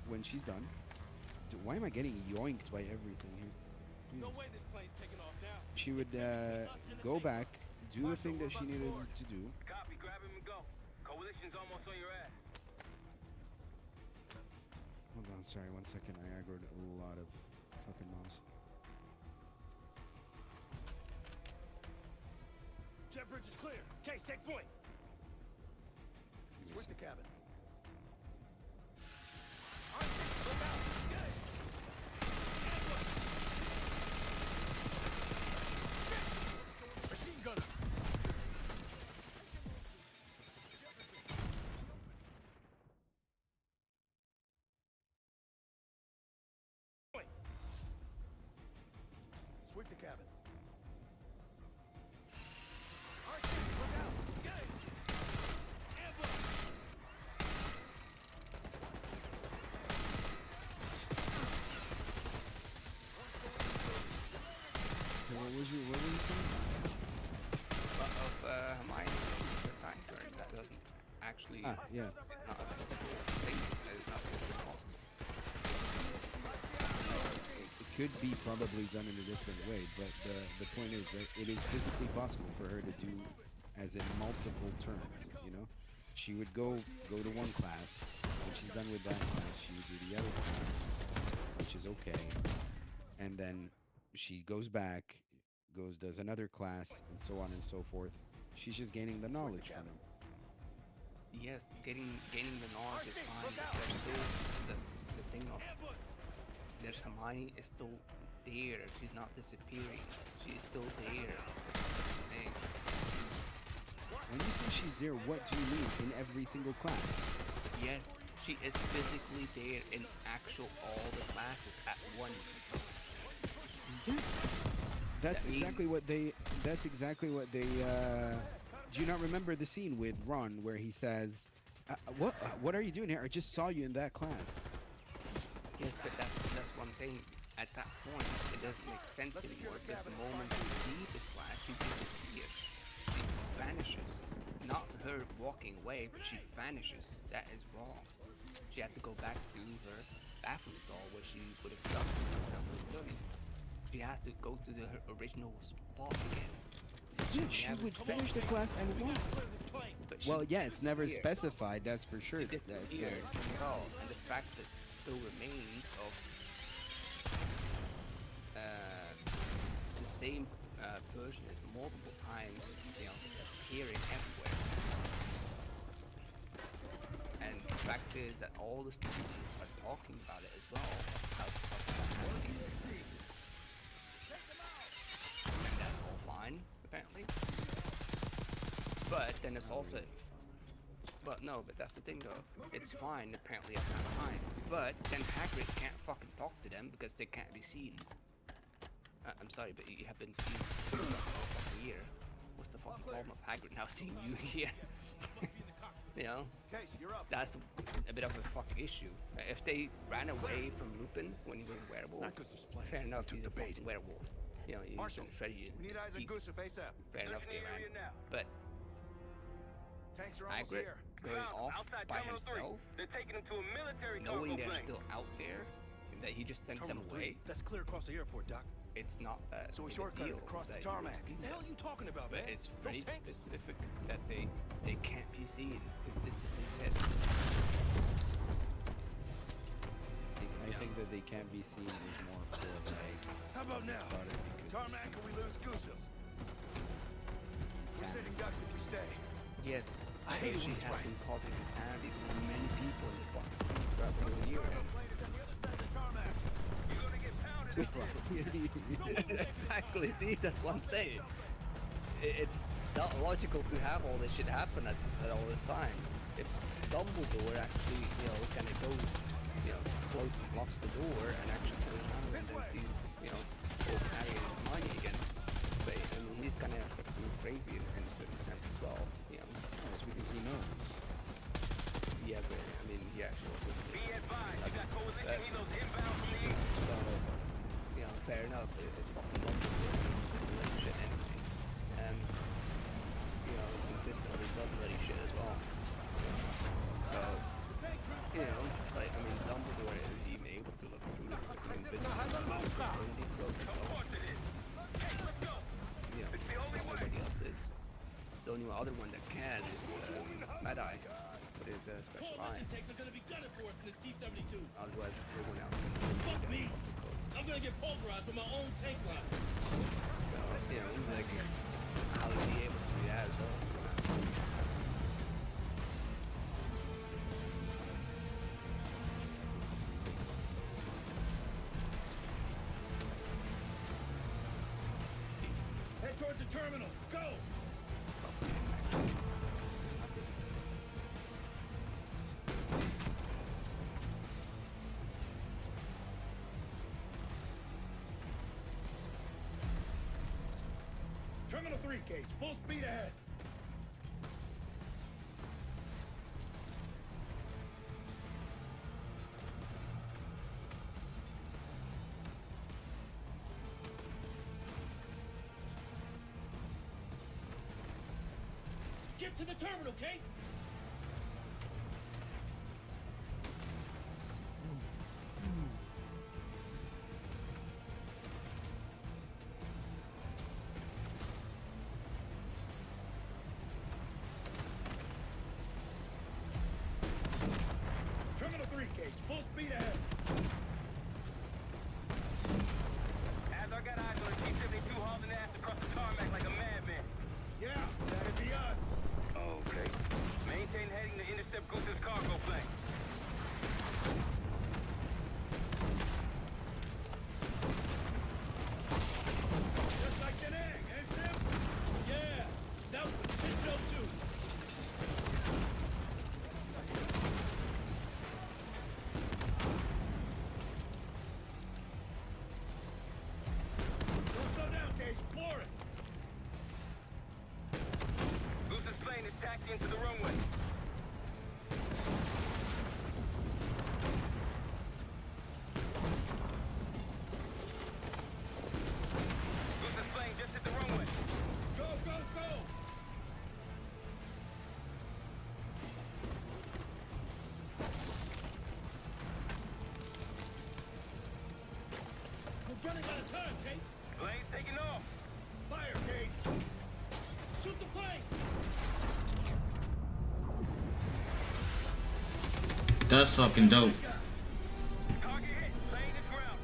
when she's done. Why am I getting yoinked by everything here? No Jesus. way this plane's taking off now. She would go back, do the thing that she needed to do. Copy, grab him and go. Coalition's almost on your ass. Hold on, sorry, 1 second. I aggroed a lot of fucking mobs. Jet bridge is clear. Case, take point. Give me a Switch the sec. cabin. Machine gunner. Sweep the cabin. Look out! Ambush! Okay, what was you saying? But of Hermione, the time turn, that doesn't actually Ah, yeah. not a thing. It's not possible. It could be probably done in a different way, but the point is that it is physically possible for her to do as in multiple turns, you know? She would go to one class. When she's done with that class, she would do the other class, which is okay. And then she goes back, does another class, and so on and so forth. She's just gaining the knowledge from him. Yes, gaining the knowledge is fine, but there's still the thing of there's Hermione is still there. She's not disappearing. She's still there. Saying, When you say she's there, what do you mean? In every single class? yes, she is physically there in actual all the classes at once. Yeah. That's That means- exactly what they. That's exactly what they. Do you not remember the scene with Ron where he says, "What are you doing here? I just saw you in that class." Yes, but that's what I'm saying. At that point, it doesn't make sense anymore because the moment you leave the class, she disappears. She vanishes. Not her walking away, but she vanishes. That is wrong. She had to go back to her bathroom stall where she would have done her study. She has to go to her original spot again. Yeah, she never- would finish the class and walk. But she Well, yeah, it's never disappeared. specified. That's for sure. It's Disappeared at all. And the fact that still remains of the same person is multiple times, you know, appearing everywhere. And the fact is that all the students are talking about it as well. How that's happening. And that's all fine, apparently. But then it's also but no, but that's the thing though. It's fine apparently at that time. But then Hagrid can't fucking talk to them because they can't be seen. I'm sorry, but you have been seen for a fucking year. What's the fucking problem of Hagrid now seeing you here? You know? Case, you're up. That's a bit of a fucking issue. If they ran away from Lupin when he was a werewolf, fair enough, he's a fucking werewolf. you know, you Marshal, and Freddy we need eyes on East, Gusev ASAP. fair enough, they ran. But Tanks are almost Magritte here. going off by himself, They're taking him to a military knowing cargo they're plane. still out there, and that he just sent them Terminal away, 3. That's clear across the airport, Doc. it's not that So we big a shortcutted deal across the that you tarmac. just What the hell are you talking about, But man? it's Those very tanks? specific that they can't be seen consistently hit. I think that they can't be seen is more for like. How about now? Tarmac, or we lose Gusev? We're sitting ducks if we stay. Yes, I hate it when she it's has right. been causing insanity to many people in the box throughout the whole year. Plane is on the other side of the tarmac. You're gonna get pounded up there. Exactly, see, that's what I'm saying. It's not logical to have all this shit happen at all this time. If Dumbledore actually, you know, kind of goes, you know, close and locks the door and actually turns around and then sees, you know, old Harry and Hermione again. But I mean, he's kind of crazy in a certain sense as well, you know. That's because he knows. Yeah, but I mean, he actually also. Be advised, you got coalition helos inbound from the east. So, you know, fair enough. It's fucking Dumbledore. It's shit anyway. And, you know, it's consistent with his bloody shit as well. So, you know, like, I mean, Dumbledore is even able to look through the nobody else is. The only other one that can is Mad-Eye, but his special eye. Otherwise, everyone else. Fuck me! I'm gonna get pulverized with my own tank line. So, you know, like, how is he able to do that as well? Head towards the terminal. Go! Terminal 3, Case. Full speed ahead. Get to the terminal, Case. Terminal 3, Case. Full speed ahead. As I got eyes on the T-72 hauling ass across the tarmac like a madman. Yeah, that'd be us. Okay. Maintain heading to intercept Goose's cargo plane. Just like an egg, eh, Sim? Yeah, that was a shit show too. Don't slow down, Case. Floor it. Goose's plane is taxiing into the runway. Goose's plane just hit the runway. Go, go, go! We're running out of time, Kate. Plane's taking off. Fire, Kate. Shoot the plane. That's fucking dope. Target hit. Plane is ground.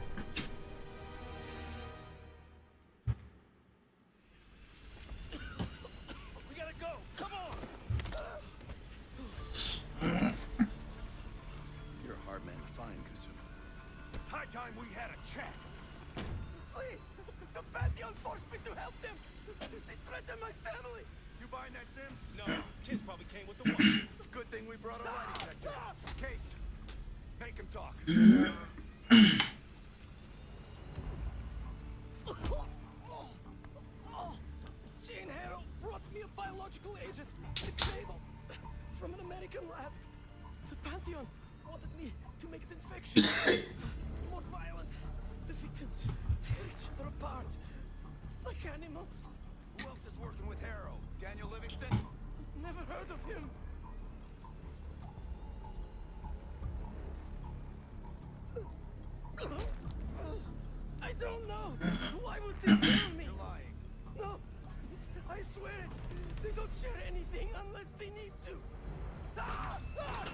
We gotta go. Come on. You're a hard man to find, Gusev. It's high time we had a chat. Please! The Pantheon forced me to help them! They threatened my family! You buying that, Sims? No. Kids probably came with the watch. Good thing we brought a lie detector. Case, make him talk. Jane Harrow brought me a biological agent, the Crable, from an American lab. The Pantheon wanted me to make it infectious, more violent. The victims tear each other apart, like animals. Who else is working with Harrow? Daniel Livingston? Never heard of him. I don't know. Why would they kill me? You're lying. No, I swear it. They don't share anything unless they need to. Ah! Ah!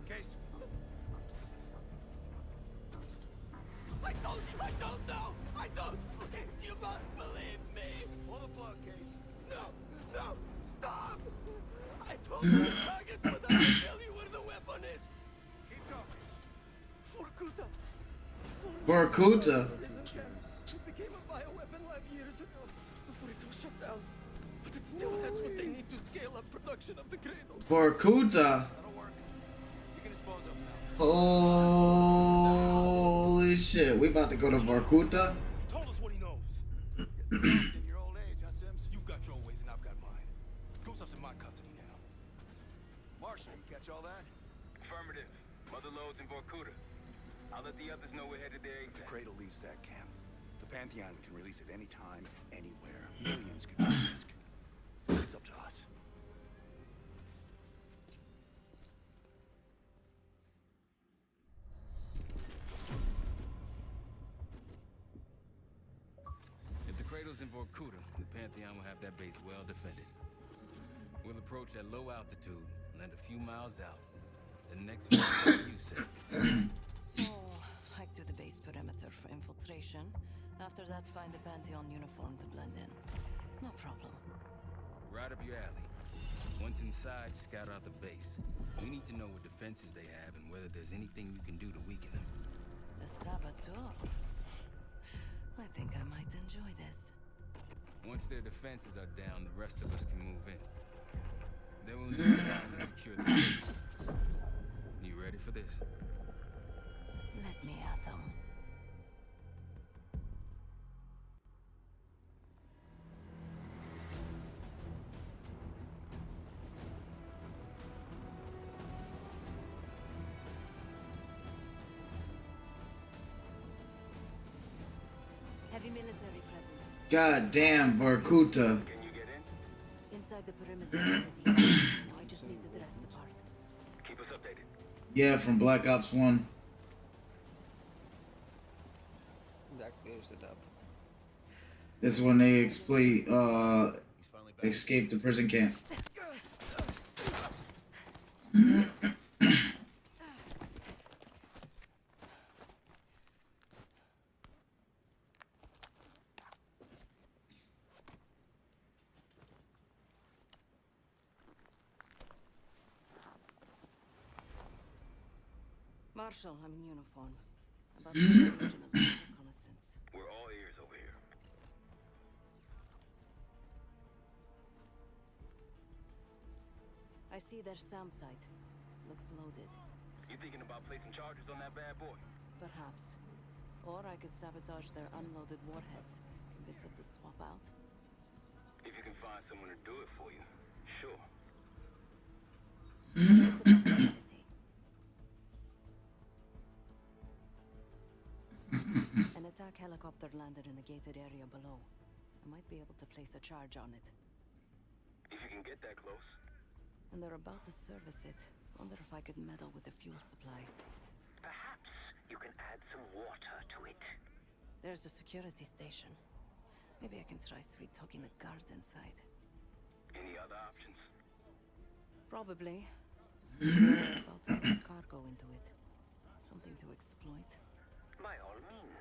Case. I don't know. I don't. Please, you must believe me. Pull the plug, Case. No, stop. I told you the target, but I will tell you where the weapon is. Keep talking. Vorkuta. Vorkuta. Prison camp. It became a bioweapon lab years ago, before it was shut down. But it still has what they need to scale up production of the cradle. Vorkuta. That'll work. You can dispose of him now. Holy shit, we about to go to Vorkuta? He told us what he knows. In your old age, huh, Sims? You've got your ways and I've got mine. Goosup's in my custody now. Marshall, you catch all that? Affirmative. Mother loads in Vorkuta. I'll let the others know we're headed there The ASAP. Cradle leaves that camp. The Pantheon can release it anytime, anywhere. Millions could be at risk. It's up to us. If the Cradle's in Vorkuta, the Pantheon will have that base well defended. We'll approach at low altitude, land a few miles out. The next phase, you said. So, hike to the base perimeter for infiltration. After that, find the Pantheon uniform to blend in. No problem. Right up your alley. Once inside, scout out the base. We need to know what defenses they have and whether there's anything you can do to weaken them. The saboteur. I think I might enjoy this. Once their defenses are down, the rest of us can move in. Then we'll need time to secure the base. You ready for this? Let me at them. Heavy military presence. God damn, Vorkuta. Can you get in? Inside the perimeter. Now I just need to dress the part. Keep us updated. Yeah, from Black Ops 1. That clears it up. This is when they escape the prison camp. Marshal, I'm in uniform. About the regional reconnaissance. We're all ears over here. I see their SAM site. Looks loaded. You thinking about placing charges on that bad boy? Perhaps. Or I could sabotage their unloaded warheads. Convince them to swap out. If you can find someone to do it for you, sure. It's a possibility. An attack helicopter landed in a gated area below. I might be able to place a charge on it. If you can get that close. And they're about to service it. Wonder if I could meddle with the fuel supply. Perhaps you can add some water to it. There's a security station. Maybe I can try sweet-talking the guard inside. Any other options? Probably. About to put cargo into it. Something to exploit. By all means.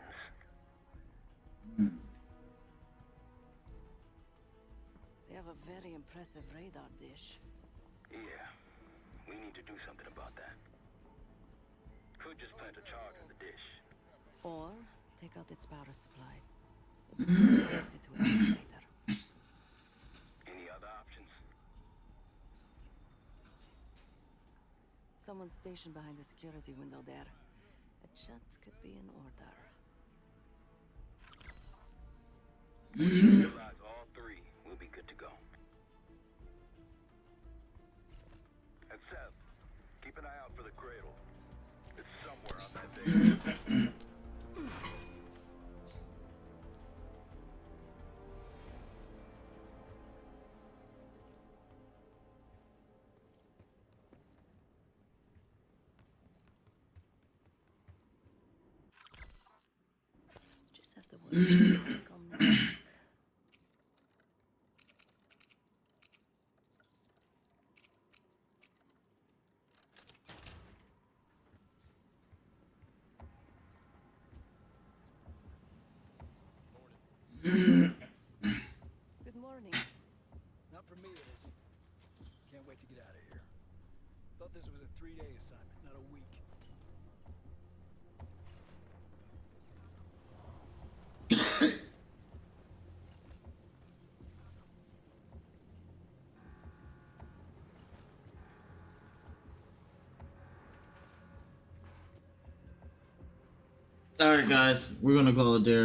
They have a very impressive radar dish. Yeah, we need to do something about that. Could just plant a charge on the dish. Or take out its power supply. It's connected to a generator. Any other options? Someone's stationed behind the security window there. A chat could be in order. Realize all three, we'll be good to go. And Seth, keep an eye out for the cradle. It's somewhere on that base. Good morning. Not for me, it isn't. Can't wait to get out of here. Thought this was a 3-day assignment, not a week. All right, guys, we're gonna call it there.